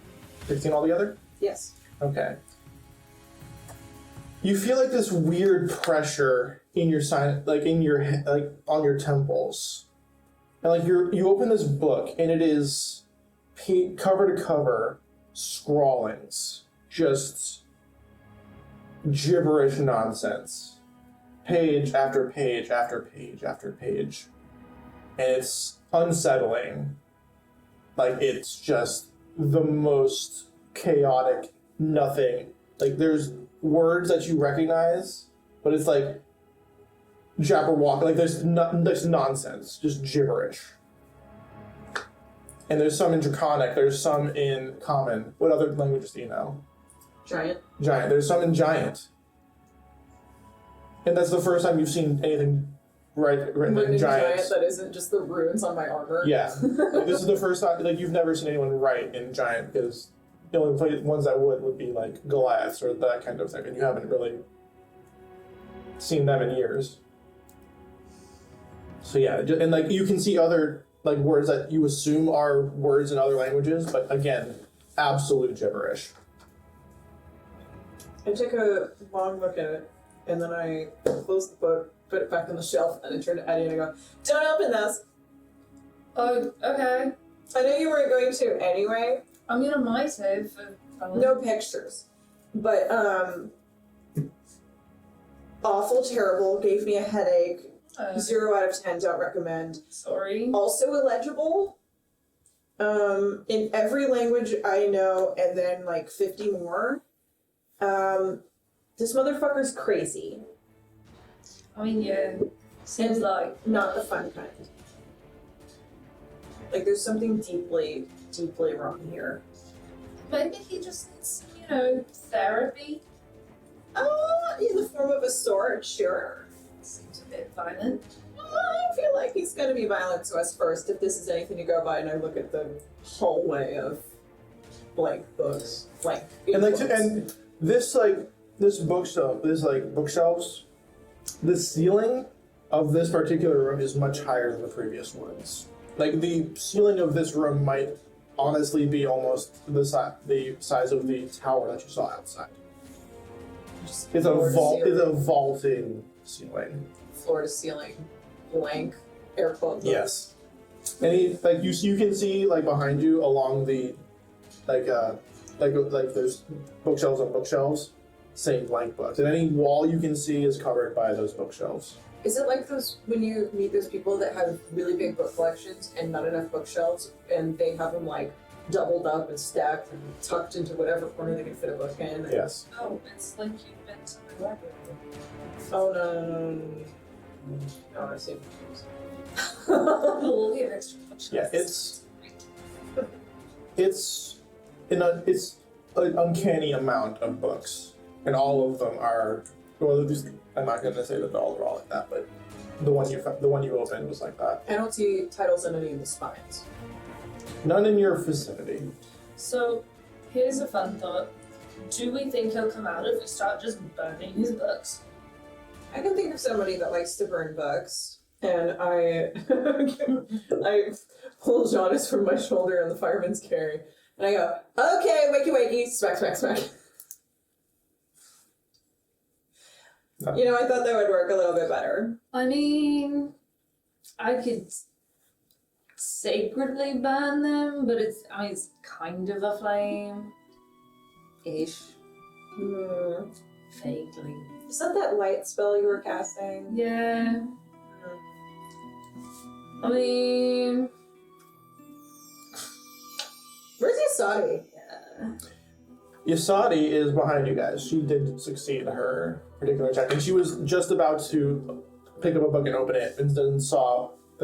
16 altogether? Yes. Okay. You feel like this weird pressure in your side, like in your like on your temples, and like you open this book and it is cover to cover scrawlings, just gibberish nonsense, page after page after page after page, and it's unsettling. Like it's just the most chaotic nothing. Like there's words that you recognize, but it's like Jabberwock. Like there's nonsense, just gibberish. And there's some in Draconic. There's some in Common. What other languages do you know? Giant. Giant. There's some in Giant. And that's the first time you've seen anything written in Giant. That isn't just the runes on my armor. Yeah. Like, this is the first time. Like you've never seen anyone write in Giant because the only ones that would be like Goliaths or that kind of thing, and you haven't really seen them in years. So yeah, and like you can see other like words that you assume are words in other languages, but again, absolute gibberish. I took a long look at it, and then I closed the book, put it back on the shelf, and I turned to Eddie and I go, "Don't open this." Oh, okay. I know you weren't going to anyway. I mean, I might have. No pictures, but awful, terrible. Gave me a headache. 0 out of 10. Don't recommend. Sorry. Also illegible. In every language I know, and then like 50 more. This motherfucker's crazy. I mean, yeah. Seems like. Not the fun kind. Like there's something deeply, deeply wrong here. Maybe he just needs, therapy. In the form of a sword, sure. Seems a bit violent. I feel like he's gonna be violent to us first if this is anything to go by, and I look at the hallway of blank books. Blank. And like, books. and this bookshelf, bookshelves, the ceiling of this particular room is much higher than the previous ones. Like the ceiling of this room might honestly be almost the size of the tower that you saw outside. It's a vaulting ceiling. Floor to ceiling, blank, air quote. Yes. And you can see like behind you along the like there's bookshelves on bookshelves saying blank books. And any wall you can see is covered by those bookshelves. Is it like those when you meet those people that have really big book collections and not enough bookshelves, and they have them like doubled up and stacked and tucked into whatever corner they can fit a book in? Yes. Oh, it's like you've been to the library. Oh no. No, I see. We'll get extra bookshelves. Yeah, it's an uncanny amount of books, and all of them are. Well, at least I'm not going to say that all are all like that, but the one you opened was like that. I don't see titles in any of the spines. None in your vicinity. So, here's a fun thought. Do we think he'll come out if we start just burning his books? I can think of somebody that likes to burn books, and I pull Jonas from my shoulder on the fireman's carry, and I go, "Okay, wakey wakey, smack smack smack." I thought that would work a little bit better. I mean, I could sacredly burn them, but it's kind of a flame-ish. Vaguely. Is that that light spell you were casting? Yeah. I mean... Where's Yasadi? Yeah. Yasadi is behind you guys. She did succeed her particular check, and she was just about to pick up a book and open it, and then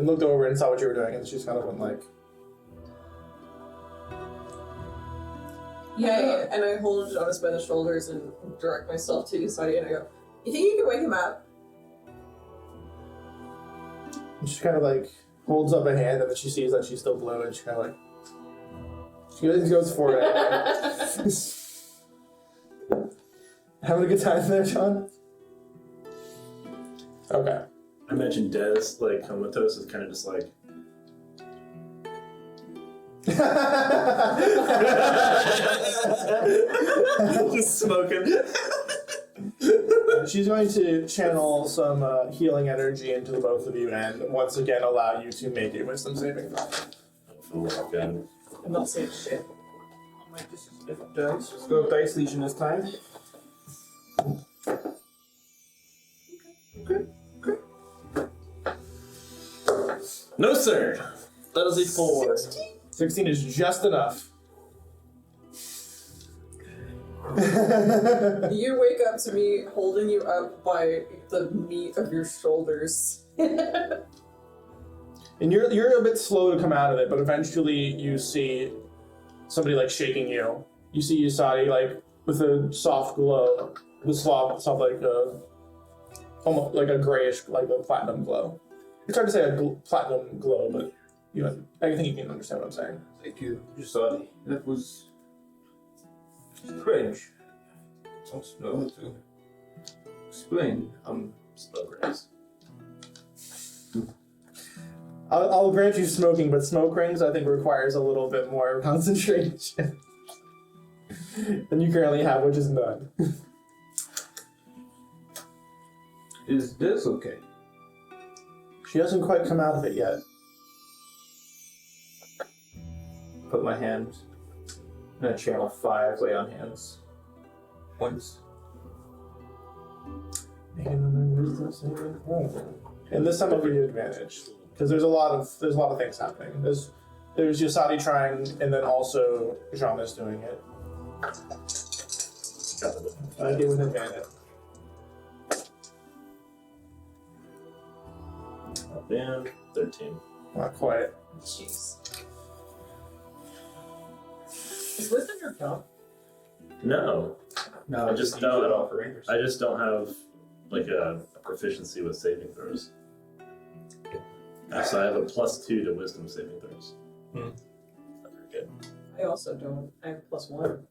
looked over and saw what you were doing, and she's kind of went like, Yeah, and I hold Jonas by the shoulders and direct myself to Yasadi, and I go, "You think you can wake him up?" and she kind of like holds up a hand, and then she sees that she's still blue, and she kind of like, She goes for it. Having a good time there, John? Okay. I imagine Des, like, comatose is kind of just like. Just smoking. She's going to channel some healing energy into the both of you and once again allow you to make a wisdom saving throw. Oh, God. I'm not saying shit. This is different dice. Let's go with Dice Legion this time. No, sir. That is a 4. 16 is just enough. You wake up to me holding you up by the meat of your shoulders. And you're a bit slow to come out of it, but eventually you see somebody like shaking you. You see Yasadi like with a soft glow, the soft like almost like a grayish, like a platinum glow. It's hard to say a platinum glow, but you know, I think you can understand what I'm saying. Thank you, Yasadi. That was strange. I don't know how to explain. Smoke rings. I'll grant you smoking, but smoke rings I think requires a little bit more concentration than you currently have, which is none. Is this okay? She hasn't quite come out of it yet. Put my hand in a channel 5, lay on hands. Once. Make another wisdom saving throw. And this time I'll give you advantage. Because there's a lot of things happening. There's Yasadi trying, and then also Jean is doing it. I give an advantage. And 13. Not quite. Jeez. Is wisdom your count? No. No, I just use don't- it all for rangers. I just don't have like a proficiency with saving throws. So I have a +2 to wisdom saving throws. Hmm. Not very good. I also don't. I have +1.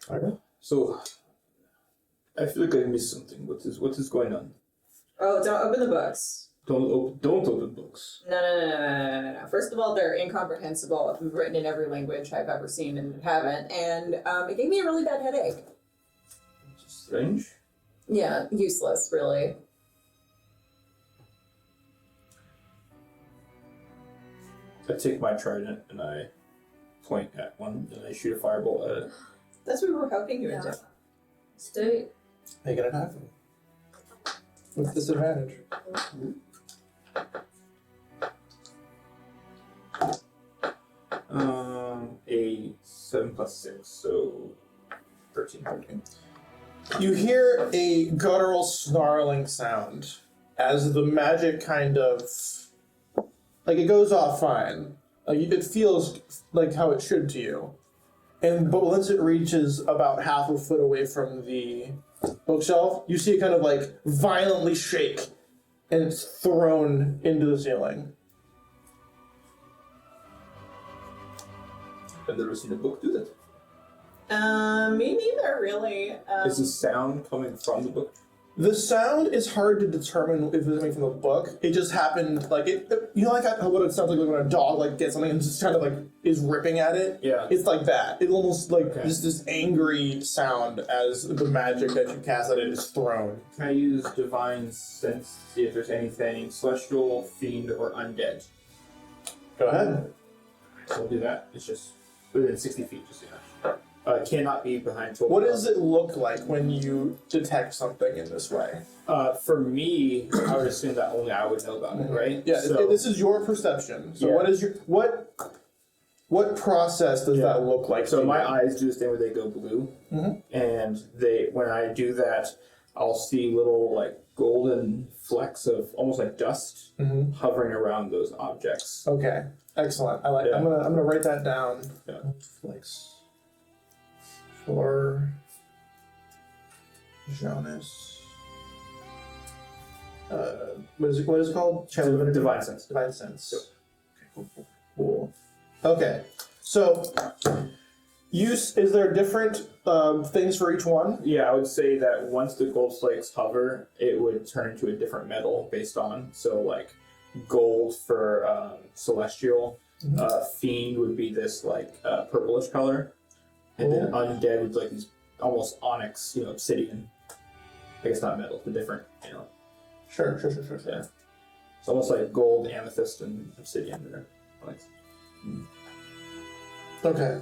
Okay. So, I feel like I missed something. What is going on? Oh, don't open the books. Don't open books. No. First of all, they're incomprehensible, written in every language I've ever seen and haven't, and it gave me a really bad headache. Strange. Yeah, useless, really. I take my trident and I point at one and I shoot a fireball at it. That's what we were helping you into. Stay. Make an attack. With disadvantage. A 7 + 6, so 13. You hear a guttural snarling sound as the magic kind of like it goes off fine. Like it feels like how it should to you. But once it reaches about half a foot away from the bookshelf, you see it kind of like violently shake and it's thrown into the ceiling. I've never seen a book do that. Me neither, really. Is the sound coming from the book? The sound is hard to determine if it's coming from the book. It just happened, like you know, like what it sounds like when a dog like gets something and just kind of like is ripping at it. Yeah. It's like that. It almost like Okay. just this angry sound as the magic that you cast at it is thrown. Can I use Divine Sense to see if there's anything celestial, fiend, or undead? Go ahead. So I'll do that. It's just within 60 feet, just it cannot be behind 12. What does it look like when you detect something in this way? For me, I would assume that only I would know about it, right? Yeah, So, this is your perception. So Yeah. what is your what process does that look like? so to my you? eyes do this thing where they go blue, Mhm. and when I do that, I'll see little like golden flecks of almost like dust Mhm. hovering around those objects. Okay, excellent. I like. Yeah. I'm gonna write that down. Yeah. Flex. For Jonas. What is it called? Channel of Divine Sense. Divine Sense. Yep. Okay, Cool. Okay, so is there different things for each one? Yeah, I would say that once the gold flakes hover, it would turn into a different metal based on. So, like, gold for celestial, fiend would be this, like, purplish color, and then undead would be like these almost onyx, obsidian. I guess not metal, but different, Sure. Yeah. It's almost like gold, amethyst, and obsidian there. Okay.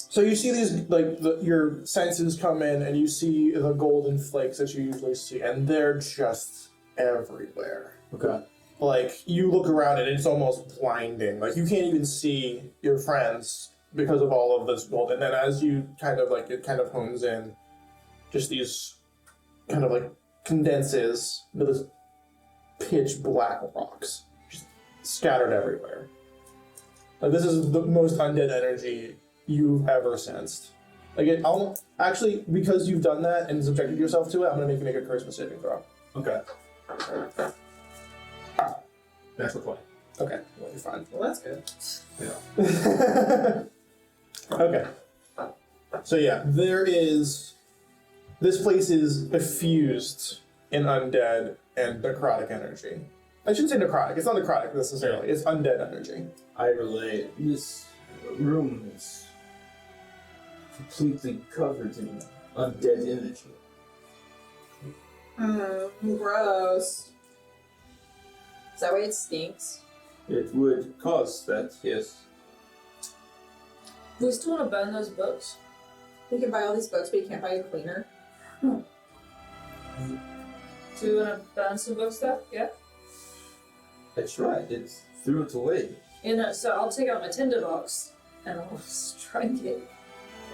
So you see these, like, your senses come in and you see the golden flakes that you usually see, and they're just everywhere. Okay. Like, you look around and it's almost blinding. Like, you can't even see your friends because of all of this gold. And then as you it kind of hones in, just these kind of like condenses into this pitch black rocks just scattered everywhere. Like, this is the most undead energy you've ever sensed. Like, actually, because you've done that and subjected yourself to it, I'm gonna make you make a charisma saving throw. Okay. Natural 20. Okay, well, you're fine. Well, that's good. Yeah. Okay. So yeah, this place is effused in undead and necrotic energy. I shouldn't say necrotic, it's not necrotic necessarily, it's undead energy. I relate. This room is completely covered in undead energy. Gross. Is that why it stinks? It would cause that, yes. We still want to burn those books. You can buy all these books, but you can't buy a cleaner. Do we want to burn some book stuff? Yeah? That's right. It's threw it away. So I'll take out my tinderbox and I'll strike it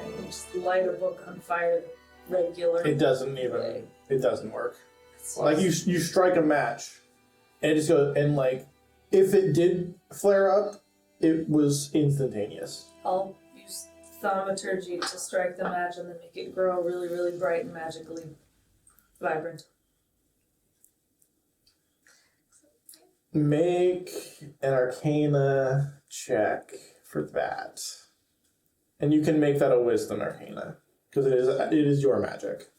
and just light a book on fire regular. It doesn't work. Like, you strike a match and it just goes, and like, if it did flare up, it was instantaneous. I'll use thaumaturgy to strike the match and then make it grow really, really bright and magically vibrant. Make an Arcana check for that. And you can make that a Wisdom Arcana, because it is your magic.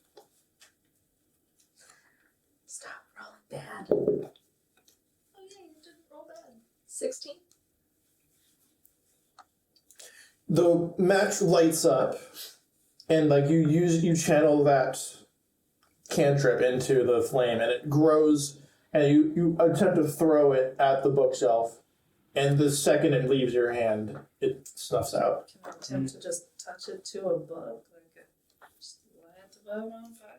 Stop rolling bad. Oh yeah, you didn't roll bad. 16. The match lights up, and like you channel that cantrip into the flame, and it grows, and you attempt to throw it at the bookshelf, and the second it leaves your hand, it snuffs out. Can I attempt to just touch it to a book? Like, just light the book on fire?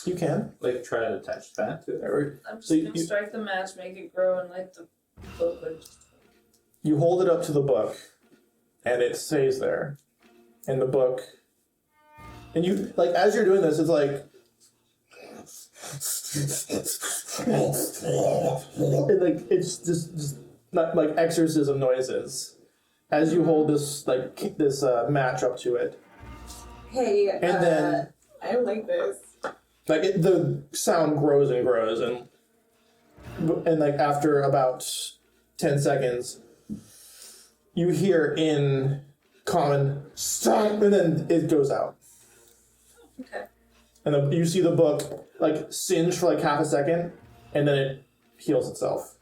You can. Like, try to attach that to it. I'm just So gonna strike the match, make it grow, and light the book. You hold it up to the book, and it stays there. And the book, and you, like, as you're doing this, it's like, and like, it's just not like exorcism noises as you hold this match up to it. Hey, And then, I don't like this. like, the sound grows and grows, and like after about 10 seconds, you hear in common, "Stop!" and then it goes out. Okay. And you see the book like singe for like half a second, and then it heals itself.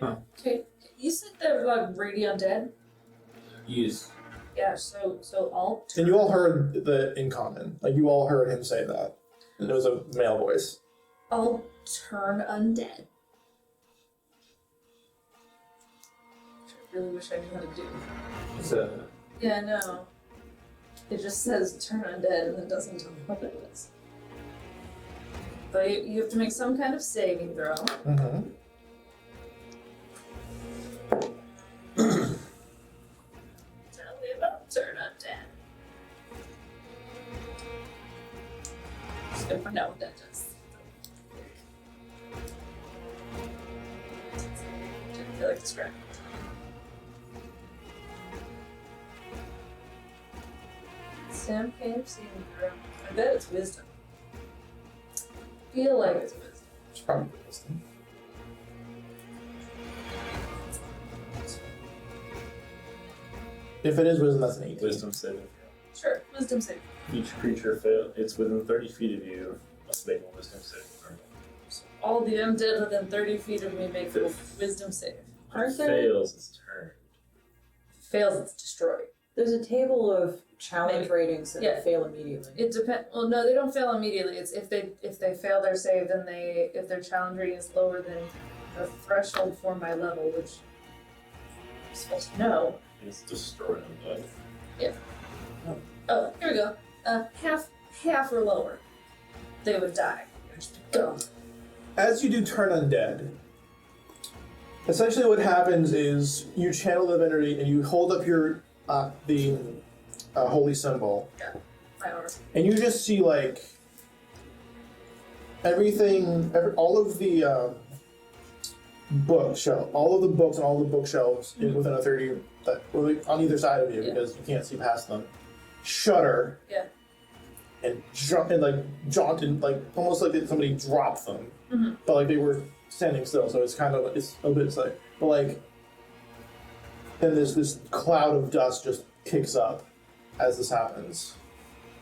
Okay. You said they're like radiant dead? Yes. Yeah, so I'll And you all heard the in common. Like, you all heard him say that. And it was a male voice. I'll turn undead. I really wish I knew how to do. So, Yeah, no. It just says turn undead and it doesn't tell me what it is. But you have to make some kind of saving throw. Mm-hmm. Tell me about turn undead. Just gonna find out what that does. Didn't feel like describing. Campaign of saving throw. I bet it's wisdom. Feel like it's wisdom. It's probably wisdom. If it is wisdom, that's an 18. Wisdom saving. Sure, wisdom save. Each creature it's within 30 feet of you must make a wisdom saving throw. So all the undead within 30 feet of me make a wisdom save. Aren't there? Fails its turn. Fails, it's destroyed. There's a table of challenge Maybe. ratings that Yeah. fail immediately. It depends. Well, no, they don't fail immediately. It's if they fail their save, then if their challenge rating is lower than the threshold for my level, which I'm supposed to know. It's destroyed undead. Oh, here we go. Half or lower, they would die. Just go. As you do turn undead, essentially what happens is you channel the divinity and you hold up your the holy symbol, My arm. and you just see like all of the bookshelf, all of the books and all the bookshelves within a 30 on either side of you because you can't see past them, shudder. Yeah. And jump and jaunt and almost like somebody dropped them, but like they were standing still. So it's a bit like, but like, then this cloud of dust just kicks up as this happens.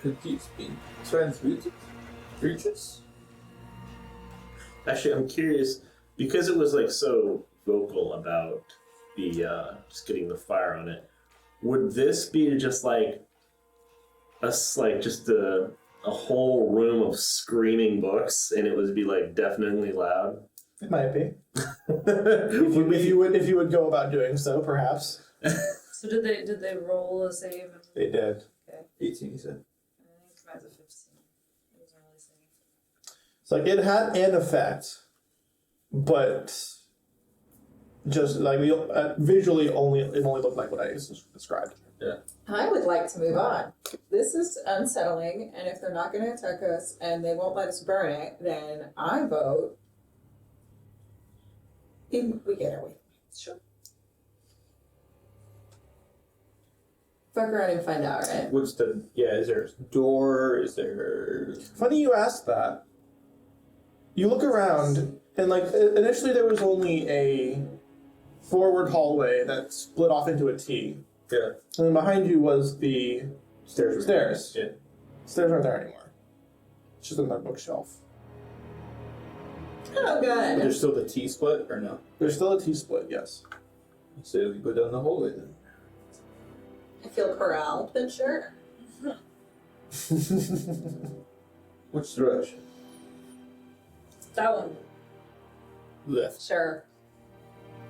Could these be transmuted creatures? Actually, I'm curious because it was like so vocal about the just getting the fire on it. Would this be just like us, like just a whole room of screaming books, and it would be like deafeningly loud? It might be. if you would go about doing so, perhaps. So did they roll a save? They did. 18, you said. I think mine's a 15. It wasn't really saying. It's like it had an effect, but just like visually it only looked like what I just described. I would like to move on. This is unsettling, and if they're not going to attack us and they won't let us burn it, then I vote we get away. Sure. Fuck around and find out, right? What's is there a door? Is there... Funny you asked that. You look around, and initially there was only a forward hallway that split off into a T. Yeah. And then behind you was the Stairs. stairs. Yeah. Stairs aren't there anymore. It's just another bookshelf. Oh, But good. there's still the T split, or no? There's still a T split, yes. So we go down the hallway then. I feel corralled, but sure. Which direction? That one. Left. Sure.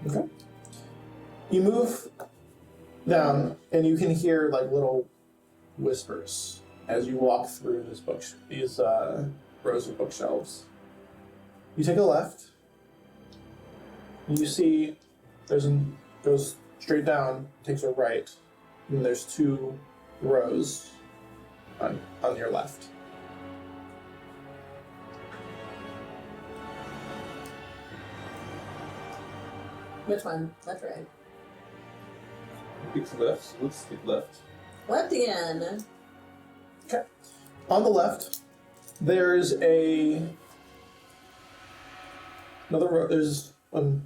Okay. You move down, and you can hear little whispers as you walk through these rows of bookshelves. You take a left, and you see goes straight down, takes a right, and there's 2 rows on your left. Which one? Left, right? Pick left. Let's pick left. Left again. On the left, there's another row. There's on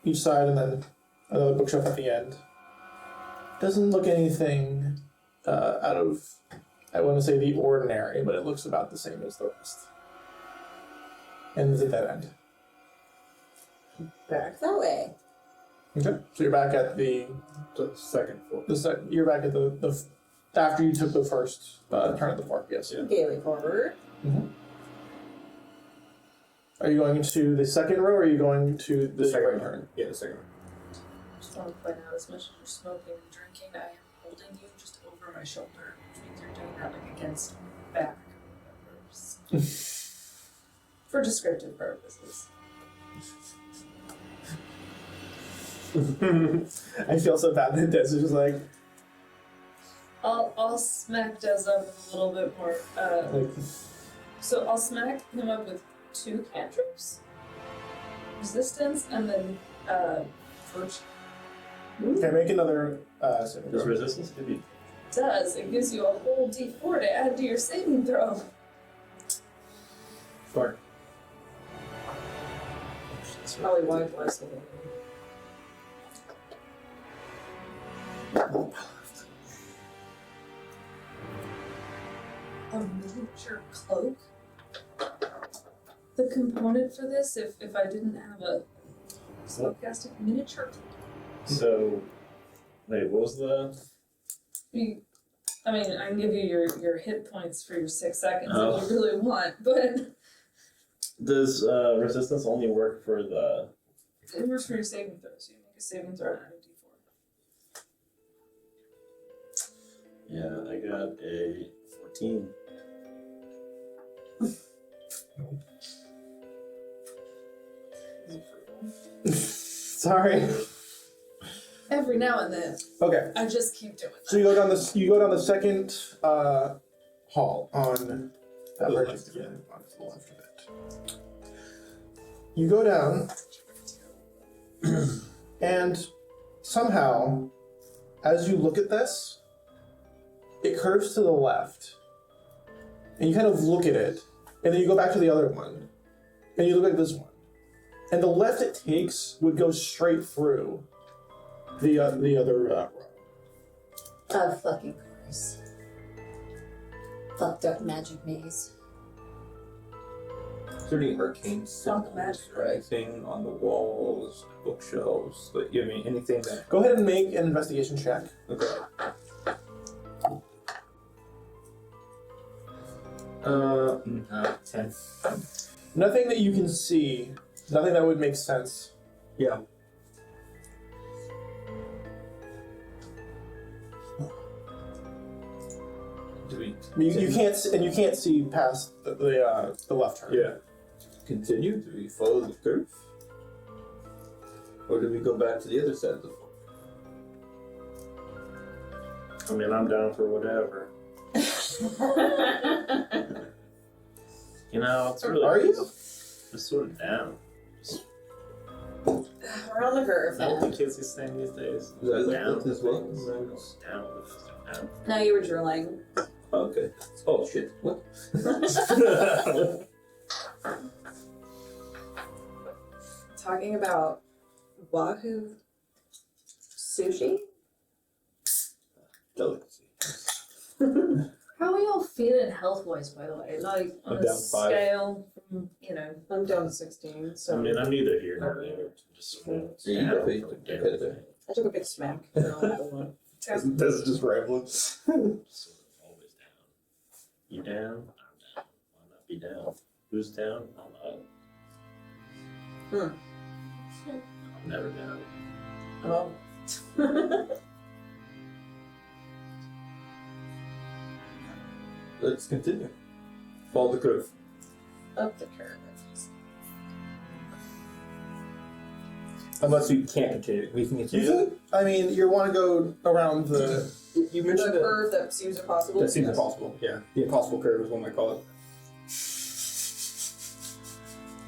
each side, and then another bookshelf at the end. Doesn't look anything out of, I want to say, the ordinary, but it looks about the same as the rest. And it's at that end. Back that way. Okay. So you're back at the Second floor. you're back at the after you took the first turn of the park. Yes. Yeah. Gaily forward. Are you going to the second row, or are you going to the second right row. turn? Yeah, the second one. Just want to point out, as much as you're smoking and drinking, I am holding you just over my shoulder, which means you're doing that against my back. For descriptive purposes. I feel so bad that Des is just like I'll smack Des up with a little bit more. So I'll smack him up with 2 cantrips, resistance, and then virtue. okay, make another saving Does throw. resistance give you? Does it gives you a whole D4 to add to your saving throw? Fine. Probably why blessed. A miniature cloak? The component for this, if I didn't have a spellcasting miniature cloak. So, wait, what was the? I mean, I can give you your hit points for your 6 seconds Oh. if you really want, but Does resistance only work for the? it works for your saving throws. You make a saving throw and add a d4. Yeah, I got a 14. Sorry. Every now and then, Okay. I just keep doing that. So you go down this. You go down the second hall on that vertex again, on the left of it. You go down, and somehow, as you look at this, it curves to the left, and you kind of look at it, and then you go back to the other one, and you look at this one, and the left it takes would go straight through the other row. Of fucking course. Fucked up magic maze. Is there any arcane Fuck symbols magic, or anything on the walls, bookshelves? Like, I mean, anything that. Go ahead and make an investigation check. Okay. No, 10. Nothing that you can see, nothing that would make sense. Yeah. Do we? You can't, and you can't see past the left turn. Yeah. Continue? Do we follow the curve? Or do we go back to the other side of the fork? I mean, I'm down for whatever. You know, it's really. Are you? Just sort of down. Just, We're on the curve. I don't think kids are saying these days. Is that Down. like as well? Down. Down. No, you were drilling. Okay. Oh shit. What? Talking about wahoo sushi? Delicacy. How are y'all feeling health-wise, by the way? Like, on I'm a down 5. scale from, you know... I'm down to 16, so I mean, I'm neither here nor there. Just sort of down. I took a big smack. That's just rambling. Sort of always down. You down? I'm down. Why not be down? Who's down? I'm up. I'm never down. Oh. Let's continue. Follow the curve. Up the curve. Unless we can't continue. We can You continue. think? I mean, you want to go around the. You The mentioned curve that seems impossible. that seems impossible. Yeah. The impossible curve is what we call it.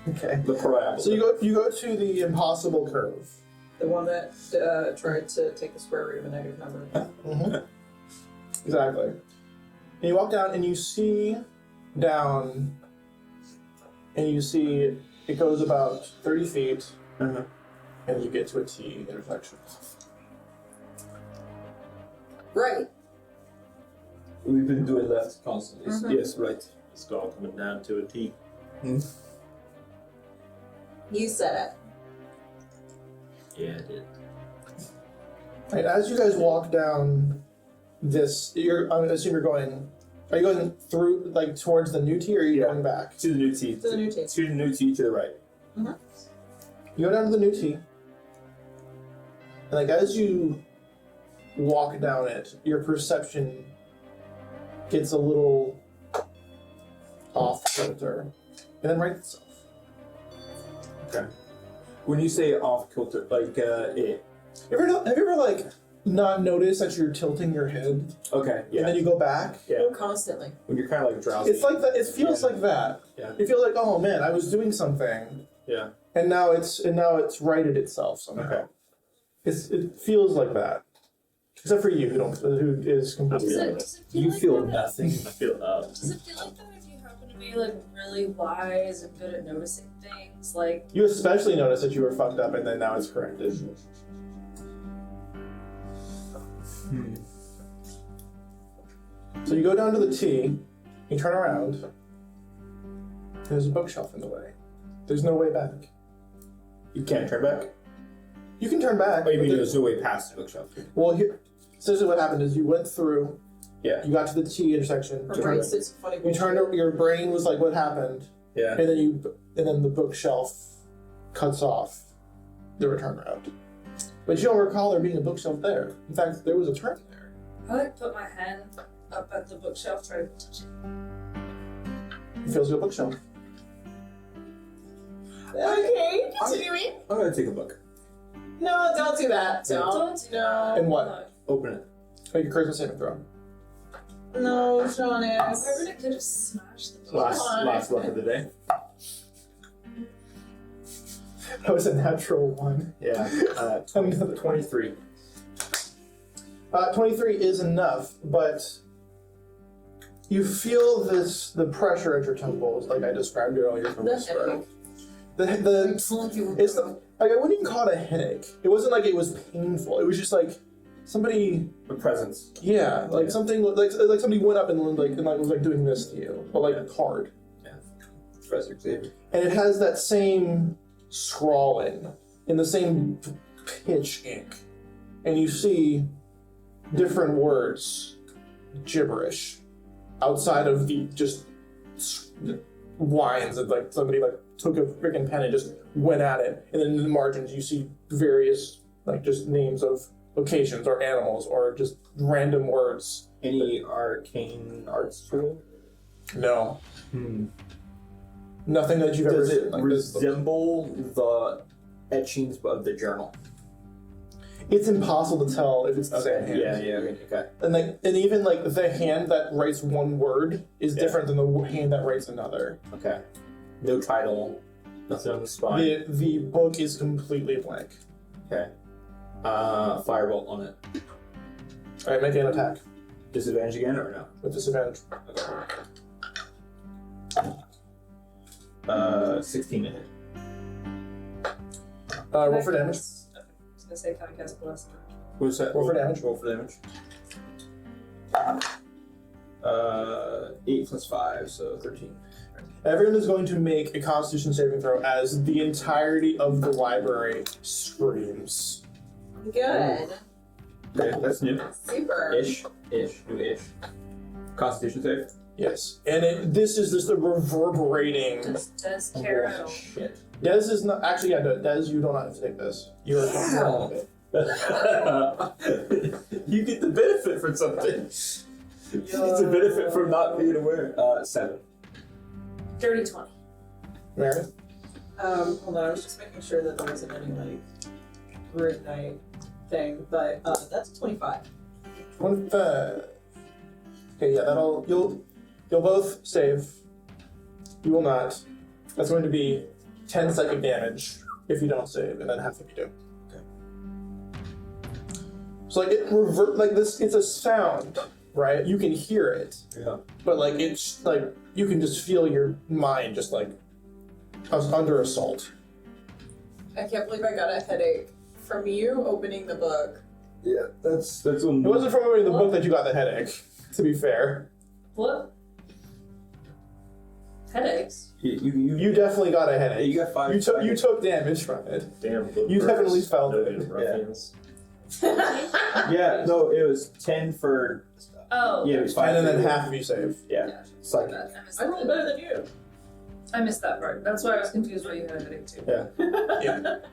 Okay. The parabola. So you go to the impossible curve. The one that tried to take the square root of a negative number. Mm-hmm. Exactly. And you walk down and you see down, and you see it goes about 30 feet, and you get to a T intersection. Right. We've been doing left constantly. So yes, right. It's all coming down to a T. You said Yeah, I did. Right, as you guys walk down this, I assume you're going. Are you going through, like, towards the new T, or are you going back? To the new T. To the new T. To the new T to the right. You go down to the new T, and like as you walk down it, your perception gets a little off kilter, and then rights itself. Okay. When you say off kilter, like it. Have you ever like not noticed that you're tilting your head, Okay. and Yeah. then you go back? Yeah. Constantly. When you're kind of like drowsy. It's like that. It feels like that. Yeah. It feels like, oh man, I was doing something, Yeah. and now it's righted itself somehow. Okay. It feels like that, except for you who is completely. Does different. it feel You like feel that? nothing. I feel up. Does it feel like that if you happen to be like really wise and good at noticing things? Like, You especially notice that you were fucked up, and then now it's corrected. So you go down to the T, you turn around, there's a bookshelf in the way. There's no way back. You can't turn back? You can turn back. Oh, you but mean there- there's no way past the bookshelf? Well, here, essentially what happened is you went through, Yeah. you got to the T intersection, Her you brain turned, sits funny you bullshit. turned, your brain was like, what happened? Yeah. And then the bookshelf cuts off the return route. But you don't recall there being a bookshelf there. In fact, there was a turn there. I like put my hand up at the bookshelf, try to touch it. It feels like a bookshelf. Okay, continuing. I'm gonna take a book. No, don't do that. Don't. do that. And what? No. Open it. Make a charisma saving throw. No, I Jonas. really could have smashed the book. Last luck of the day. That was a natural one. Yeah. 23. 23 is enough, but you feel the pressure at your temples, like I described earlier from The Whisper. headache. The it's the, like I wouldn't even call it a headache. It wasn't like it was painful. It was just like somebody, The presence. yeah, like Yeah. something like somebody went up and was like doing this to you, but like hard. Professor Xavier. And it has that same scrawling in the same pitch ink, and you see different words, gibberish, outside of the just lines of like somebody like took a freaking pen and just went at it, and then in the margins you see various like just names of locations or animals or just random words. Any arcane arts tool? No, nothing that you've ever Does it seen. Like this. resemble the etchings of the journal? It's impossible to tell if it's the same hand. Okay. And even like the hand that writes one word is Yeah. different than the hand that writes another. Okay. No title, nothing on the spine. The book is completely blank. Okay. Firebolt on it. All right, make an attack Disadvantage again or no? with disadvantage. 16 to hit. Roll for damage. I was gonna say, can I cast Bless? What's that? Roll for damage. Roll for damage. 8 plus 5, so 13. Everyone is going to make a Constitution saving throw as the entirety of the library screams. Good. Okay, that's new. Super. New-ish. Constitution save. Yes, and this is just the reverberating. Does care at all. Shit. Des is not actually. Yeah, Des, you don't have to take this. You are not of it. You get the benefit from something. It's a benefit from not being aware. 7. Dirty 20. Meredith. Hold on, I was just making sure that there wasn't any like grid night thing, but that's 25. 25. Okay, yeah, you'll both save. You will not. That's going to be 10 psychic damage if you don't save, and then half if you do. Okay. So like it's a sound, right? You can hear it, Yeah. but like it's like you can just feel your mind just like under assault. I can't believe I got a headache from you opening the book. Yeah, that's It wasn't from reading the book that you got the headache, to be fair. What? Headaches? You definitely got a headache. you got 5. You took damage from it. Damn, book You burns. definitely felt No it. good ruffians. Yeah, no, it was 10 for. Oh. Yeah, it was 5. And then half of you save. Yeah. Psychic. I missed I rolled better than you. I missed that part. That's why I was confused why you had a headache too. Yeah.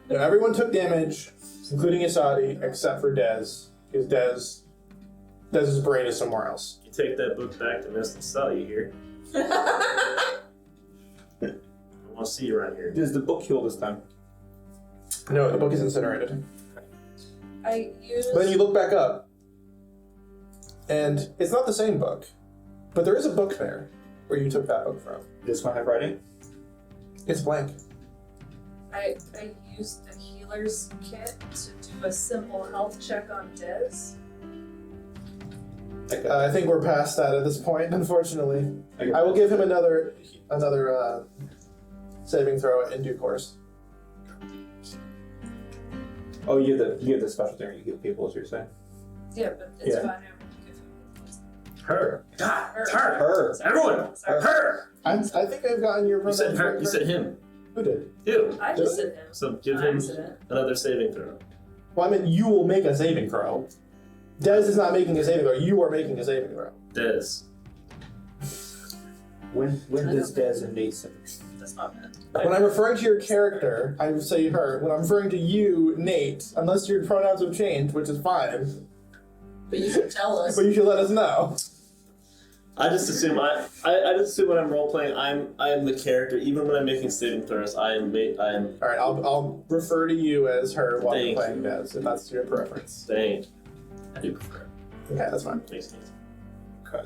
No, everyone took damage, including Isadi, except for Dez, because Dez's brain is somewhere else. You take that book back to Mr. Sully here. I want to see you around here. Does the book heal this time? No, the book is incinerated. I used. But then you look back up, and it's not the same book, but there is a book there where you took that book from. This one have writing? It's blank. I used the healer's kit to do a simple health check on Dez. I think we're past that at this point, unfortunately. I will give him another saving throw in due course. Oh, you have the special thing you give people, as you're saying? Yeah, but it's Yeah. fine. Her. God, it's her. Her. Sorry. Everyone. Sorry. Her. I think I've gotten your You said pronouns her. right You said him. Who did? You. I just said him. So give By him accident. another saving throw. Well, I mean, you will make a saving throw. Dez is not making a saving throw. You are making a saving throw. Dez. When does Des and Nate say? That's not bad. When I'm referring to your character, I say her. When I'm referring to you, Nate, unless your pronouns have changed, which is fine, But you should tell us. but you should let us know. I just assume I just assume when I'm role playing, I'm the character. Even when I'm making saving throws, I'm. All right, I'll refer to you as her while Thank we're playing Dez, if that's your preference. Dang. I do prefer. it. Okay, that's fine. Makes sense. Okay,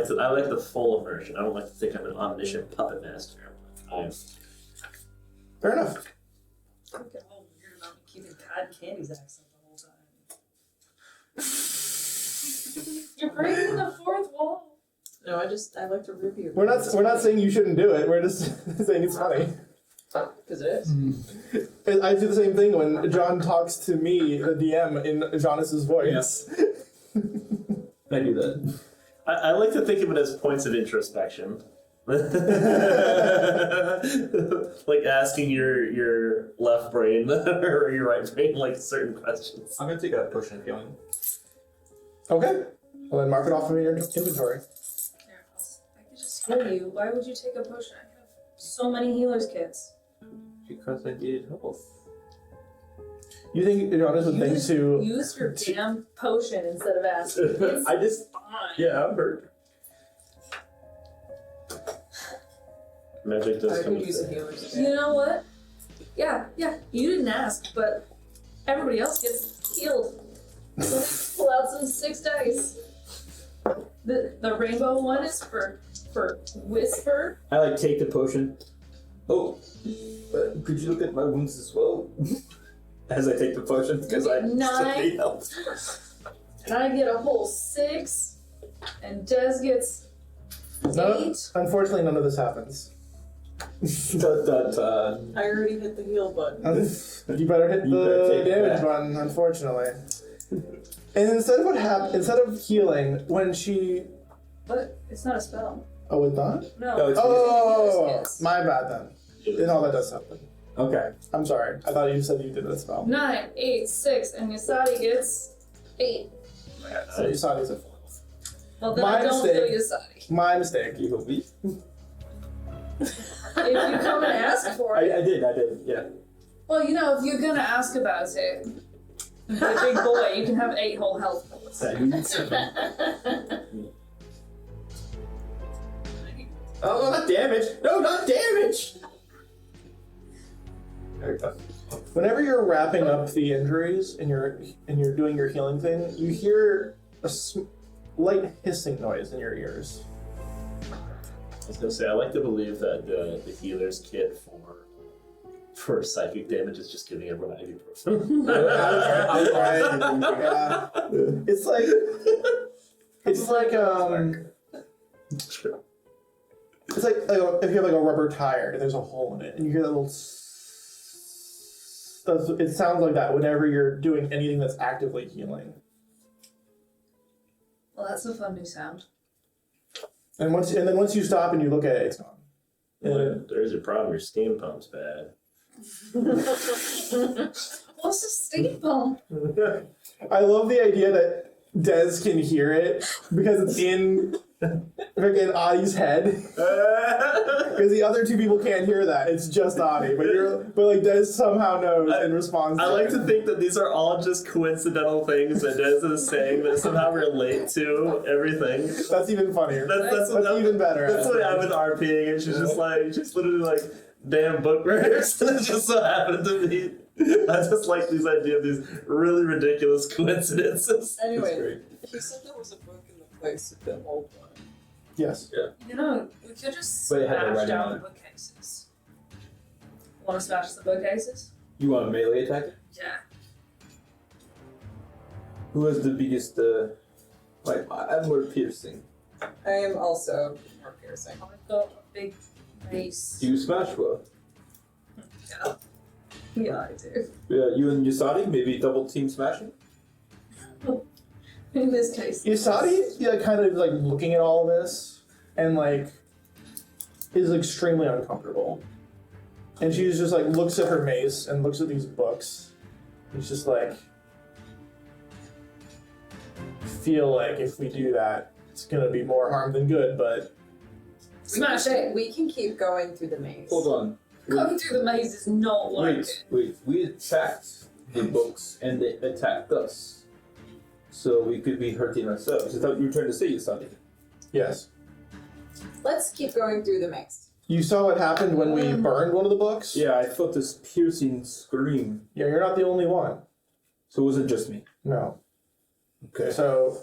so I like the full immersion. I don't like to think I'm an omniscient puppet master. Fair enough. Look at how weird about me keeping Cotton Candy's accent the whole time. You're breaking the fourth wall. No, I like to review. We're not saying you shouldn't do it. We're just saying it's funny. Because it is. I do the same thing when John talks to me, the DM, in Jonas' voice. I do that. I like to think of it as points of introspection. Like asking your left brain or your right brain like certain questions. I'm gonna take a potion of healing. Okay. Well, then mark it off in your inventory. Here, I could just heal you. Why would you take a potion? I have so many healer's kits. Because I needed help. You think Jonas would think to... Use your damn potion instead of asking. It's I just fine. yeah, I'm hurt. Magic does I come could use a with it. healer's You know what? Yeah, you didn't ask, but everybody else gets healed. So let's pull out some 6 dice. The rainbow one is for whisper. I like take the potion. Oh, but could you look at my wounds as well? As I take the potion, because I still 9. need help. And I get a whole 6. And Des gets 8. Unfortunately, none of this happens. I already hit the heal button. You better hit You better the take it damage back. button, unfortunately. And instead of healing, when she... But it's not a spell. Oh, it's not? No. No, it's Oh, Yes. my bad then. No, that does happen. okay. I'm sorry. I thought you said you did a spell. 9, 8, 6, and Yasadi gets 8. So you saw these at 4. Well, then My I don't mistake. feel Yasadi. My mistake. You help me? If you come and ask for it. I did, yeah. Well, you know, if you're gonna ask about it, you're a big boy, you can have 8 whole health points. Oh, not damage! No, not damage! There we go. Whenever you're wrapping up the injuries and you're doing your healing thing, you hear a light hissing noise in your ears. I was gonna say I like to believe that the healer's kit for psychic damage is just giving everyone ibuprofen. Yeah. It's like it's like if you have like a rubber tire and there's a hole in it and you hear that little it sounds like that whenever you're doing anything that's actively healing. Well, that's a fun new sound. And then once you stop and you look at it, it's gone. There's your problem. Your steam pump's bad. What's a steam pump? I love the idea that Des can hear it because it's in freaking Adi's head. Because the other 2 people can't hear that. It's just Adi. But like Des somehow knows and responds. I like to think that these are all just coincidental things that Des is saying that somehow relate to everything. That's even funnier. That's even better. That's what I was RPing, and she's just like, she's literally like, damn bookworms. And it just so happened to be. I just like these ideas of these really ridiculous coincidences. Anyway, he said there was a book in the place of the old one. Yes. You know, we could just But it had the smash writing down on the it. bookcases. Want to smash the bookcases? You want a melee attack? Yeah. Who has the biggest, I'm more piercing. I am also more piercing. I've got a big mace. Do you smash well? Yeah. Yeah, I do. Yeah, you and Yasadi maybe double team smashing. In this case. Yasadi, kind of like looking at all this and like is extremely uncomfortable. And she's just like looks at her mace and looks at these books. It's just like feel like if we do that, it's gonna be more harm than good, but Smash it! We can keep going through the maze. Hold on. Going through the maze is not working. Wait. We attacked the books and they attacked us. So we could be hurting ourselves. Is that what you were trying to say, Yasadi? yes. Let's keep going through the maze. You saw what happened when we burned one of the books? Yeah, I felt this piercing scream. Yeah, you're not the only one. So it wasn't just me. No. Okay. So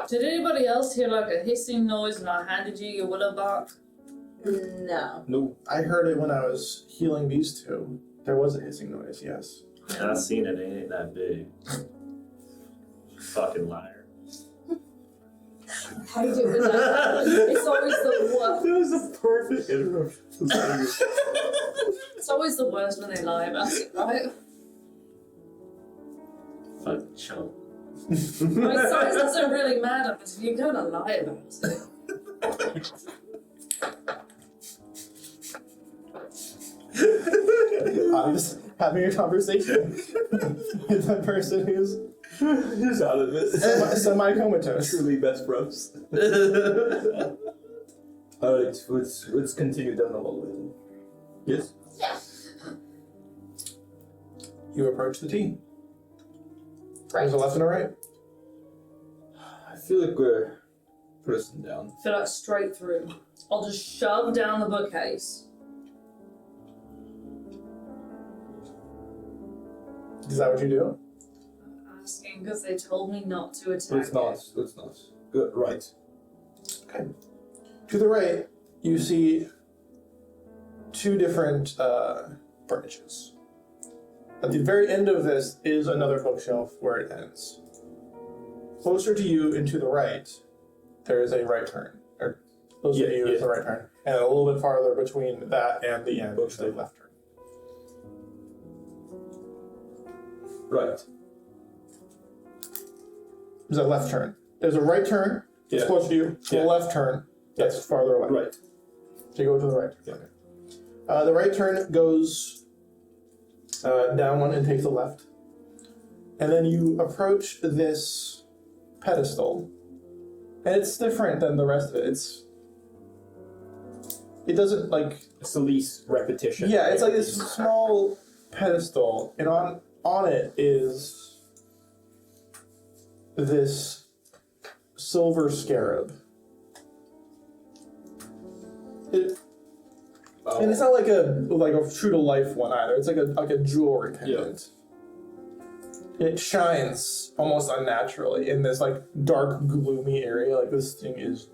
Did anybody else hear like a hissing noise when I handed you your willow bark? No. No. I heard it when I was healing these two. There was a hissing noise, yes. Yeah, I seen it. It ain't that big. Fucking liar. How do you do it? It's always the worst. That was a perfect interruption. It's always the worst when they lie about it, right? Fucking chump. My size doesn't really matter, but if you're gonna lie about it. I'm just having a conversation with that person who's He's out of it. semi-comatose. Truly best bros. Alright, let's continue down the hallway. Yes? You approach the T. There's a left and a right. I feel like we're pressing down. I feel like straight through. I'll just shove down the bookcase. Is that what you do? I'm asking because they told me not to attack Let's not. it. Let's not. Good. Right. Okay. To the right, you see two different branches. At the very end of this is another bookshelf where it ends. Closer to you and to the right, there is a right turn. Or closer to you is a right turn. And a little bit farther between that and the end is a left turn. Right. There's a left turn. There's a right turn, it's Yeah. closer to you. Yeah. A left turn, that's farther away. Right. So you go to the right. Yeah. Okay. The right turn goes down one and takes the left. And then you approach this pedestal. And it's different than the rest of it. It doesn't like... It's the least repetition. Yeah, it's like this small pedestal. And on it is this silver scarab. And it's not like a true to life one either. It's like a jewelry pendant. And it shines almost unnaturally in this like dark, gloomy area. Like this thing is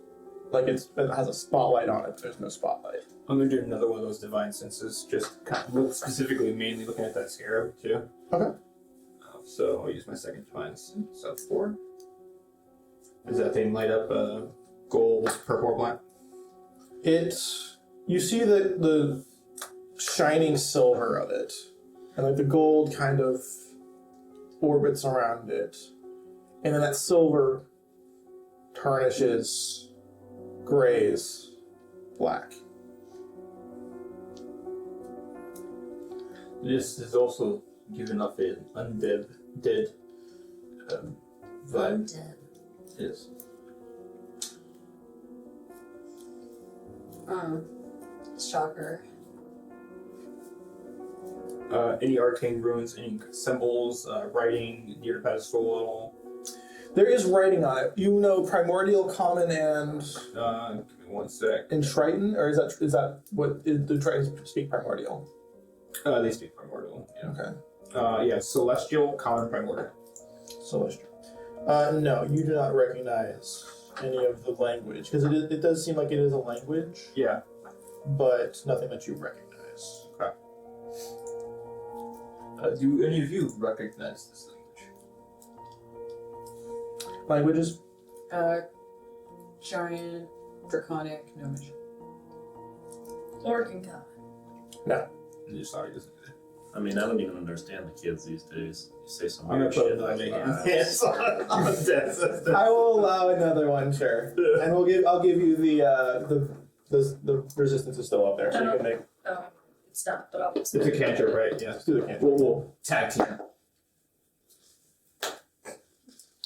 like it has a spotlight on it, but there's no spotlight. I'm gonna do another one of those divine senses, just kind of look specifically mainly looking at that scarab too. Okay. So I'll use my second divine sense. So 4. Does that thing light up gold, purple, or black? You see the shining silver of it, and like the gold kind of orbits around it, and then that silver tarnishes, grays, black. This is also giving off an undead vibe. Yes. Shocker. Any arcane runes, any symbols, writing near the pedestal at all? There is writing on it. You know Primordial, Common, and Give me 1 sec. Triton, or is that what the Tritons speak Primordial? They speak primordial. Yeah. Okay. Yeah, celestial, common, primordial. Celestial. No, you do not recognize any of the language because it does seem like it is a language, Yeah. but nothing that you recognize. Do any of you recognize this language? Languages? Giant, draconic, gnomish. Orc and common. No. You sorry, doesn't it? I mean, I don't even understand the kids these days. You say some I'm weird gonna put shit like another yes. I will allow another one, sure. And I'll give you the resistance is still up there, so you can make. Oh, it's not, but I'll. It's a cantrip, right? Yeah. Let's do the cantrip. We'll tag team.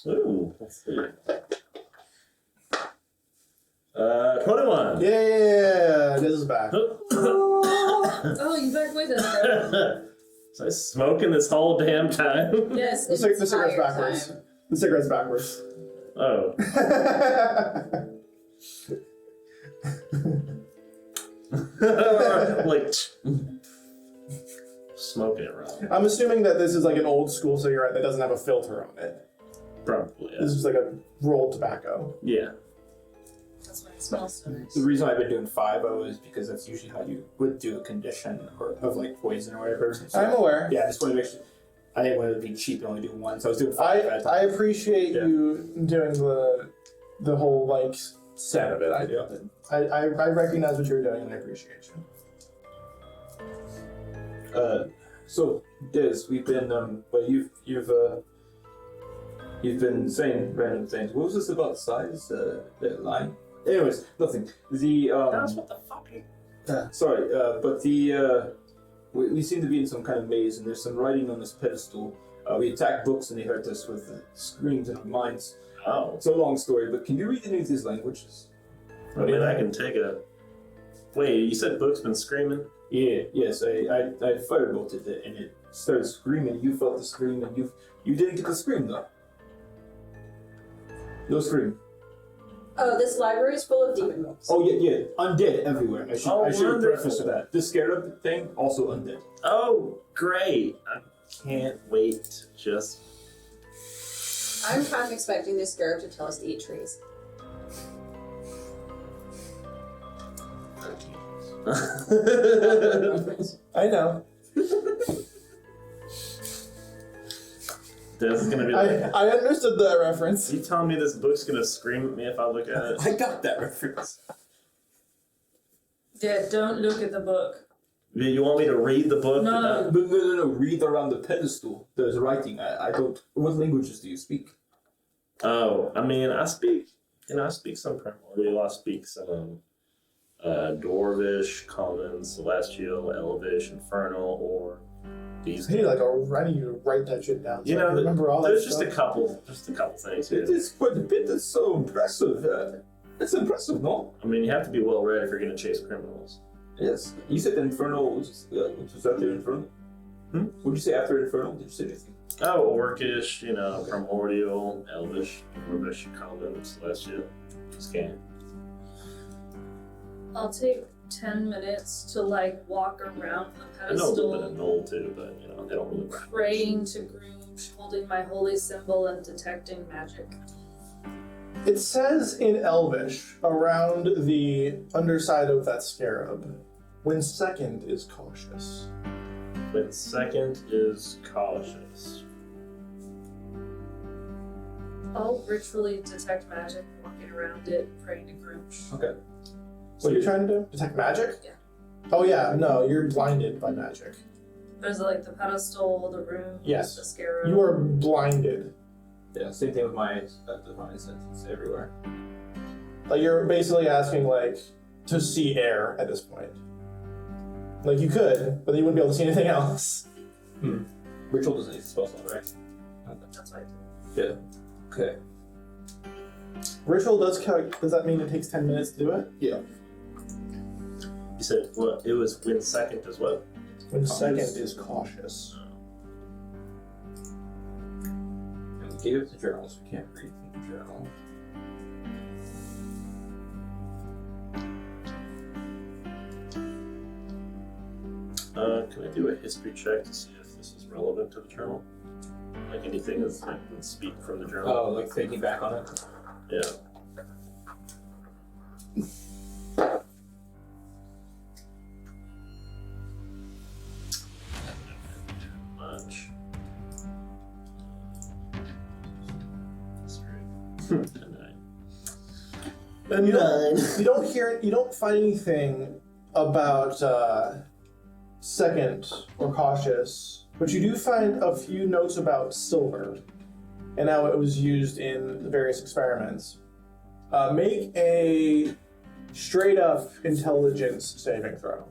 Ooh, let's see. 21. Yeah, this is back. Oh, you back with us. So I was smoking this whole damn time. Yes, The cigarette's backwards. time. The cigarette's backwards. Oh. Like smoking it wrong. I'm assuming that this is like an old school cigarette that doesn't have a filter on it. Probably. This is like a rolled tobacco. Yeah. That's why it smells so nice. The reason I've been doing 5-0 is because that's usually how you would do a condition or of like poison or whatever. So, I'm aware. yeah, I just want to make sure. I didn't want to be cheap and only do one, so I was doing 5 at a I time. appreciate you doing the whole like set of it. I recognize what you're doing and I appreciate you. So Des, we've been well you've been saying random things. What was this about size? That line? Anyways, nothing. The That's what the fuck. sorry, but the we seem to be in some kind of maze, and there's some writing on this pedestal. We attacked books, and they hurt us with screams in our minds. Oh. It's a long story, but can you read any of these languages? I mean, I can take a. Wait, you said book's been screaming? Yeah, yes, I firebolted it, and it started screaming. You felt the scream, and you didn't get the scream though. No scream. Oh, this library is full of demon books. Oh yeah, undead everywhere. I should Oh, have wonderful. prefaced that. This scarab thing also undead. Oh, great! I can't wait to just. I'm kind of expecting this scarab to tell us to eat trees. I know. This is gonna be like. I understood that reference. You telling me this book's gonna scream at me if I look at it? I got that reference. Yeah, don't look at the book. You want me to read the book? No. No. Read around the pedestal. There's writing. I don't. What languages do you speak? Oh, I mean, I speak some primordial. I speak some Dwarvish, Common, Celestial, Elvish, Infernal, or these. Hey, like already you write that shit down. So You I know, can remember all that there's stuff. just a couple things here. It is quite a bit. That's so impressive. It's impressive, no? I mean, you have to be well read if you're gonna chase criminals. Yes. You said Infernal. Which was after Infernal? Hmm? What did you say after Infernal? Did you say anything? Oh, Orcish, Primordial, Elvish, Dwarvish, Common, Celestial, Scan. I'll take 10 minutes to like walk around the I know a little bit of pedestal, Knoll too, but they don't really rap. praying to Grooge, holding my holy symbol and detecting magic. It says in Elvish around the underside of that scarab, when second is cautious. When second is cautious. I'll ritually detect magic, walking around it, praying to Grooge. Okay. What are you trying to do? Detect magic? Yeah. Oh yeah, no, you're blinded by magic. There's like the pedestal, the room, Yes. the scarab. You are blinded. Yeah, same thing with my divine senses everywhere. Like you're basically asking like to see air at this point. Like you could, but you wouldn't be able to see anything else. Ritual doesn't need a spell slot, right? That's what I do. Yeah. Okay. Ritual does count. Does that mean it takes 10 minutes to do it? Yeah. You said what? It was when second is what? When second is cautious. And we gave it to journals. We can't read from the journal. Can I do a history check to see if this is relevant to the journal? Like anything that's like can speak from the journal? Oh, like thinking back on it? Yeah. Much. You don't hear. You don't find anything about second or cautious, but you do find a few notes about silver and how it was used in the various experiments. Make a straight up intelligence saving throw.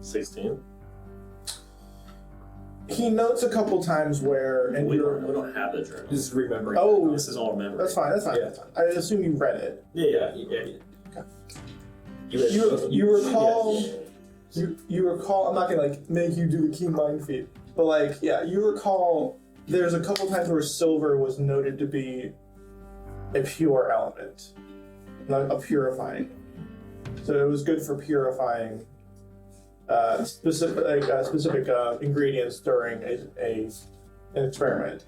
$16. He notes a couple times where, and We you're, don't have the journal. Just remembering. oh, This is all memory. that's fine. That's fine. Yeah. That's fine. I assume you read it. Yeah. You recall. You recall. I'm not gonna like make you do the key mind feat, but like yeah, you recall. There's a couple times where silver was noted to be a pure element, not a purifying. So it was good for purifying specific ingredients during an experiment.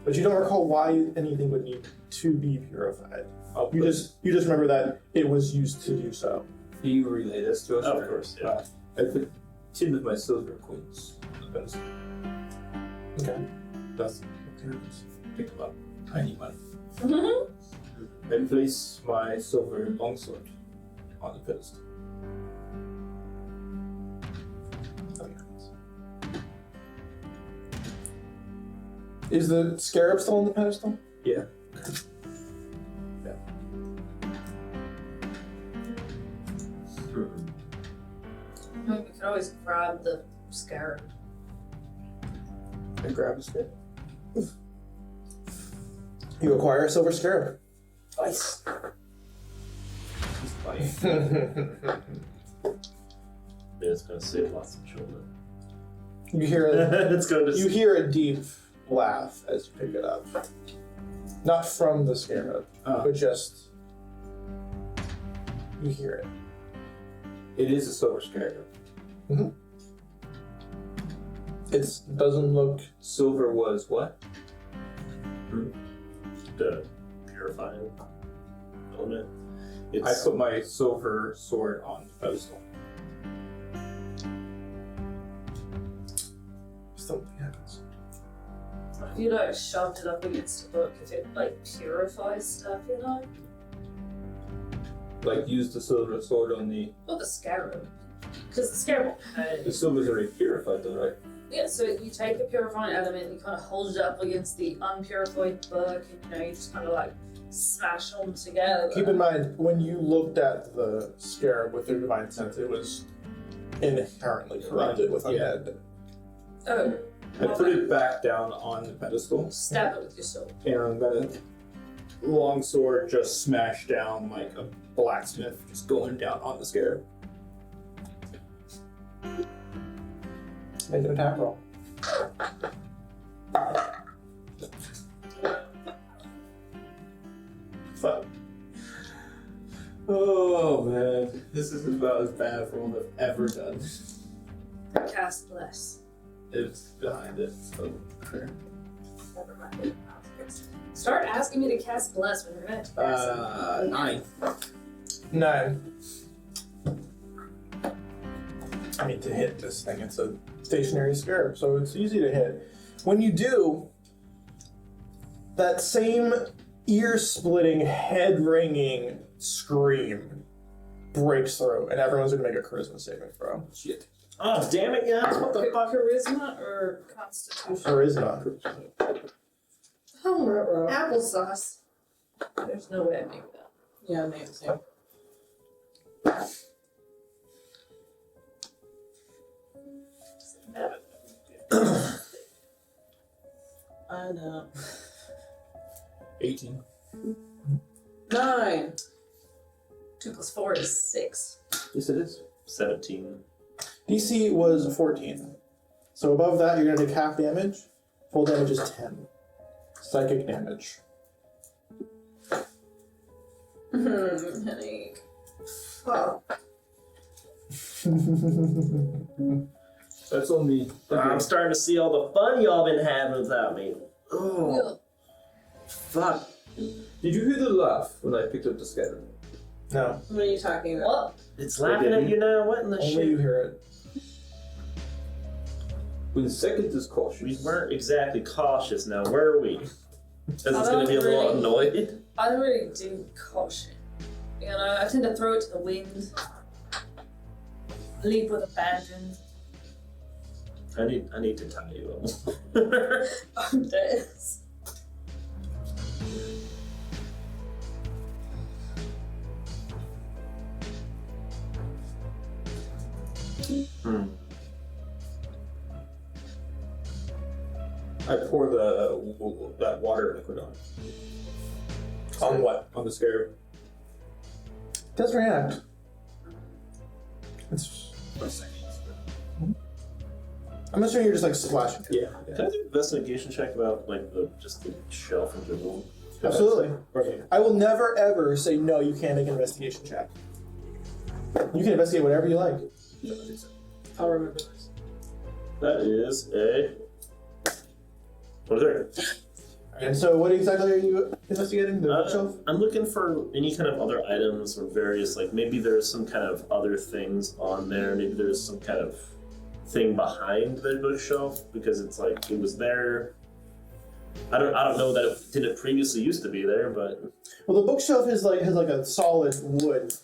But you don't recall why anything would need to be purified. You just remember that it was used to do so. Do you relay this to us? Of course, yeah. I put 10 of my silver coins. That's Okay. Pick them up. Tiny one. I place my silver longsword on the pedestal. Is the scarab still on the pedestal? Yeah. We could always grab the scarab. I grab a scarab. You acquire a silver scarab. Nice. He's funny. It's gonna save lots of children. You hear It's going to. you hear a deep laugh as you pick it up. Not from the scarab, but just you hear it. It is a silver scarab. It doesn't look. Silver was what? The purifying element. It's, I put my silver sword on the pedestal. Something happens. If you like shoved it up against a book, if it like purifies stuff, you know? Like use the silver sword on the. Or the scarab. Because the scarab won't hurt. The silver's already purified though, right? Yeah, so you take a purifying element, you kind of hold it up against the unpurified book, and you know, you just kind of like smash them together. Keep in mind, when you looked at the scarab with your divine sense, it was inherently corrupted with undead. Oh. I put it back down on the pedestal, Stab it with your sword. and the long sword just smashed down like a blacksmith, just going down on the scarab. Make an attack roll. Fuck. Oh man, this is about as bad a roll I've ever done. Cast bless. It's behind it. So. Never mind. Start asking me to cast bless when you're meant to cast it. 9. 9. I mean, to hit this thing, it's a stationary scarab, so it's easy to hit. When you do, that same ear-splitting, head-ringing scream breaks through, and everyone's gonna make a charisma saving throw. Shit. Oh damn it, guys! What the fuck? Charisma or Constitution? Charisma. Oh, applesauce. There's no way I make that. Yeah, same. I know. 18. 9. 2 plus 4 is 6. Yes, it is. 17. DC was 14. So above that, you're gonna take half damage. Full damage is 10. Psychic damage. Headache. Oh. That's on me. I'm starting to see all the fun y'all been having without me. Oh, fuck. Did you hear the laugh when I picked up the scatter? No, What are you talking about? What? It's laughing at you now. What in the only shit? you hear it. When second is cautious. We weren't exactly cautious. Now where are we? Because it's going to be a little annoyed. I don't really do caution. You know, I tend to throw it to the wind. Leap with abandon. I need to tie you up. I'm dead. I pour that water liquid on. On what? On the scarab. It does react. It's. I'm assuming you're just like splashing it. Yeah. Can I do an investigation check about like just the shelf in general? Absolutely. Right. I will never ever say no. You can't make an investigation check. You can investigate whatever you like. I'll remember this. That is a 23. And so, what exactly are you investigating? The bookshelf? I'm looking for any kind of other items or various, like maybe there's some kind of other things on there. Maybe there's some kind of thing behind the bookshelf because it's like it was there. I don't know that it didn't previously used to be there, but Well, the bookshelf has like a solid wood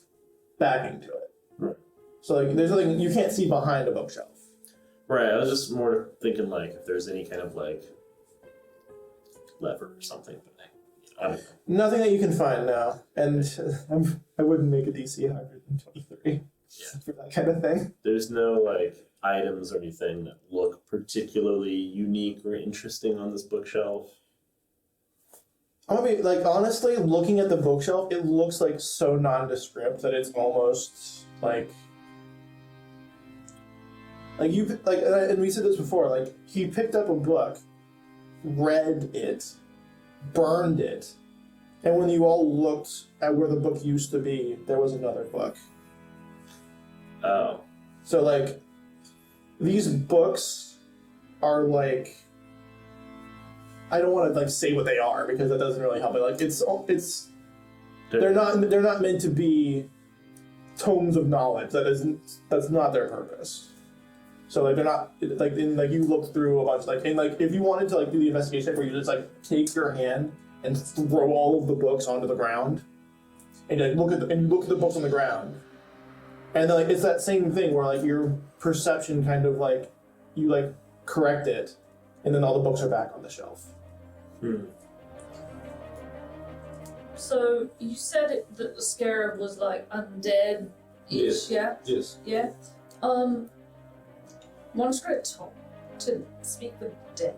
backing to it. Right. So like, there's nothing you can't see behind a bookshelf. right. I was just more thinking like if there's any kind of like lever or something. But I don't know. Nothing that you can find now, and I wouldn't make a DC higher than 23 for that kind of thing. There's no like items or anything that look particularly unique or interesting on this bookshelf. I mean, like honestly, looking at the bookshelf, it looks like so nondescript that it's almost like you like. And we said this before. Like he picked up a book, read it, burned it, and when you all looked at where the book used to be, there was another book. Oh. So like, these books are like. I don't want to like say what they are because that doesn't really help. But like it's they're not meant to be tomes of knowledge. That's not their purpose. So like they're not like you look through a bunch if you wanted to like do the investigation where you just like take your hand and throw all of the books onto the ground and like look at the books on the ground, and then like it's that same thing where like your perception kind of like you like correct it, and then all the books are back on the shelf. So you said that the scarab was like undead. Yes. Yeah. Yes. Yeah. Once we're taught to speak with dead.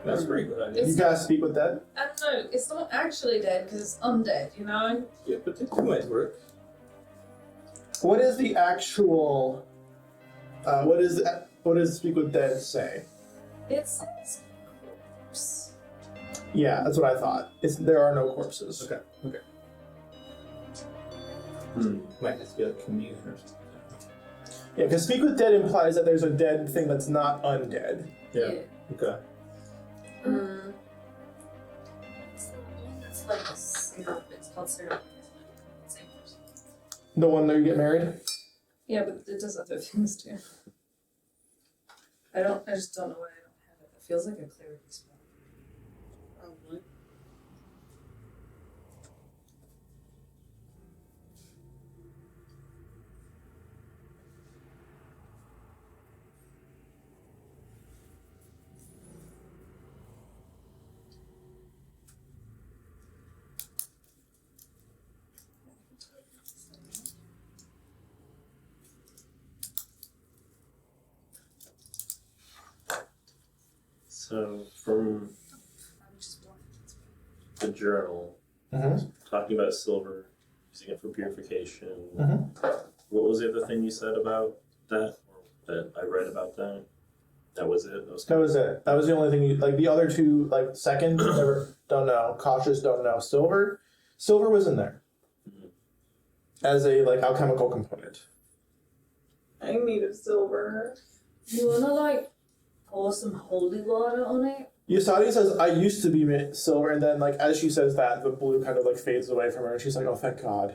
That's a very good idea. You guys speak with that? I don't know. It's not actually dead because it's undead. You know. Yeah, but it might work. What is the actual? What does speak with dead say? It says corpse. Yeah, that's what I thought. There are no corpses. Okay. Might have to be like commune or something. Yeah, because speak with dead implies that there's a dead thing that's not undead. Okay. It's the one that's like a syrup. It's called syrup. Same person. The one that you get married. Yeah, but it does other things too. I just don't know why I don't have it. It feels like a clarity spell. Probably. So from the journal, Mm-hmm. talking about silver, using it for purification. Mm-hmm. What was the other thing you said about that? Or that I read about that? That was it? That was it. That was the only thing you like. The other two, like second, never don't know. Cautious, don't know. Silver was in there as a like alchemical component. I need a silver. You wanna like pour some holy water on it? Yasadi says, "I used to be silver," and then like as she says that, the blue kind of like fades away from her, and she's like, "Oh, thank God."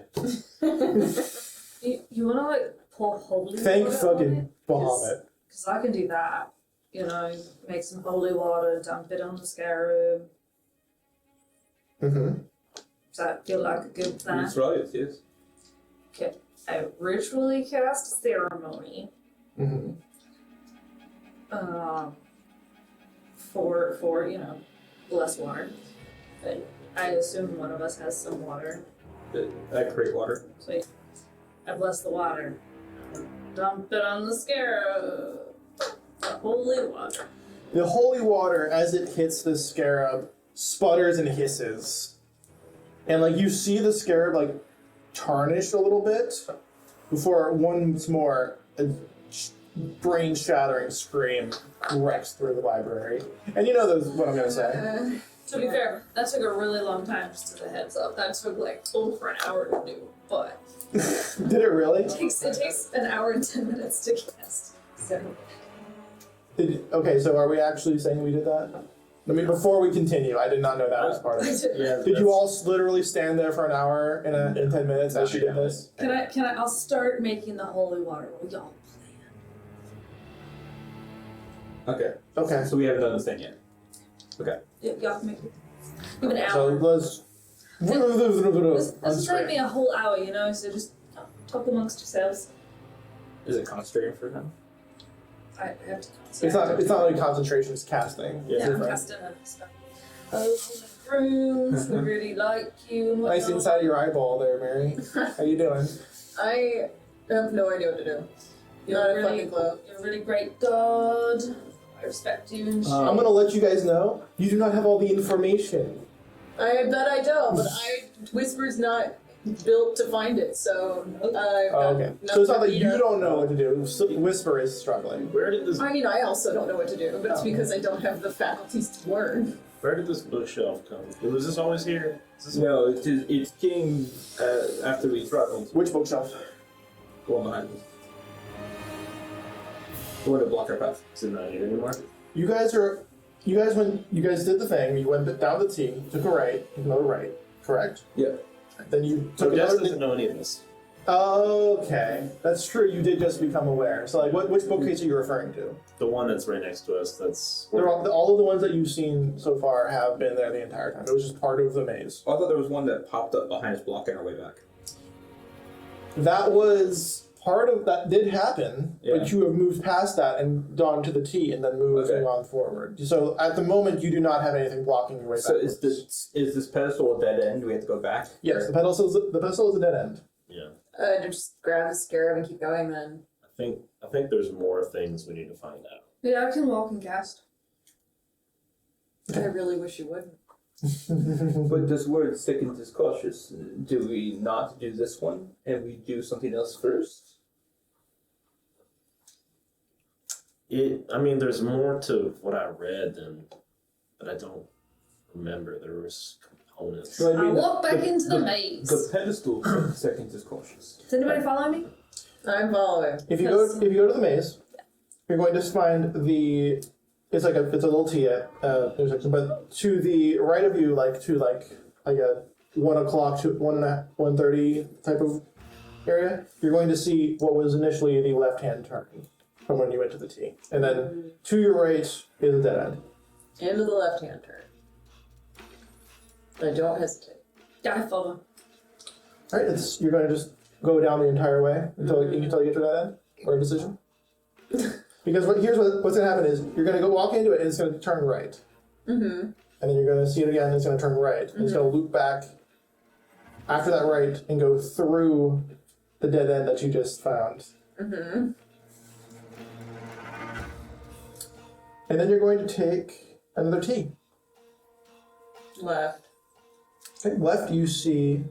You wanna like pour holy Thank water on fucking it? Bahamut. Because I can do that. You know, make some holy water, dump it on the scarab. Mm-hmm. Does that feel like a good plan? It's right, yes. I ritually cast ceremony. Mm-hmm. For less water. But I assume one of us has some water. I create water. Sweet. I bless the water. Dump it on the scarab. The holy water. The holy water, as it hits the scarab, sputters and hisses. And like you see the scarab like tarnished a little bit before once more a brain-shattering scream wrecks through the library. And you know what I'm gonna say. To be fair, that took a really long time, just as a heads up. That took like over an hour to do, but Did it really? it takes an hour and 10 minutes to cast. So Okay, so are we actually saying we did that? I mean, before we continue, I did not know that was part of it. Yeah. Did you all literally stand there for an hour in 10 minutes as you did this? Can I I'll start making the holy water. We all Okay. Okay. So we haven't done this thing yet. plan. Y'all can make it. Give an So hour. let's. This is taking me a whole hour, so just talk amongst yourselves. Is it concentrating for him? I have to It's not like concentration, it's casting. Yeah, I'm casting a spell. Oh, runes, we really like you. and Nice whatnot. inside of your eyeball there, Mary. How you doing? I have no idea what to do. Not a fucking clue. You're a really great god. I respect you and shit. I'm gonna let you guys know, you do not have all the information. I bet I don't, but Whisper's not built to find it, so Okay. So it's not that you don't know what to do, Whisper is struggling. Where did this I also don't know what to do, but it's because I don't have the faculties to learn. bookshelf come? Was this always here? Is this No, it came after we traveled. Which bookshelf? The one behind us. The one to block our path. Is it not here anymore? When you guys did the thing, you went down the T, took a right, another right, correct? Yeah. Then you So took Jess another. doesn't know any of this. Okay, that's true. You did just become aware. So, like, which bookcase are you referring to? The one that's right next to us. That's They're all of the ones that you've seen so far have been there the entire time. It was just part of the maze. I thought there was one that popped up behind us blocking our way back. That was part of that did happen, Yeah. but you have moved past that and gone to the T and then moving Okay. on forward. So at the moment, you do not have anything blocking your way So backwards. is this pedestal a dead end? Do we have to go back? Yes, the pedestal is a dead end. yeah. Just grab the scarab and keep going then. I think there's more things we need to find out. Yeah, I can walk and cast. I really wish you wouldn't. But this word second is cautious. Do we not do this one and we do something else first? There's more to what I read but I don't remember. There was components. So, I I'll mean, walk back into the maze. The pedestal second is cautious. Does anybody follow me? I'm following. if you go to the maze, you're going to find it's a little T intersection, but to the right of you, like a 1 o'clock to 1:30 type of area, you're going to see what was initially the left-hand turn from when you went to the T, and then to your right is a dead end. Into the left-hand turn. I don't hesitate. Yeah, I follow. All right, you're going to just go down the entire way until you get to that end or a decision. Because here's what's going to happen is you're going to go walk into it and it's going to turn right. Mm-hmm. And then you're going to see it again and it's going to turn right. And it's going to loop back after that right and go through the dead end that you just found. Mm-hmm. And then you're going to take another T. Left. Okay, left you see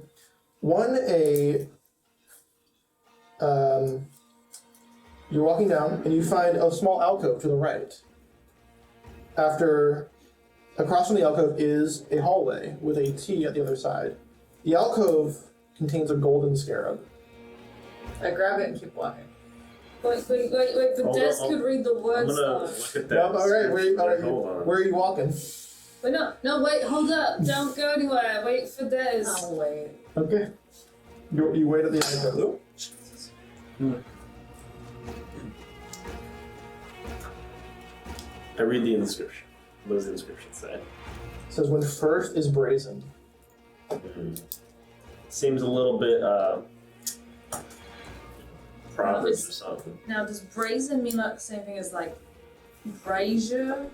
you're walking down and you find a small alcove to the right. Across from the alcove is a hallway with a T at the other side. The alcove contains a golden scarab. I grab it and keep walking. Wait, the Hold desk on, could read the I'm words gonna though. look at that. Yep, all right, Hold on. where are you walking? Wait, no, wait, hold up. Don't go anywhere. Wait for Des. I'll wait. Okay. You wait at the alcove. I read the inscription. What does the inscription say? It says, when first is brazen, Seems a little bit Proverbs or something. Now, does brazen mean like the same thing as like brazier?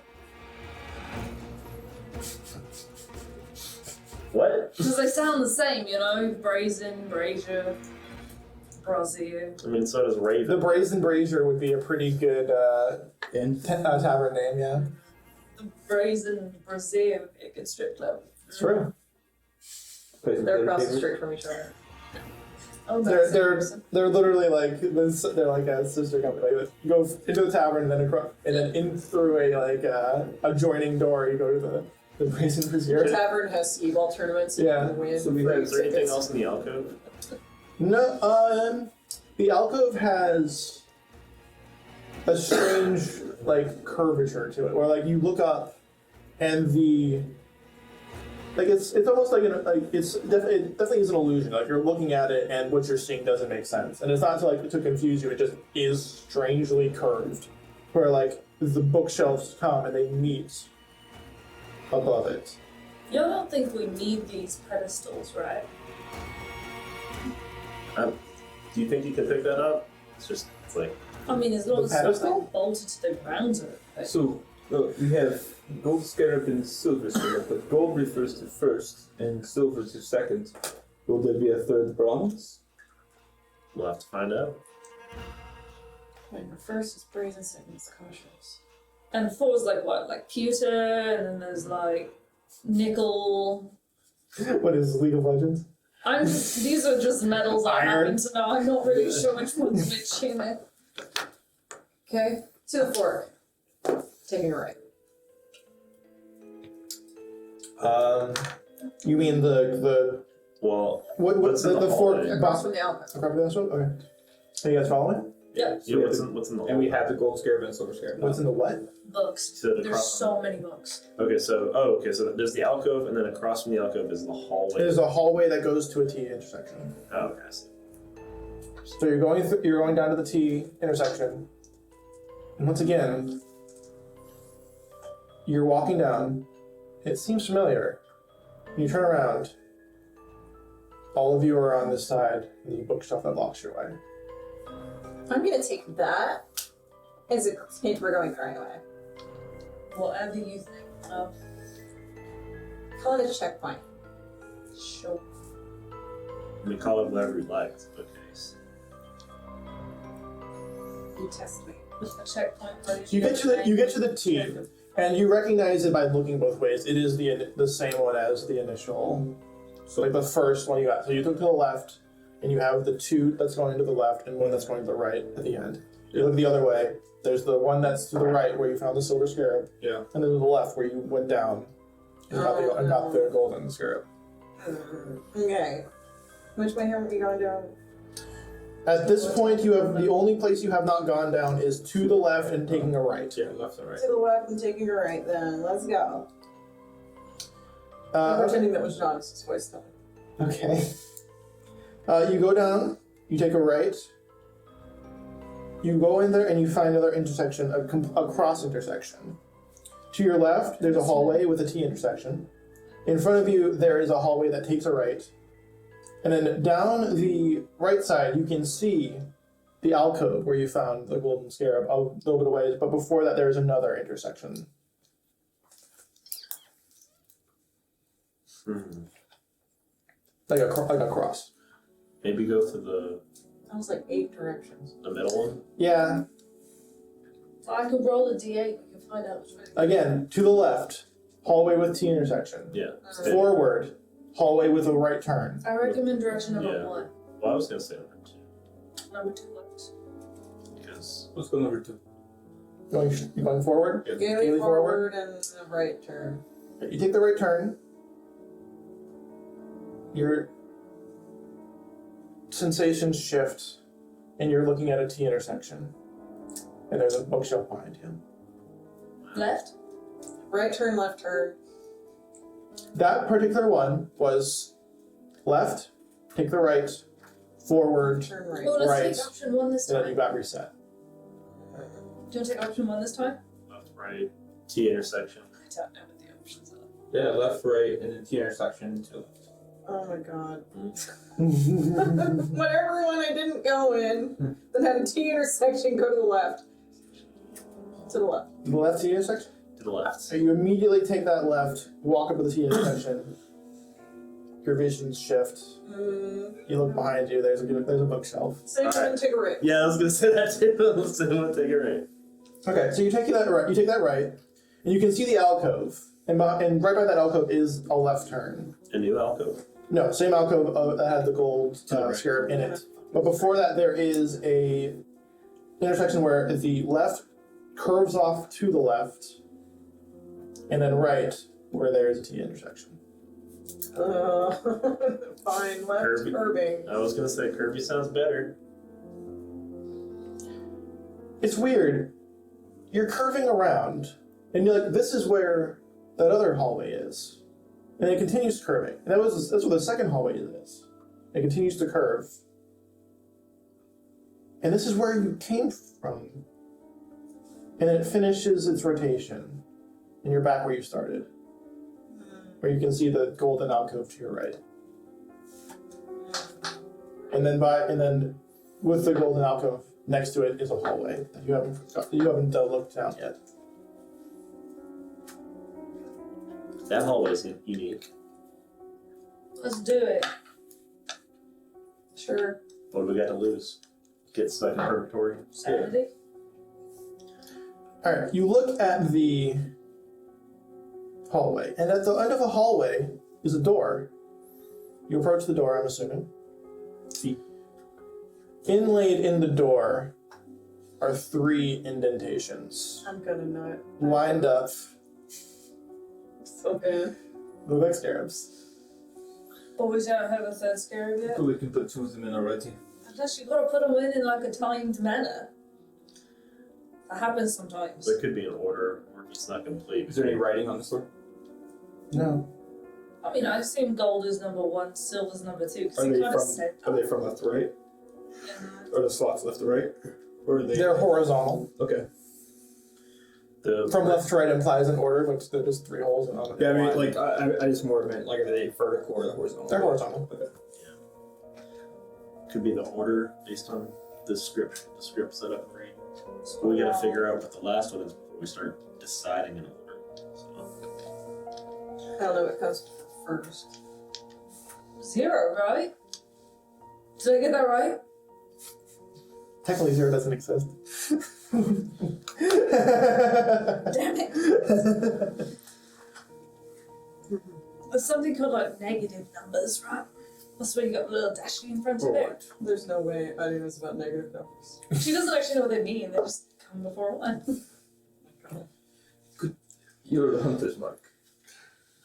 What? Because they sound the same, you know? Brazen, brazier, brazier. I mean, so does Raven. The Brazen Brazier would be a pretty good tavern name, yeah. The brazen brazier would be a good strip club. It's true. They're across the street from each other. Oh, They're literally like this. They're like a sister company. Like, you go into the tavern and then across, and then in through a adjoining door. You go to the Brazen Brazier. The tavern has skee-ball tournaments. And Yeah. you can win So we free have, is there anything tickets. else in the alcove? No, the alcove has a strange like curvature to it, where like you look up, and it's almost like it definitely is an illusion. Like you're looking at it, and what you're seeing doesn't make sense, and it's not to confuse you. It just is strangely curved, where like the bookshelves come and they meet above it. Y'all don't think we need these pedestals, right? Do you think you can pick that up? It's like I mean, as long The as it's not pedestal? like bolted to the ground or anything. So, we have gold scarab and silver scarab, but gold refers to first and silver to second. Will there be a third bronze? we'll have to find out. Wait, the first is brazen, second is cautious. And four is like what? Like pewter, and then there's like nickel. What is League of Legends? These are just metals I Iron. happen to know. I'm not really sure which one's which in it. Okay, to the fork. Taking a right. You mean the Well, what's in the the fork? hallway? Across from the alcove. Across this one? Okay. Are you guys following? Yeah. yeah, what's in the And we hallway? have the gold scarab and silver scarab. What's in the what? Books. So the There's across- so many books. Okay, so there's the alcove, and then across from the alcove is the hallway. There's a hallway that goes to a T intersection. Oh, okay. I see. So you're going down to the T intersection. And once again, you're walking down. It seems familiar. You turn around. All of you are on this side. There's a bookshelf that blocks your way. I'm gonna take that as a hint we're going there anyway. Whatever you think of. Call it a checkpoint. Sure. We call it whatever we like. It's bookcase. You test me. A checkpoint. You get to the T, and you recognize it by looking both ways. It is the same one as the initial, so like the first one you got. So you took to the left, and you have the two that's going to the left and one that's going to the right at the end. You look the other way. There's the one that's to the right where you found the silver scarab. Yeah. And then to the left where you went down and got the golden scarab. Okay. Which way are we going down? At this point, you have the only place you have not gone down is to the left and taking a right. Yeah, left and right. To the left and taking a right then. Let's go. I'm Okay. pretending that was Jonathan's voice though. Okay. You go down, you take a right, you go in there and you find another intersection, a cross intersection. To your left, there's a hallway with a T intersection. In front of you, there is a hallway that takes a right. And then down the right side, you can see the alcove where you found the golden scarab a little bit away, but before that, there's another intersection. Like a cross. Maybe go to the That was like 8 directions. middle one. Yeah. I could roll a d8. We can find out which way. Again, to the left, hallway with T intersection. Yeah. Forward, hallway with a right turn. I recommend direction number Yeah. 1. Well, I was gonna say number 2 Number 2 left. because Let's go number 2. You going forward? Gaily Gaily forward and a right turn. You take the right turn. Your sensations shift, and you're looking at a T intersection. And there's a bookshelf behind you. Left? Right turn, left turn. That particular one was left, take the right, forward, Turn right. Oh, let's Right. take option 1 this and then you time. got reset. Do you want to take option 1 this time? left, right, T intersection. I don't know what the options are. Yeah, left, right, and then T intersection to the left. Oh my god. Whatever one I didn't go in that had a T intersection, go to the left. To the left. The left T intersection? To the left. So you immediately take that left, walk up to the T intersection. Your visions shift. You look behind you, there's a bookshelf. Same Alright. and take a right. Yeah, I was gonna say that too. So we'll take it right. Okay, so you take that right, and you can see the alcove. And right by that alcove is a left turn. A new alcove. No, same alcove that had the gold scarab in it. But before that, there is a intersection where the left curves off to the left, and then right where there is a T intersection. Fine, left Kirby. curving. I was gonna say Kirby sounds better. It's weird. You're curving around, and you're like, this is where that other hallway is. And it continues curving. And that's where the second hallway is. It continues to curve. And this is where you came from. And it finishes its rotation. And you're back where you started. Where you can see the golden alcove to your right. And then with the golden alcove next to it is a hallway that you haven't looked down yet. That hallway's unique. Let's do it. Sure. What do we got to lose? Get stuck in purgatory. Sanity. Alright, you look at the hallway, and at the end of the hallway is a door. You approach the door, I'm assuming. Inlaid in the door are 3 indentations. I'm gonna nut. Lined up, So bad. look like scarabs. But we don't have a third scarab yet. So we can put 2 of them in already. Unless you gotta put them in like a timed manner. That happens sometimes. There could be an order, or just not complete. Is there any writing on this door? No. I mean, I assume gold is number 1, silver's number 2, because Are he they kind of from said Are they from left to right? that. Or the slots left to right? Or are they? They're horizontal. Okay. From left to right implies an order, which there's just 3 holes in on it. Yeah, I mean, like I just more meant like are they vertical or horizontal? They're horizontal. Okay. Could be the order based on the script set up right. So we gotta figure out what the last one is before we start deciding an order. So. I don't know what comes first. 0, right? Did I get that right? Technically 0 doesn't exist. Damn it. There's something called like negative numbers, right? That's where you got the little dash in front of it. There's no way I knows about negative numbers. She doesn't actually know what they mean, they just come before one. You're the hunter's mark.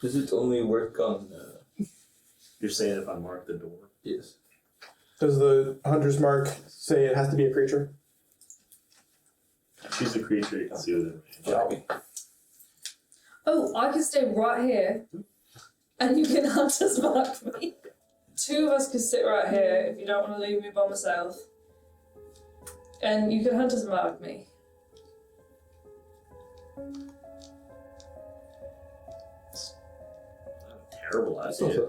Does it only work on? You're saying if I mark the door? Yes. Does the hunter's mark say it has to be a creature? If she's a creature, you can see what it means. Oh, I can stay right here, and you can hunter's mark me. 2 of us can sit right here if you don't want to leave me by myself. And you can hunter's mark me. Terrible idea.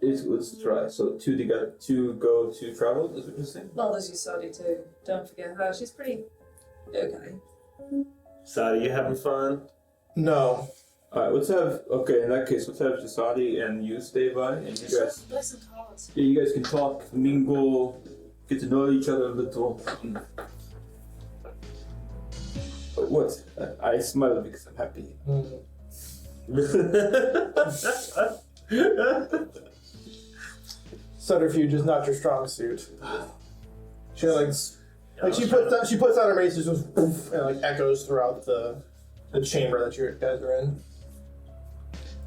Let's try. So 2 together, 2 go to travel. Is what you're saying? Well, there's Yasadi too. Don't forget her. She's pretty okay. Sadi, you having fun? No. All right. Let's have. Okay. In that case, let's have Jasadi and you stay by, and you guys. Play some cards. Yeah, you guys can talk, mingle, get to know each other a little. What? I smile because I'm happy. Subterfuge is not your strong suit. She she puts out her mace and just poof, and like echoes throughout the chamber that you guys are in.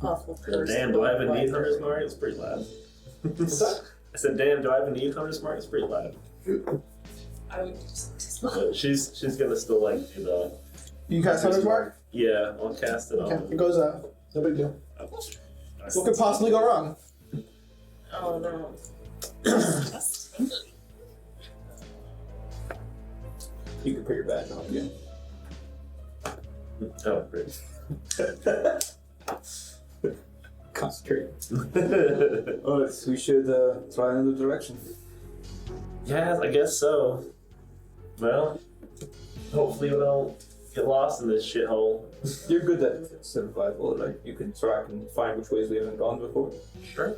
Awful. Damn, do I have a need hunter's mark? It's pretty loud. What's that? I said, damn, do I have a need hunter's mark? It's pretty loud. I would just But she's gonna still like do the You cast hunter's mark? yeah. I'll cast it Okay, on. it goes out. No big deal. Oh, What could possibly go wrong? Oh no. You can put your badge on again. Oh, great. Concentrate. Alright, so we should try another direction. Yeah, I guess so. Well, hopefully we don't get lost in this shithole. You're good at survival, right? You can track and find which ways we haven't gone before. Sure.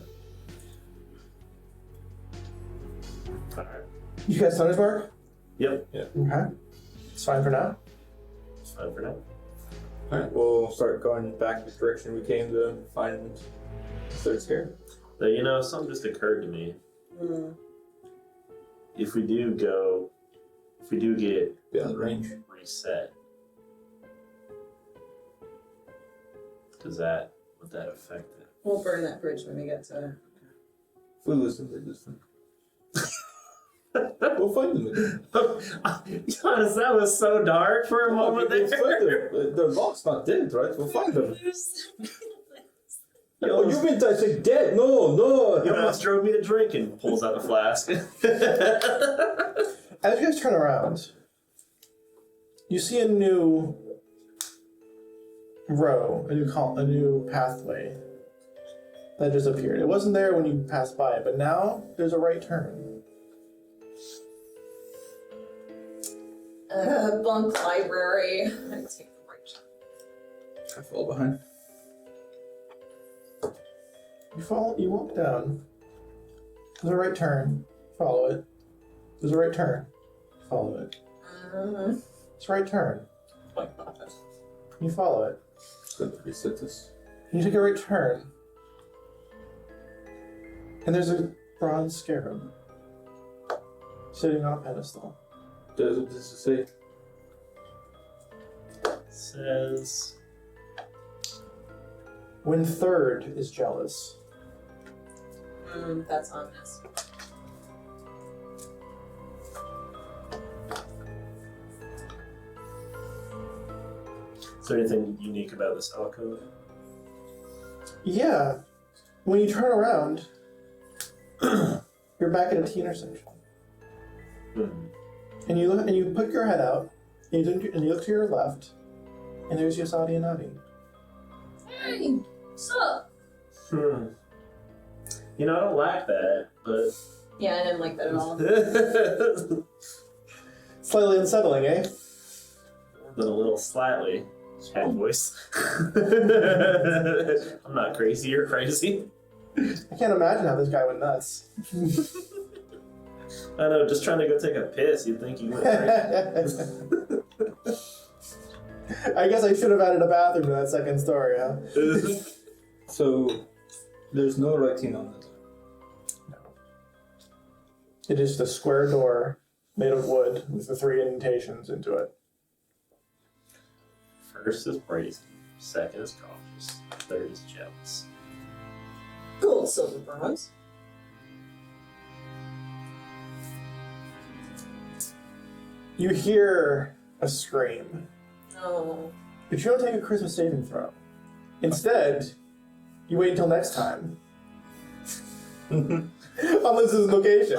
Alright. You guys Thunder Spark? Yep. Okay. It's fine for now. It's fine for now. Alright, we'll start going back the direction we came to find the third scare. But you know, something just occurred to me. If we do get Beyond range. reset, would that affect it? We'll burn that bridge when we get to it. If we lose them, they lose them. We'll find them again. Giannis, that was so dark for a moment We'll there. find them. They're lost, not dead, right? We'll find them. You Oh, you meant I said dead? No. You almost drove me to drink and pulls out a flask. As you guys turn around, you see a new row, a new pathway that just appeared. It wasn't there when you passed by it, but now there's a right turn. Bunk library. I take the right turn. I fall behind. You walk down. There's a right turn. Follow it. There's a right turn. Follow it. It's a right turn. My God. You follow it. Good to reset this. You take a right turn. And there's a bronze scarab sitting on a pedestal. What does it say? Says When third is jealous. That's ominous. Is there anything unique about this alcove? Yeah. When you turn around, you're back at a T intersection. And you look, and you put your head out, and you look to your left, and there's Yasadi and Adi. Hey, what's up? You know, I don't like that, but Yeah, I didn't like that at all. Slightly unsettling, eh? but a little slightly. Head voice. I'm not crazy, you're crazy. I can't imagine how this guy went nuts. I know, just trying to go take a piss, you'd think you went crazy. I guess I should have added a bathroom to that second story, huh? So, there's no writing on it. It is the square door made of wood with the 3 indentations into it. First is brazen, second is cautious, third is jealous. Gold, silver, bronze. You hear a scream, No. but you don't take a Christmas saving throw. Instead, you wait until next time. On Liz's location.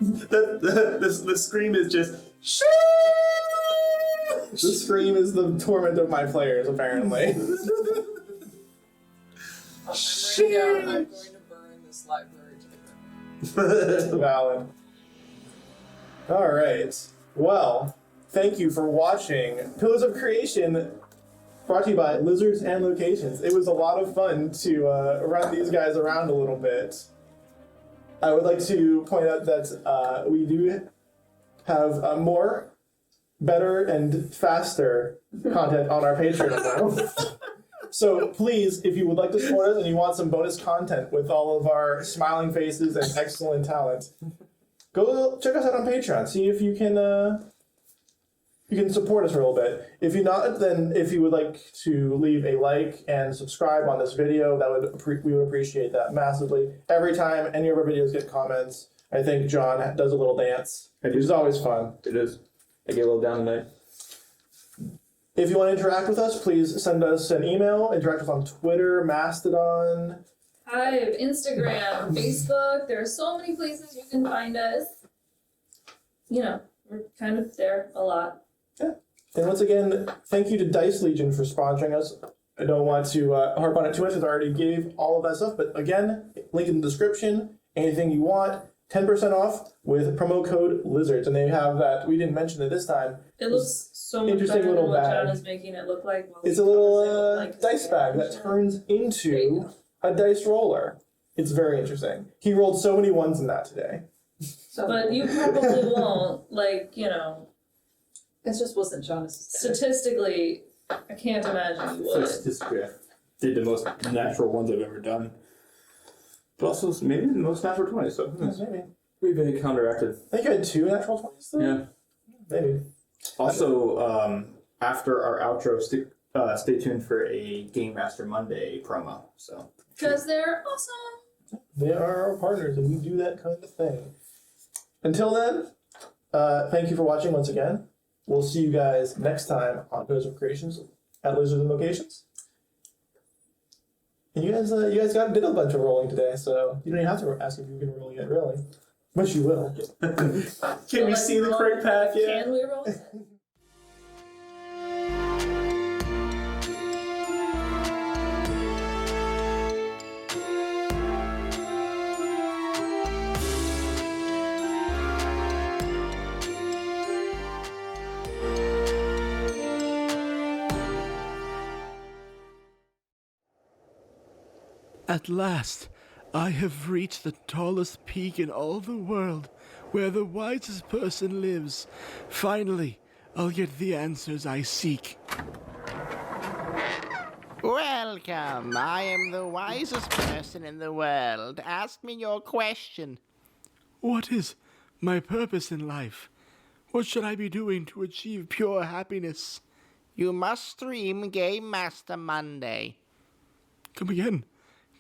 The scream is just shoo! The scream is the torment of my players, apparently. I'm ready out. I'm going to burn this library to the ground. Valid. Alright. Well, thank you for watching Pillars of Creation, brought to you by Lizards and Locations. It was a lot of fun to run these guys around a little bit. I would like to point out that we do have more, better, and faster content on our Patreon now. So please, if you would like to support us and you want some bonus content with all of our smiling faces and excellent talent, go check us out on Patreon. See if you can support us for a little bit. If you're not, then if you would like to leave a like and subscribe on this video, we would appreciate that massively. Every time any of our videos get comments, I think John does a little dance, which is always fun. It is. I get a little down tonight. If you want to interact with us, please send us an email. Interact with us on Twitter, Mastodon. Hive, Instagram, Facebook. There are so many places you can find us. You know, we're kind of there a lot. And once again, thank you to Dice Legion for sponsoring us. I don't want to harp on it too much because I already gave all of that stuff. But again, link in the description. Anything you want, 10% off with promo code Lizards. And they have that. We didn't mention it this time. It looks so much Interesting better than little what bag. John is making it look like. while It's he a little covers it with, like, dice bag that turns into a dice roller. It's very interesting. He rolled so many ones in that today. But you probably won't, like, you know, It just wasn't Jonas's day. statistically, I can't imagine you So would. statistically, I did the most natural ones I've ever done. But also maybe the most natural 20, so Maybe. we've been counteracted. I think you had 2 natural 20s though? Yeah. Maybe. Also, after our outro, stay tuned for a Game Master Monday promo. So Because they're awesome. They are our partners and we do that kind of thing. Until then, thank you for watching once again. We'll see you guys next time on Pillars of Creations at Lizards and Locations. And you guys did a bunch of rolling today, so you don't even have to ask if you can roll yet, really. But you will. Can we see the correct path yet? Can we roll? At last, I have reached the tallest peak in all the world, where the wisest person lives. Finally, I'll get the answers I seek. Welcome. I am the wisest person in the world. Ask me your question. What is my purpose in life? What should I be doing to achieve pure happiness? You must stream Game Master Monday. Come again.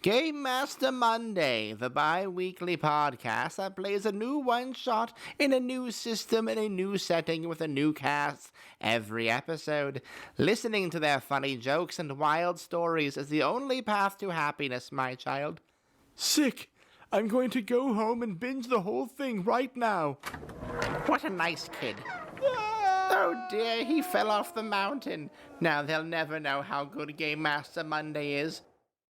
Game Master Monday, the bi-weekly podcast that plays a new one-shot in a new system in a new setting with a new cast every episode. Listening to their funny jokes and wild stories is the only path to happiness, my child. Sick. I'm going to go home and binge the whole thing right now. What a nice kid. Oh dear, he fell off the mountain. Now they'll never know how good Game Master Monday is.